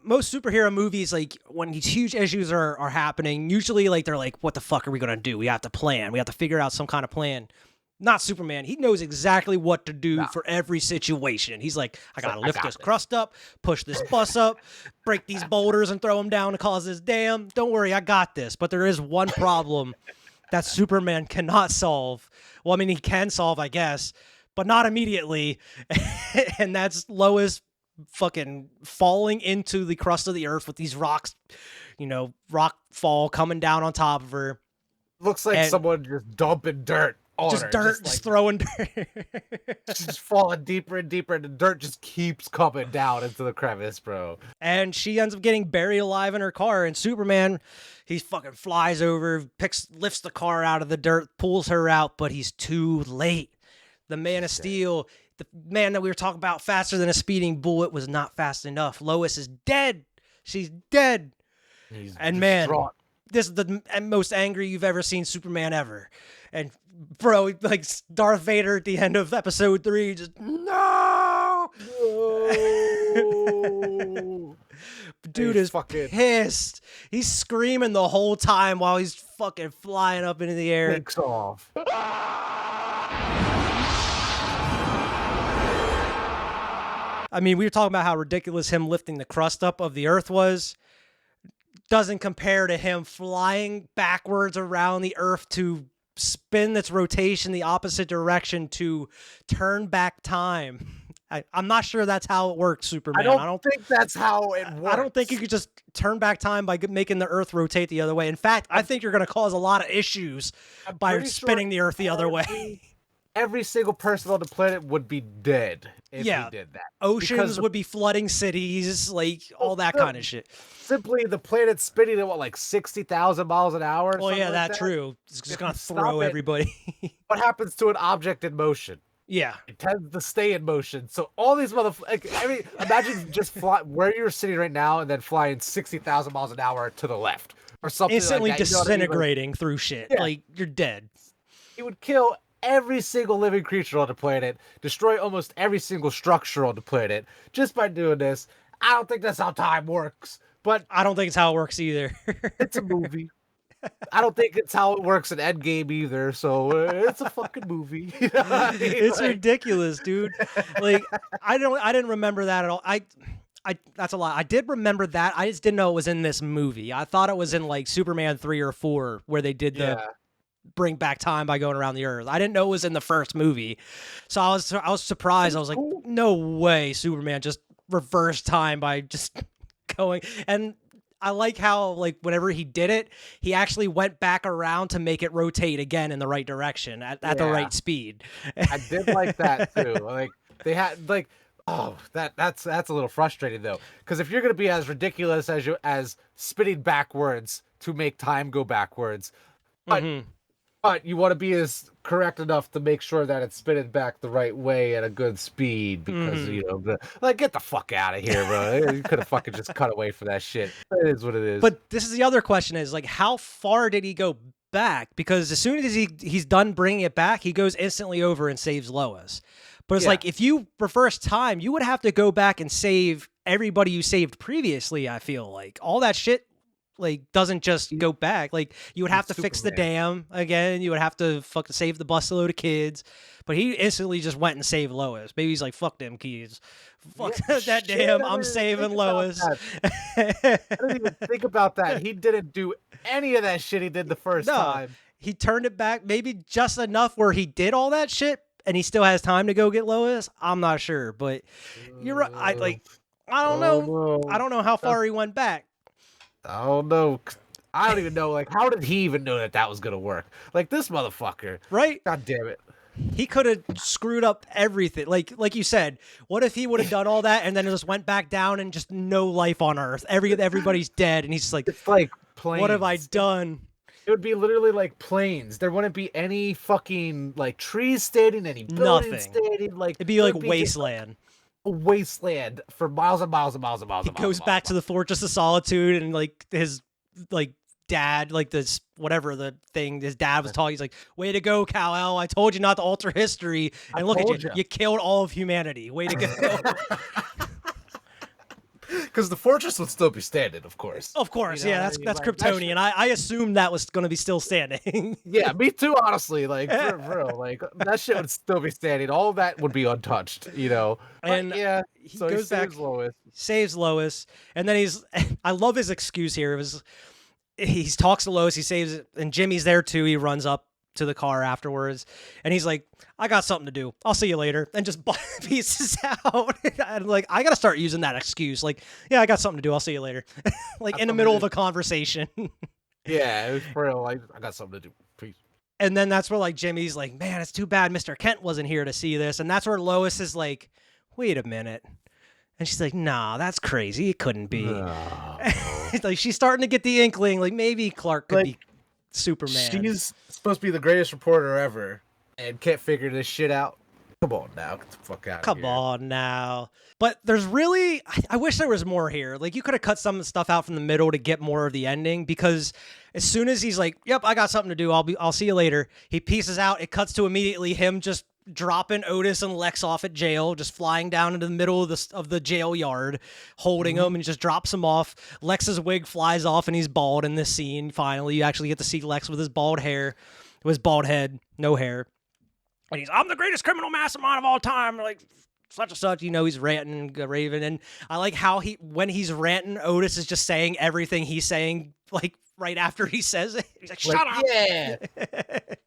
Speaker 1: most superhero movies, like when these huge issues are happening, usually like they're like, what the fuck are we gonna do? We have to plan. We have to figure out some kind of plan. Not Superman. He knows exactly what to do for every situation. He's like, I gotta lift this crust up, push this bus up, break these boulders and throw them down to cause this dam. Don't worry, I got this. But there is one problem that Superman cannot solve. Well, I mean, he can solve, I guess, but not immediately. And that's Lois fucking falling into the crust of the earth with these rocks, rock fall coming down on top of her.
Speaker 2: Looks like someone just dumping dirt.
Speaker 1: Just dirt, just throwing dirt.
Speaker 2: Just falling deeper and deeper, and the dirt just keeps coming down into the crevice, bro.
Speaker 1: And she ends up getting buried alive in her car, and Superman, he fucking flies over, lifts the car out of the dirt, pulls her out, but he's too late. The Man of Steel, the man that we were talking about faster than a speeding bullet, was not fast enough. Lois is dead. She's dead. And man, this is the most angry you've ever seen Superman ever. And bro, like Darth Vader at the end of episode 3, just no. Dude is fucking pissed. He's screaming the whole time while he's fucking flying up into the air.
Speaker 2: Takes off.
Speaker 1: I mean, we were talking about how ridiculous him lifting the crust up of the earth was. Doesn't compare to him flying backwards around the earth to spin its rotation the opposite direction to turn back time. I'm not sure that's how it works, Superman.
Speaker 2: I don't think that's how it works.
Speaker 1: I don't think you could just turn back time by making the earth rotate the other way. In fact, I think you're going to cause a lot of issues by spinning the earth the other way.
Speaker 2: Every single person on the planet would be dead if he did that.
Speaker 1: Oceans would be flooding cities, like all that kind of shit.
Speaker 2: Simply the planet's spinning at 60,000 miles an hour?
Speaker 1: Well, yeah, that's true. It's just going to throw everybody.
Speaker 2: What happens to an object in motion?
Speaker 1: Yeah.
Speaker 2: It tends to stay in motion. So all these motherfuckers, imagine just fly where you're sitting right now and then flying 60,000 miles an hour to the left or something.
Speaker 1: Instantly
Speaker 2: like that.
Speaker 1: disintegrating through shit. Yeah. Like, you're dead.
Speaker 2: It would kill every single living creature on the planet, destroy almost every single structure on the planet just by doing this. I don't think that's how time works, but
Speaker 1: I don't think it's how it works either.
Speaker 2: It's a movie. I don't think it's how it works in Endgame either, so it's a fucking movie. You know what I mean?
Speaker 1: It's ridiculous, dude. Like, I didn't remember that at all. That's a lot. I did remember that. I just didn't know it was in this movie. I thought it was in like Superman 3 or 4 where they did the bring back time by going around the earth. I didn't know it was in the first movie. So I was surprised. I was like, no way Superman just reversed time by just going. And I like how, like, whenever he did it, he actually went back around to make it rotate again in the right direction at the right speed.
Speaker 2: I did like that too. Like, they had like, oh, that's a little frustrating though, because if you're gonna be as ridiculous as spinning backwards to make time go backwards, but you want to be as correct enough to make sure that it's spinning back the right way at a good speed, because get the fuck out of here, bro. You could have fucking just cut away from that shit. It is what it is.
Speaker 1: But this is the other question: is like, how far did he go back? Because as soon as he's done bringing it back, he goes instantly over and saves Lois. But it's like, if you reverse time, you would have to go back and save everybody you saved previously. I feel like all that shit doesn't just go back. Like, you would have to fix the dam again. You would have to fucking save the busload of kids. But he instantly just went and saved Lois. Maybe he's like, fuck them kids. Fuck that dam. I'm saving Lois.
Speaker 2: I didn't even think about that. He didn't do any of that shit he did the first time.
Speaker 1: He turned it back maybe just enough where he did all that shit and he still has time to go get Lois. I'm not sure, but you're right. I don't know. I don't know how far he went back.
Speaker 2: I don't know. I don't even know. Like, how did he even know that was gonna work? Like, this motherfucker,
Speaker 1: right?
Speaker 2: God damn it!
Speaker 1: He could have screwed up everything. Like you said, what if he would have done all that and then just went back down and just no life on Earth? Everybody's dead, and he's just like,
Speaker 2: it's like planes.
Speaker 1: What have I done?
Speaker 2: It would be literally like planes. There wouldn't be any fucking like trees standing, any buildings standing. Like,
Speaker 1: it'd be like wasteland.
Speaker 2: wasteland for miles and miles and miles and miles.
Speaker 1: He goes back to the Fortress of Solitude, and like his like dad, like this whatever the thing his dad was talking. He's like, "Way to go, Kal-El! I told you not to alter history, and look at you, you killed all of humanity. Way to go."
Speaker 2: Because the fortress would still be standing, of course.
Speaker 1: Of course,
Speaker 2: You know
Speaker 1: yeah,
Speaker 2: what I mean?
Speaker 1: that's
Speaker 2: Like,
Speaker 1: Kryptonian. I assumed that was going to be still standing.
Speaker 2: Yeah, me too, honestly. Like, for real. Like, that shit would still be standing. All of that would be untouched, you know? But,
Speaker 1: And
Speaker 2: yeah,
Speaker 1: he
Speaker 2: so
Speaker 1: goes
Speaker 2: he
Speaker 1: back,
Speaker 2: saves Lois.
Speaker 1: saves Lois, and then I love his excuse here. It was, he talks to Lois, he saves it, and Jimmy's there too. He runs up to the car afterwards, and he's like, "I got something to do. I'll see you later," and just pieces out. And like, I gotta start using that excuse. Like, yeah, I got something to do. I'll see you later. Like in the middle of a conversation.
Speaker 2: Yeah, it was for real. Like, I got something to do. Peace.
Speaker 1: And then that's where like Jimmy's like, "Man, it's too bad Mr. Kent wasn't here to see this." And that's where Lois is like, "Wait a minute." And she's like, "Nah, that's crazy. It couldn't be."
Speaker 2: No.
Speaker 1: Like she's starting to get the inkling, like maybe Clark could be Superman.
Speaker 2: She's supposed to be the greatest reporter ever and can't figure this shit out. Come on now, get the fuck out of here.
Speaker 1: Come on now. But there's really, I wish there was more here. Like you could have cut some of the stuff out from the middle to get more of the ending, because as soon as he's like, "Yep, I got something to do. I'll see you later," he pieces out. It cuts to immediately him just dropping Otis and Lex off at jail, just flying down into the middle of the jail yard, holding them, and he just drops them off. Lex's wig flies off, and he's bald in this scene. Finally, you actually get to see Lex with his bald hair, with his bald head, no hair. And he's, "I'm the greatest criminal mastermind of all time," like such and such, you know, he's ranting, raving. And I like how when he's ranting, Otis is just saying everything he's saying, like right after he says it. He's like, "Shut up."
Speaker 2: Yeah.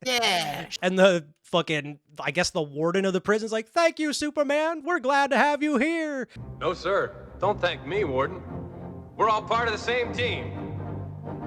Speaker 2: Yeah.
Speaker 1: And the fucking, I guess the warden of the prison's like, "Thank you, Superman. We're glad to have you here."
Speaker 5: No, sir. Don't thank me, Warden. We're all part of the same team.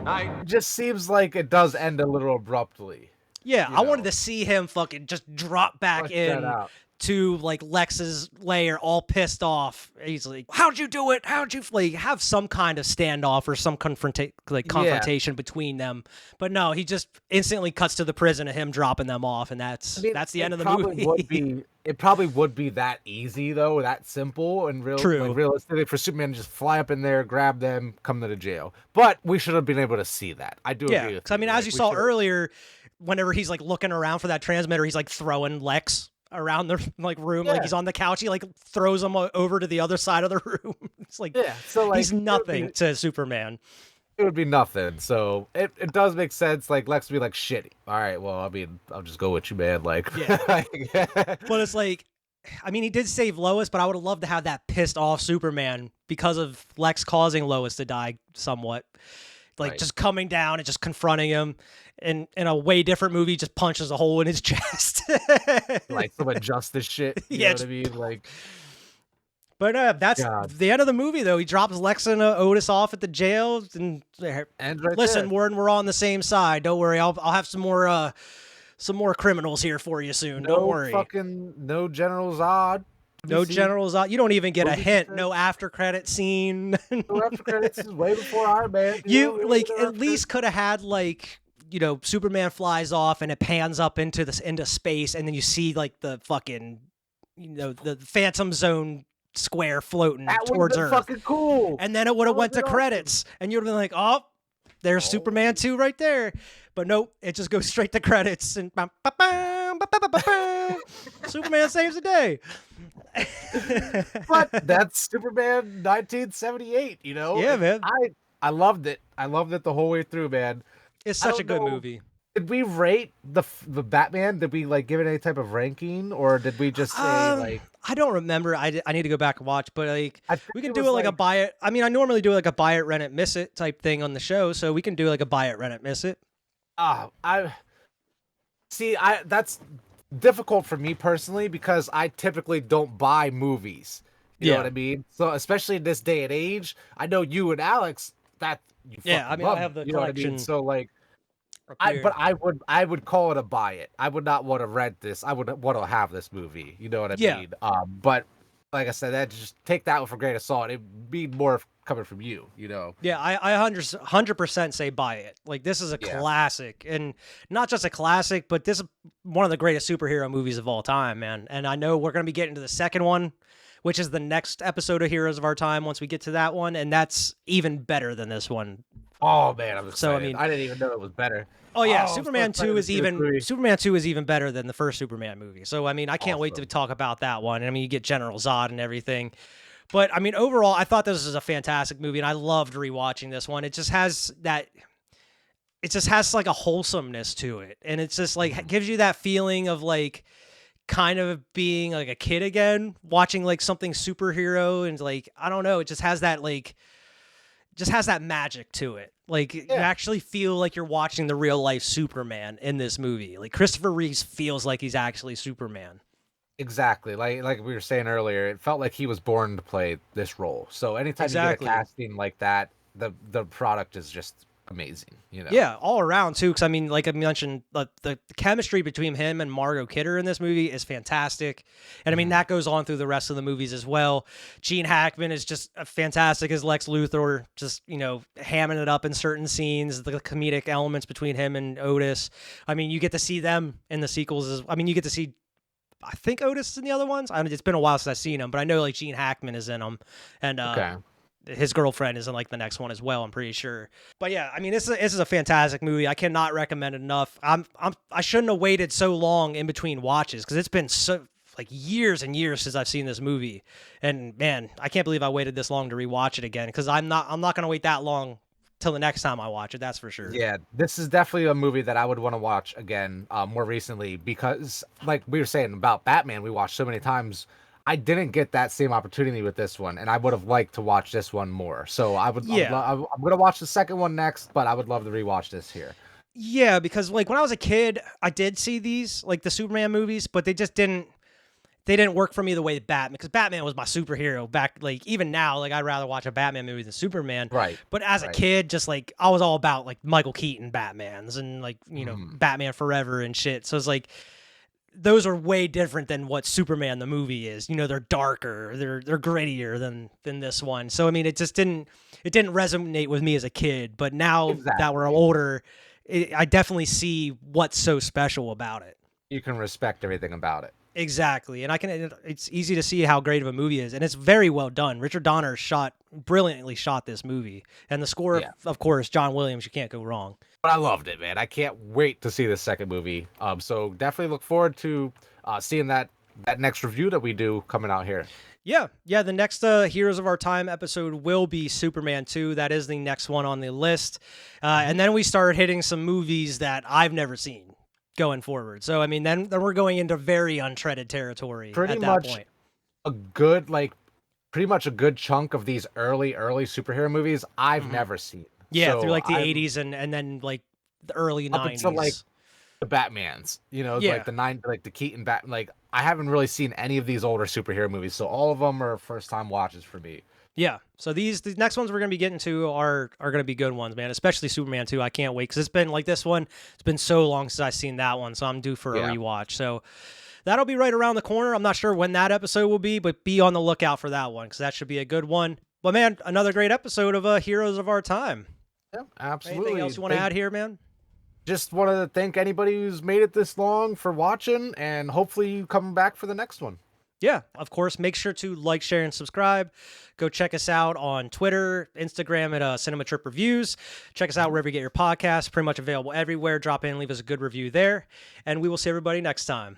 Speaker 2: It just seems like it does end a little abruptly.
Speaker 1: Yeah, I wanted to see him fucking just drop back
Speaker 2: Flush that
Speaker 1: in
Speaker 2: out.
Speaker 1: to like Lex's lair, all pissed off. He's like, "How'd you do it? How'd you like have some kind of standoff or some confrontation between them?" But no, he just instantly cuts to the prison and him dropping them off, and that's the end of the movie.
Speaker 2: It probably would be that easy though, that simple, and
Speaker 1: True.
Speaker 2: like, realistically for Superman to just fly up in there, grab them, come to the jail. But we should have been able to see that. I do agree with
Speaker 1: because I mean,
Speaker 2: you.
Speaker 1: as
Speaker 2: Like,
Speaker 1: you
Speaker 2: we
Speaker 1: saw
Speaker 2: should've-
Speaker 1: earlier, whenever he's like looking around for that transmitter, he's like throwing Lex around the like room, like he's on the couch. He like throws him over to the other side of the room. It's like,
Speaker 2: so like
Speaker 1: he's nothing to Superman.
Speaker 2: It would be nothing. So it does make sense. Like Lex would be like, "Shit. All right, well, I mean, I'll just go with you, man." Like,
Speaker 1: But it's like, I mean, he did save Lois, but I would have loved to have that pissed off Superman because of Lex causing Lois to die somewhat. Like just coming down and just confronting him, and in a way different movie, just punches a hole in his chest.
Speaker 2: like some injustice shit. You know what I mean? Like,
Speaker 1: but that's the end of the movie, though. He drops Lex and Otis off at the jail, and listen, Warden, we're on the same side. Don't worry, I'll have some more criminals here for you soon. Don't worry.
Speaker 2: No General Zod.
Speaker 1: No General Zod. You don't even get a hint. No after credit scene.
Speaker 2: No after credits is way before Iron Man.
Speaker 1: You like at least could have had like, you know, Superman flies off and it pans up into space, and then you see like the fucking, you know, the Phantom Zone square floating towards Earth.
Speaker 2: Fucking cool.
Speaker 1: And then it would have went to credits, and you'd have been like, "Oh, there's Superman 2 right there." But nope, it just goes straight to credits, and Superman saves the day.
Speaker 2: But that's Superman 1978, you know?
Speaker 1: Yeah, man.
Speaker 2: I loved it. I loved it the whole way through, man.
Speaker 1: It's such a good movie.
Speaker 2: Did we rate the Batman? Did we like give it any type of ranking, or did we just say like?
Speaker 1: I don't remember. I need to go back and watch, but like we can do it like a
Speaker 2: like
Speaker 1: buy it. I mean, I normally do like a buy it, rent it, miss it type thing on the show, so we can do like a buy it, rent it, miss it.
Speaker 2: That's difficult for me personally because I typically don't buy movies. You know what I mean? So especially in this day and age, I know you and Alex that you
Speaker 1: I mean, I have the
Speaker 2: you know what I
Speaker 1: collection.
Speaker 2: mean? So like, I would call it a buy it. I would not want to rent this. I would want to have this movie. You know what I mean? But like I said, that just take that with a grain of salt. It'd be more coming from you, you know?
Speaker 1: Yeah, I 100% say buy it. Like, this is a classic. And not just a classic, but this is one of the greatest superhero movies of all time, man. And I know we're going to be getting to the second one, which is the next episode of Heroes of Our Time once we get to that one, and that's even better than this one.
Speaker 2: Oh man, I'm excited.
Speaker 1: So, I mean,
Speaker 2: I didn't even know it was better.
Speaker 1: Oh yeah,
Speaker 2: I'm
Speaker 1: Superman
Speaker 2: so
Speaker 1: 2
Speaker 2: excited
Speaker 1: is
Speaker 2: to see this movie.
Speaker 1: Superman 2 is even better than the first Superman movie. So I mean, I can't wait to
Speaker 2: Awesome.
Speaker 1: talk about that one. I mean, you get General Zod and everything. But I mean, overall, I thought this was a fantastic movie, and I loved rewatching this one. It just has like a wholesomeness to it, and it's just like gives you that feeling of like kind of being like a kid again, watching like something superhero, and like I don't know, it just has that magic to it. Like you actually feel like you're watching the real life Superman in this movie. Like Christopher Reeve feels like he's actually Superman.
Speaker 2: Exactly. Like we were saying earlier, it felt like he was born to play this role. So anytime you get a casting like that, the product is just amazing, you know.
Speaker 1: Yeah, all around too. Because I mean, like I mentioned, the chemistry between him and Margot Kidder in this movie is fantastic, and I mean that goes on through the rest of the movies as well. Gene Hackman is just fantastic as Lex Luthor, just hamming it up in certain scenes. The comedic elements between him and Otis. I mean, you get to see them in the sequels. You get to see. I think Otis is in the other ones. I mean, it's been a while since I've seen him, but I know like Gene Hackman is in them, and his girlfriend is in like the next one as well, I'm pretty sure. But yeah, I mean, this is a fantastic movie. I cannot recommend it enough. I shouldn't have waited so long in between watches, because it's been so like years and years since I've seen this movie. And man, I can't believe I waited this long to rewatch it again, because I'm not going to wait that long till the next time I watch it. That's for sure.
Speaker 2: Yeah, this is definitely a movie that I would want to watch again more recently, because like we were saying about Batman, we watched so many times. I didn't get that same opportunity with this one, and I would have liked to watch this one more. So I'm going to watch the second one next, but I would love to rewatch this here.
Speaker 1: Yeah, because like when I was a kid, I did see these, like the Superman movies, but they didn't work for me the way Batman, because Batman was my superhero back, like even now, like I'd rather watch a Batman movie than Superman.
Speaker 2: Right.
Speaker 1: But as a kid, just like I was all about like Michael Keaton Batmans and like, Batman Forever and shit. So it's like, those are way different than what Superman the movie is. They're darker, they're grittier than this one. So I mean, it didn't resonate with me as a kid. But now that we're older, I definitely see what's so special about it.
Speaker 2: You can respect everything about it.
Speaker 1: Exactly, and it's easy to see how great of a movie it is, and it's very well done. Richard Donner brilliantly shot this movie, and the score, of course, John Williams. You can't go wrong.
Speaker 2: But I loved it, man. I can't wait to see the second movie. So definitely look forward to seeing that next review that we do coming out here.
Speaker 1: Yeah. The next Heroes of Our Time episode will be Superman 2. That is the next one on the list, and then we start hitting some movies that I've never seen going forward. So I mean, then we're going into very untreaded territory at that point.
Speaker 2: Pretty much a good chunk of these early superhero movies I've never seen.
Speaker 1: Yeah,
Speaker 2: so
Speaker 1: through like the 80s and then like the early 90s.
Speaker 2: Up until like the Batmans, like the Keaton Batman. Like I haven't really seen any of these older superhero movies, so all of them are first time watches for me.
Speaker 1: Yeah, so these next ones we're going to be getting to are going to be good ones, man, especially Superman 2. I can't wait, because it's been like this one. It's been so long since I've seen that one, so I'm due for a rewatch. So that'll be right around the corner. I'm not sure when that episode will be, but be on the lookout for that one, because that should be a good one. But man, another great episode of Heroes of Our Time.
Speaker 2: Yeah, absolutely.
Speaker 1: Anything else you want to add here, man?
Speaker 2: Just want to thank anybody who's made it this long for watching, and hopefully you come back for the next one.
Speaker 1: Yeah, of course. Make sure to like, share, and subscribe. Go check us out on Twitter, Instagram at Cinema Trip Reviews. Check us out wherever you get your podcasts. Pretty much available everywhere. Drop in, leave us a good review there. And we will see everybody next time.